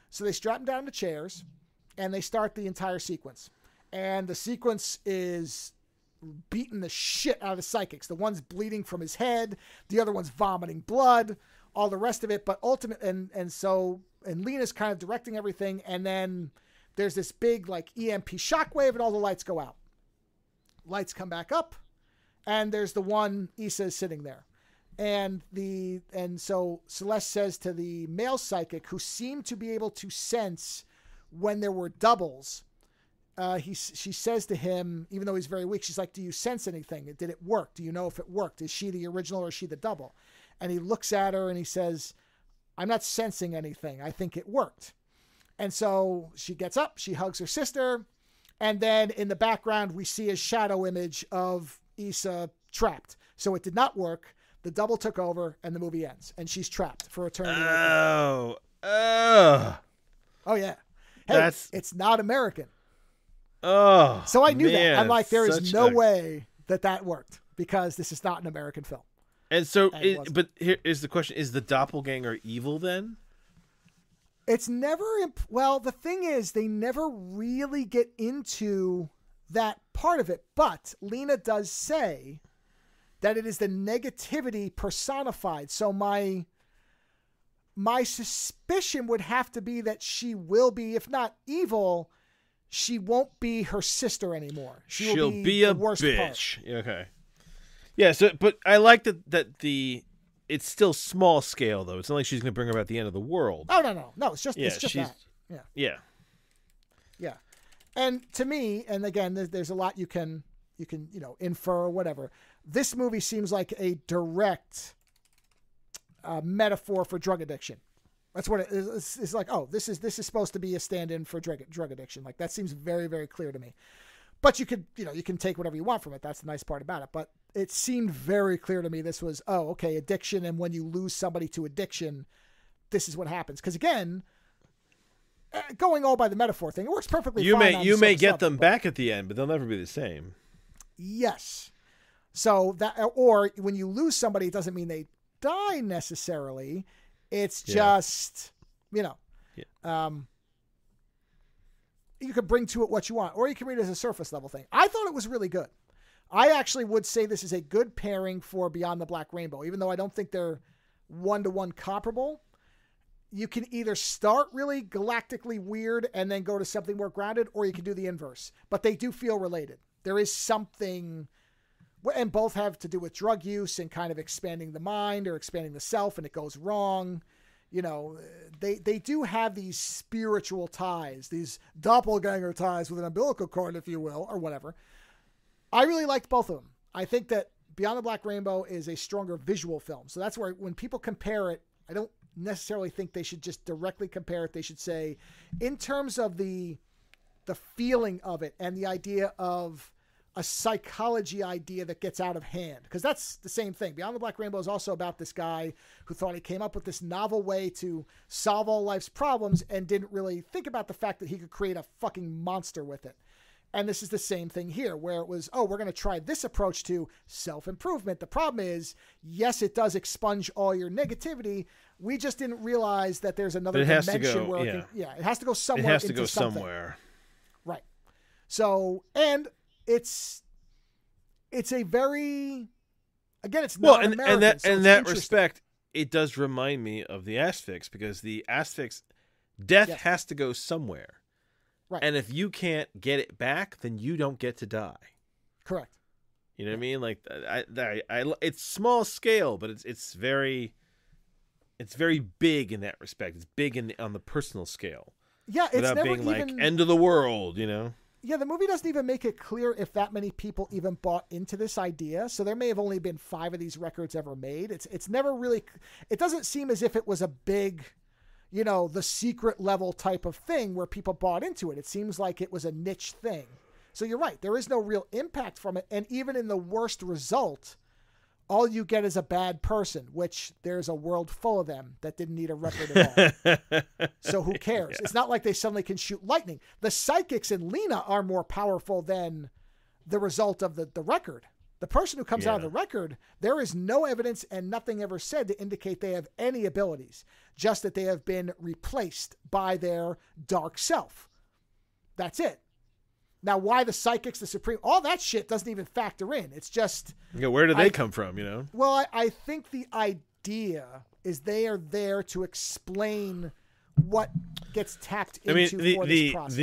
So they strap them down to chairs and they start the entire sequence. And the sequence is beating the shit out of the psychics. The one's bleeding from his head. The other one's vomiting blood, all the rest of it. But ultimately, and Lena's kind of directing everything. And then there's this big like EMP shockwave and all the lights go out. Lights come back up. And there's the one Issa is sitting there. And so Celeste says to the male psychic, who seemed to be able to sense when there were doubles, she says to him, even though he's very weak, she's like, do you sense anything? Did it work? Do you know if it worked? Is she the original or is she the double? And he looks at her and he says, I'm not sensing anything. I think it worked. And so she gets up, she hugs her sister. And then in the background, we see a shadow image of Issa trapped. So it did not work. The double took over and the movie ends and she's trapped for eternity. Oh yeah. Hey, it's not American. Oh, so I knew that. I'm like, there is no way that worked, because this is not an American film. And so, but here is the question: is the doppelganger evil then? It's never. Well, the thing is, they never really get into that part of it. But Lena does say that it is the negativity personified. So my suspicion would have to be that she will be, if not evil, she won't be her sister anymore. She'll be a worst bitch. Part. Okay. Yeah. So, but I like that it's still small scale though. It's not like she's going to bring her at the end of the world. Oh no. It's just that. Yeah. And to me, and again, there's a lot you can infer or whatever. This movie seems like a direct metaphor for drug addiction. That's what it is. It's like, oh, this is supposed to be a stand-in for drug addiction. Like, that seems very, very clear to me. But you can take whatever you want from it. That's the nice part about it. But it seemed very clear to me this was, oh, okay, addiction. And when you lose somebody to addiction, this is what happens. Because again, going all by the metaphor thing, it works perfectly fine. You may get them back at the end, but they'll never be the same. Yes. So or when you lose somebody, it doesn't mean they die necessarily. It's just, you could bring to it what you want, or you can read it as a surface level thing. I thought it was really good. I actually would say this is a good pairing for Beyond the Black Rainbow, even though I don't think they're one-to-one comparable. You can either start really galactically weird and then go to something more grounded, or you can do the inverse. But they do feel related. There is something, and both have to do with drug use and kind of expanding the mind or expanding the self, and it goes wrong. you know, they do have these spiritual ties, these doppelganger ties with an umbilical cord, if you will, or whatever. I really liked both of them. I think that Beyond the Black Rainbow is a stronger visual film. So that's where when people compare it, I don't necessarily think they should just directly compare it. They should say, in terms of the feeling of it and the idea of a psychology idea that gets out of hand, because that's the same thing. Beyond the Black Rainbow is also about this guy who thought he came up with this novel way to solve all life's problems and didn't really think about the fact that he could create a fucking monster with it. And this is the same thing here, where it was, oh, we're going to try this approach to self-improvement. The problem is, yes, it does expunge all your negativity. We just didn't realize that there's another dimension where it has to go somewhere. It has to go somewhere. Right. So, and it's a very, again, it's not American. In that respect, it does remind me of the Asphyx, because the Asphyx, death has to go somewhere. Right. And if you can't get it back, then you don't get to die. Correct. You know what I mean? Like, it's small scale, but it's very big in that respect. It's big on the personal scale. Yeah, it's without never being even, like end of the world, you know? Yeah, the movie doesn't even make it clear if that many people even bought into this idea. So there may have only been 5 of these records ever made. It's never really, it doesn't seem as if it was a big, you know, the secret level type of thing where people bought into it. It seems like it was a niche thing. So you're right. There is no real impact from it. And even in the worst result, all you get is a bad person, which there's a world full of them that didn't need a record at all. So who cares? Yeah. It's not like they suddenly can shoot lightning. The psychics in Lena are more powerful than the result of the record. The person who comes out of the record, there is no evidence and nothing ever said to indicate they have any abilities, just that they have been replaced by their dark self. That's it. Now, why the psychics, the supreme, all that shit doesn't even factor in. It's just... Yeah, where do they come from, you know? Well, I think the idea is they are there to explain what gets tapped into for this process.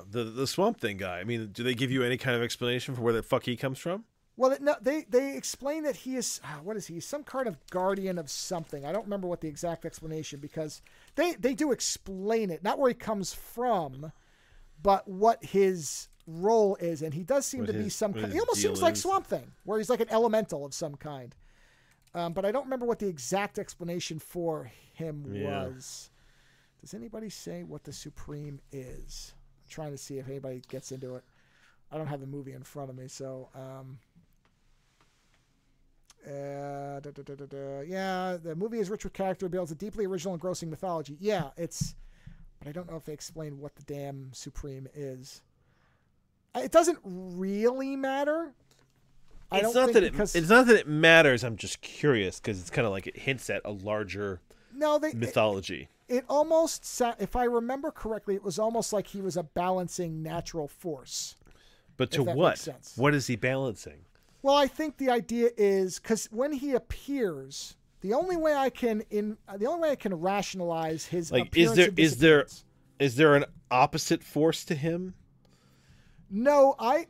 The Swamp Thing guy, I mean, do they give you any kind of explanation for where the fuck he comes from? Well, no, they explain that he is, what is he? Some kind of guardian of something. I don't remember what the exact explanation, because they do explain it. Not where he comes from, but what his role is. And he does seem to be some kind. He almost seems like Swamp Thing, where he's like an elemental of some kind. But I don't remember what the exact explanation for him was. Does anybody say what the Supreme is? I'm trying to see if anybody gets into it. I don't have the movie in front of me, so... Yeah, the movie is rich with character, builds a deeply original and engrossing mythology. Yeah, but I don't know if they explain what the damn Supreme is. It doesn't really matter. It's not that it matters. I'm just curious, because it's kind of like it hints at a larger mythology. It almost, if I remember correctly, it was almost like he was a balancing natural force. But to what? What is he balancing? Well, I think the idea is, because when he appears, the only way I can rationalize his appearance is there an opposite force to him? No, I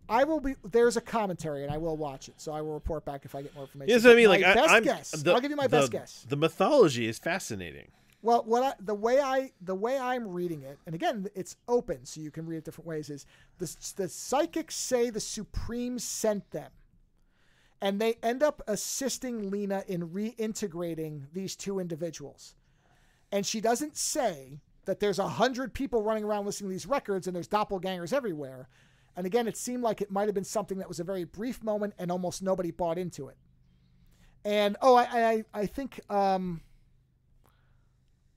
will be. There's a commentary, and I will watch it, so I will report back if I get more information. Yes, I mean, like I'll give you my best guess. The mythology is fascinating. Well, the way I'm reading it, and again, it's open, so you can read it different ways, is the psychics say the Supreme sent them, and they end up assisting Lena in reintegrating these two individuals. And she doesn't say that there's 100 people running around listening to these records and there's doppelgangers everywhere. And again, it seemed like it might have been something that was a very brief moment and almost nobody bought into it. And, I think...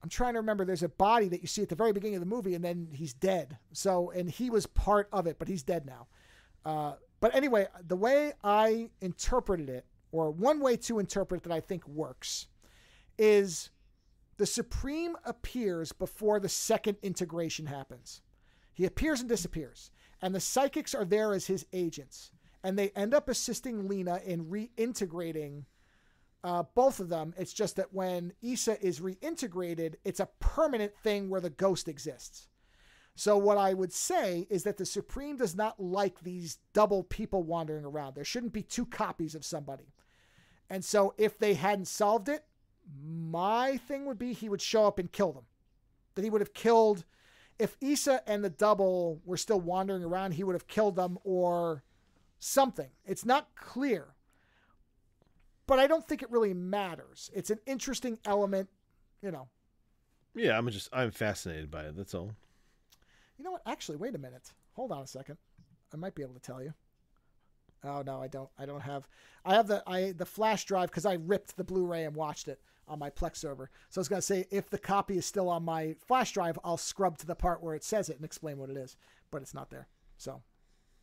I'm trying to remember, there's a body that you see at the very beginning of the movie, and then he's dead. So, and he was part of it, but he's dead now. But anyway, the way I interpreted it, or one way to interpret it that I think works, is the Supreme appears before the second integration happens. He appears and disappears. And the psychics are there as his agents. And they end up assisting Lena in reintegrating both of them. It's just that when Issa is reintegrated, it's a permanent thing where the ghost exists. So what I would say is that the Supreme does not like these double people wandering around. There shouldn't be 2 copies of somebody. And so if they hadn't solved it, My thing would be he would show up and kill them. That he would have killed... If Issa and the double were still wandering around, he would have killed them or something. It's not clear. But I don't think it really matters. It's an interesting element, you know. Yeah, I'm fascinated by it. That's all. You know what? Actually, wait a minute. Hold on a second. I might be able to tell you. Oh no, I don't. I have the flash drive because I ripped the Blu-ray and watched it on my Plex server. So I was gonna say if the copy is still on my flash drive, I'll scrub to the part where it says it and explain what it is. But it's not there. So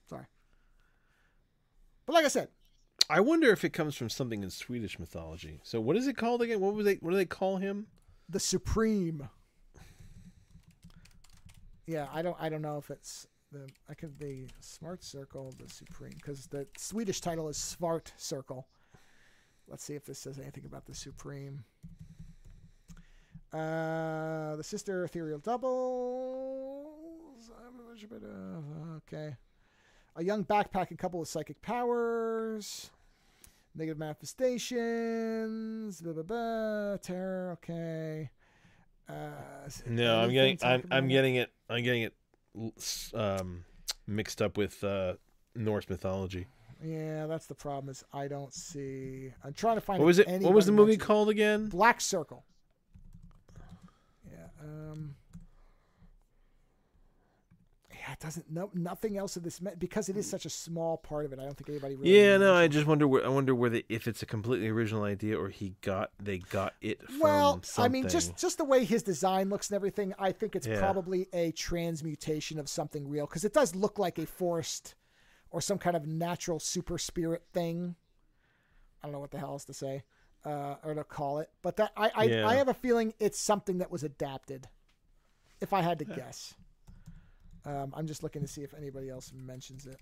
sorry. But like I said, I wonder if it comes from something in Swedish mythology. So what is it called again? What do they call him? The Supreme. Yeah, I don't know if it's the Smart Circle, the Supreme, because the Swedish title is Svart Circle. Let's see if this says anything about the Supreme. The sister ethereal doubles. Okay. A young backpacking couple with psychic powers. Negative manifestations. Blah, blah, blah. Terror. Okay. No, I'm getting it mixed up with Norse mythology. Yeah, that's the problem. Is I don't see. I'm trying to find. What was it? What was the movie called again? Black Circle. Yeah. Yeah, it doesn't. No, nothing else of this because it is such a small part of it. I don't think anybody really. Yeah, no. I just wonder. I wonder whether if it's a completely original idea or they got it from something. I mean, just the way his design looks and everything. I think it's probably a transmutation of something real because it does look like a forest or some kind of natural super spirit thing. I don't know what the hell else to say or to call it, but that I have a feeling it's something that was adapted. If I had to guess. I'm just looking to see if anybody else mentions it.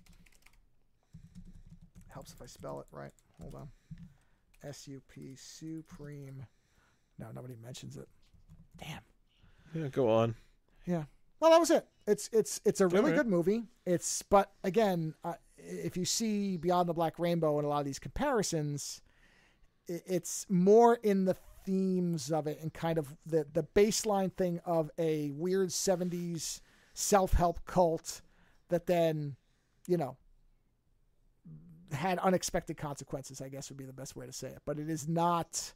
Helps if I spell it right. Hold on. S-U-P, Supreme. No, nobody mentions it. Damn. Yeah, go on. Yeah. Well, that was it. It's a really good movie. But again, if you see Beyond the Black Rainbow and a lot of these comparisons, it's more in the themes of it and kind of the baseline thing of a weird 70s self-help cult that then, had unexpected consequences, I guess would be the best way to say it. But it is not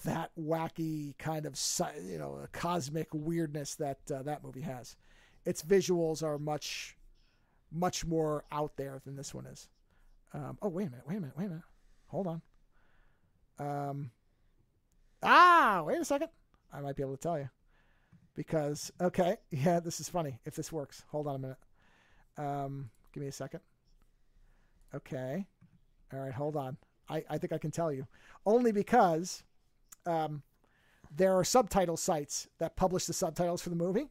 that wacky kind of, cosmic weirdness that that movie has. Its visuals are much, much more out there than this one is. Wait a minute. Hold on. Wait a second. I might be able to tell you. Because, this is funny if this works. Hold on a minute. Give me a second. Okay. All right, hold on. I think I can tell you. Only because there are subtitle sites that publish the subtitles for the movie.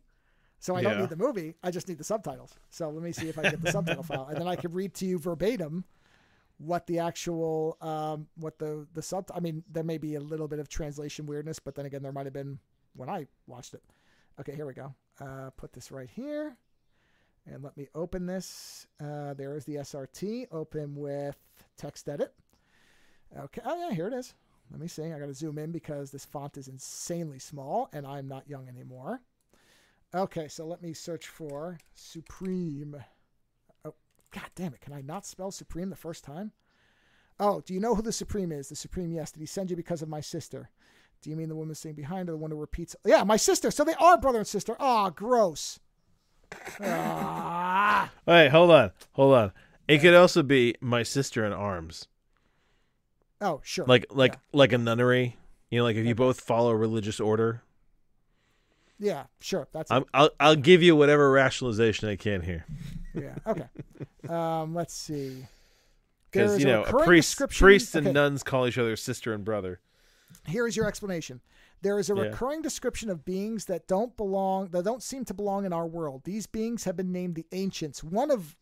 So I don't need the movie. I just need the subtitles. So let me see if I get the subtitle file. And then I can read to you verbatim what the actual, I mean, there may be a little bit of translation weirdness, but then again, there might have been when I watched it. Okay, here we go. Put this right here. And let me open this. There is the SRT. Open with text edit. Okay. Oh, yeah, here it is. Let me see. I got to zoom in because this font is insanely small and I'm not young anymore. Okay, so let me search for Supreme. Oh, God damn it. Can I not spell Supreme the first time? Oh, do you know who the Supreme is? The Supreme, yes. Did he send you because of my sister? Do you mean the woman sitting behind or the one who repeats? Yeah, my sister. So they are brother and sister. Oh, gross. All right, hold on. It could also be my sister in arms. Oh, sure. Like a nunnery. Like if you both follow a religious order. Yeah, sure. I'll give you whatever rationalization I can here. Yeah. Okay. Let's see. Because priests and nuns call each other sister and brother. Here is your explanation. There is a recurring description of beings that don't seem to belong in our world. These beings have been named the Ancients, one of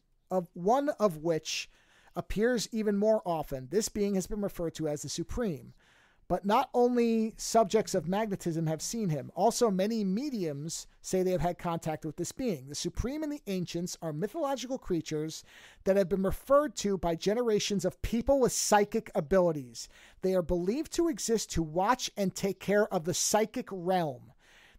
which appears even more often. This being has been referred to as the Supreme. But not only subjects of magnetism have seen him, also many mediums say they have had contact with this being. The Supreme and the Ancients are mythological creatures that have been referred to by generations of people with psychic abilities. They are believed to exist to watch and take care of the psychic realm.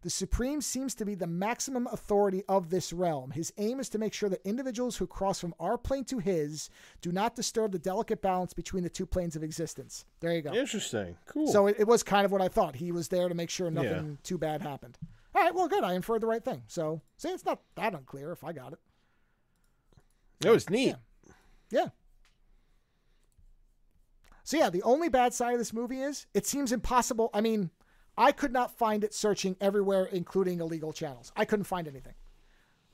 The Supreme seems to be the maximum authority of this realm. His aim is to make sure that individuals who cross from our plane to his do not disturb the delicate balance between the two planes of existence. There you go. Interesting. Cool. So it was kind of what I thought. He was there to make sure nothing too bad happened. All right, well, good. I inferred the right thing. So, see, it's not that unclear if I got it. It was neat. Yeah. So, yeah, the only bad side of this movie is it seems impossible. I mean, I could not find it searching everywhere, including illegal channels. I couldn't find anything.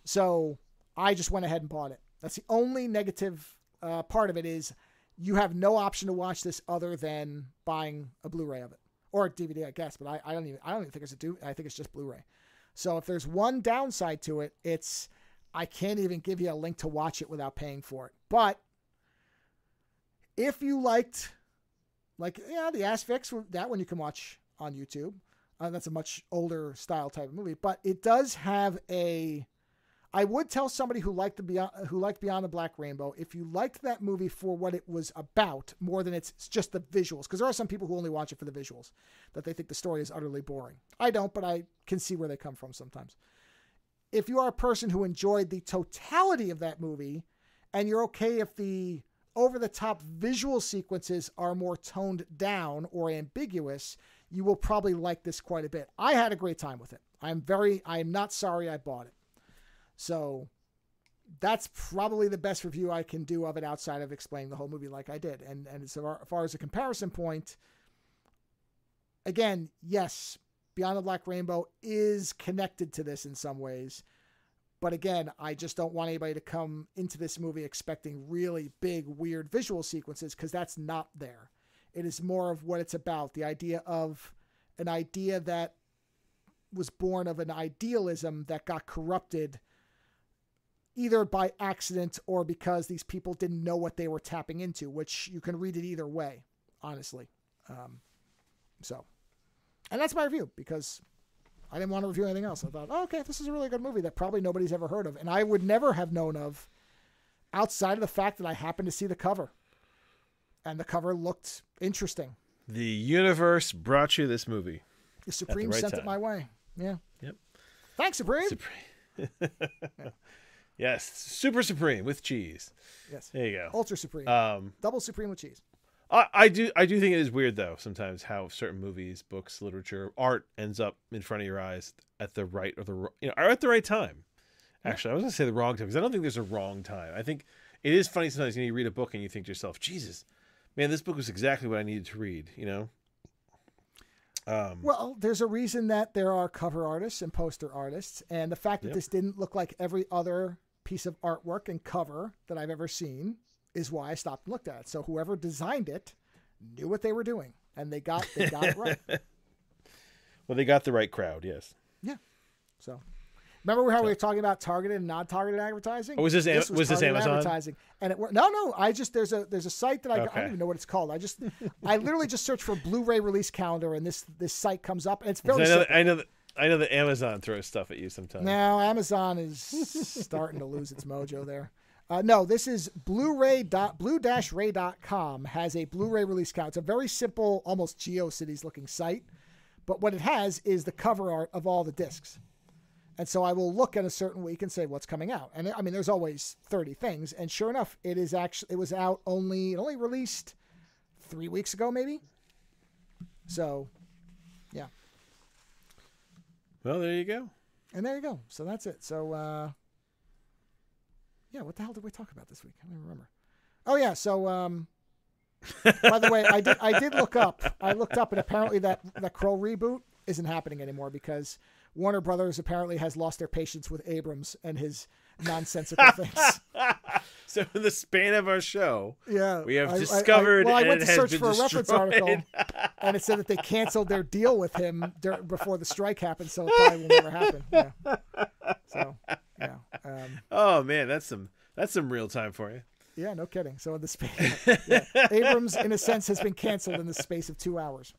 So I just went ahead and bought it. That's the only negative part of it is you have no option to watch this other than buying a Blu-ray of it or a DVD, I guess. But I don't even think it's I think it's just Blu-ray. So if there's one downside to it, it's I can't even give you a link to watch it without paying for it. But if you liked, the Asphyx, that one you can watch on YouTube. That's a much older style type of movie, but it does have I would tell somebody who liked Beyond the Black Rainbow, if you liked that movie for what it was about more than it's just the visuals, because there are some people who only watch it for the visuals, that they think the story is utterly boring. I don't, but I can see where they come from sometimes. If you are a person who enjoyed the totality of that movie, and you're okay if the over-the-top visual sequences are more toned down or ambiguous, you will probably like this quite a bit. I had a great time with it. I am not sorry I bought it. So that's probably the best review I can do of it outside of explaining the whole movie like I did. And as far as a comparison point, again, yes, Beyond the Black Rainbow is connected to this in some ways. But again, I just don't want anybody to come into this movie expecting really big, weird visual sequences, because that's not there. It is more of what it's about. The idea of an idea that was born of an idealism that got corrupted either by accident or because these people didn't know what they were tapping into, which you can read it either way, honestly. And that's my review, because I didn't want to review anything else. I thought, okay, this is a really good movie that probably nobody's ever heard of. And I would never have known of outside of the fact that I happened to see the cover. And the cover looked interesting. The universe brought you this movie. The Supreme sent it my way. Yeah. Yep. Thanks, Supreme. Yeah. Yes. Super Supreme with cheese. Yes. There you go. Ultra Supreme. Double Supreme with cheese. I do think it is weird, though, sometimes how certain movies, books, literature, art ends up in front of your eyes at the right or at the right time. Actually, I was going to say the wrong time, because I don't think there's a wrong time. I think it is funny sometimes when you read a book and you think to yourself, Jesus, man, this book was exactly what I needed to read, Well, there's a reason that there are cover artists and poster artists, and the fact that this didn't look like every other piece of artwork and cover that I've ever seen is why I stopped and looked at it. So whoever designed it knew what they were doing, and they got it right. Well, they got the right crowd, yes. Yeah. So remember how we were talking about targeted and non-targeted advertising? Oh, was this Amazon? Advertising, and no. I just there's a site that I don't even know what it's called. I literally just searched for Blu-ray release calendar, and this site comes up, and it's very simple. I know that Amazon throws stuff at you sometimes. Now Amazon is starting to lose its mojo there. No, this is blue-ray.com has a Blu-ray release count. It's a very simple, almost GeoCities looking site, but what it has is the cover art of all the discs. And so I will look at a certain week and say what's coming out. And I mean, there's always 30 things. And sure enough, it was out it only released 3 weeks ago, maybe. So, yeah. Well, there you go. And there you go. So that's it. So, yeah, what the hell did we talk about this week? I don't even remember. Oh yeah, so by the way, I did look up. I looked up, and apparently that Crow reboot isn't happening anymore because Warner Brothers apparently has lost their patience with Abrams and his nonsensical things. So in the span of our show, we have discovered. I went to search for a reference article, and it said that they canceled their deal with him before the strike happened, so it probably will never happen. Yeah. So. Yeah. Oh man, that's some real time for you. Yeah, no kidding. So in the space, Abrams, in a sense, has been canceled in the space of 2 hours.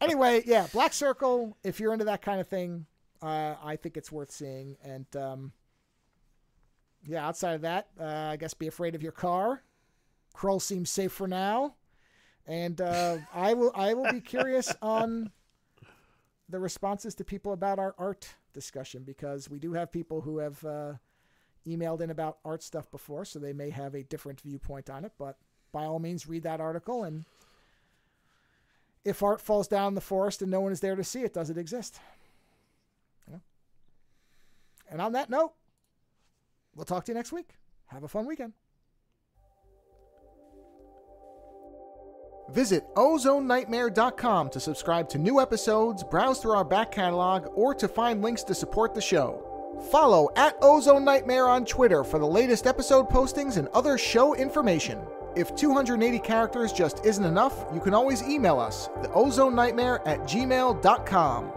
Anyway, yeah, Black Circle, if you're into that kind of thing, I think it's worth seeing. And yeah, outside of that, I guess be afraid of your car. Krull seems safe for now. And I will be curious on the responses to people about our art discussion, because we do have people who have emailed in about art stuff before, so they may have a different viewpoint on it. But by all means, read that article, and if art falls down in the forest and no one is there to see it, does it exist? Yeah. And on that note, we'll talk to you next week. Have a fun weekend. Visit OzoneNightmare.com to subscribe to new episodes, browse through our back catalog, or to find links to support the show. Follow @OzoneNightmare on Twitter for the latest episode postings and other show information. If 280 characters just isn't enough, you can always email us, theozonenightmare@gmail.com.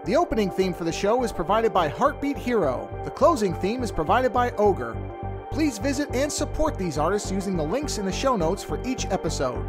The opening theme for the show is provided by Heartbeat Hero. The closing theme is provided by Ogre. Please visit and support these artists using the links in the show notes for each episode.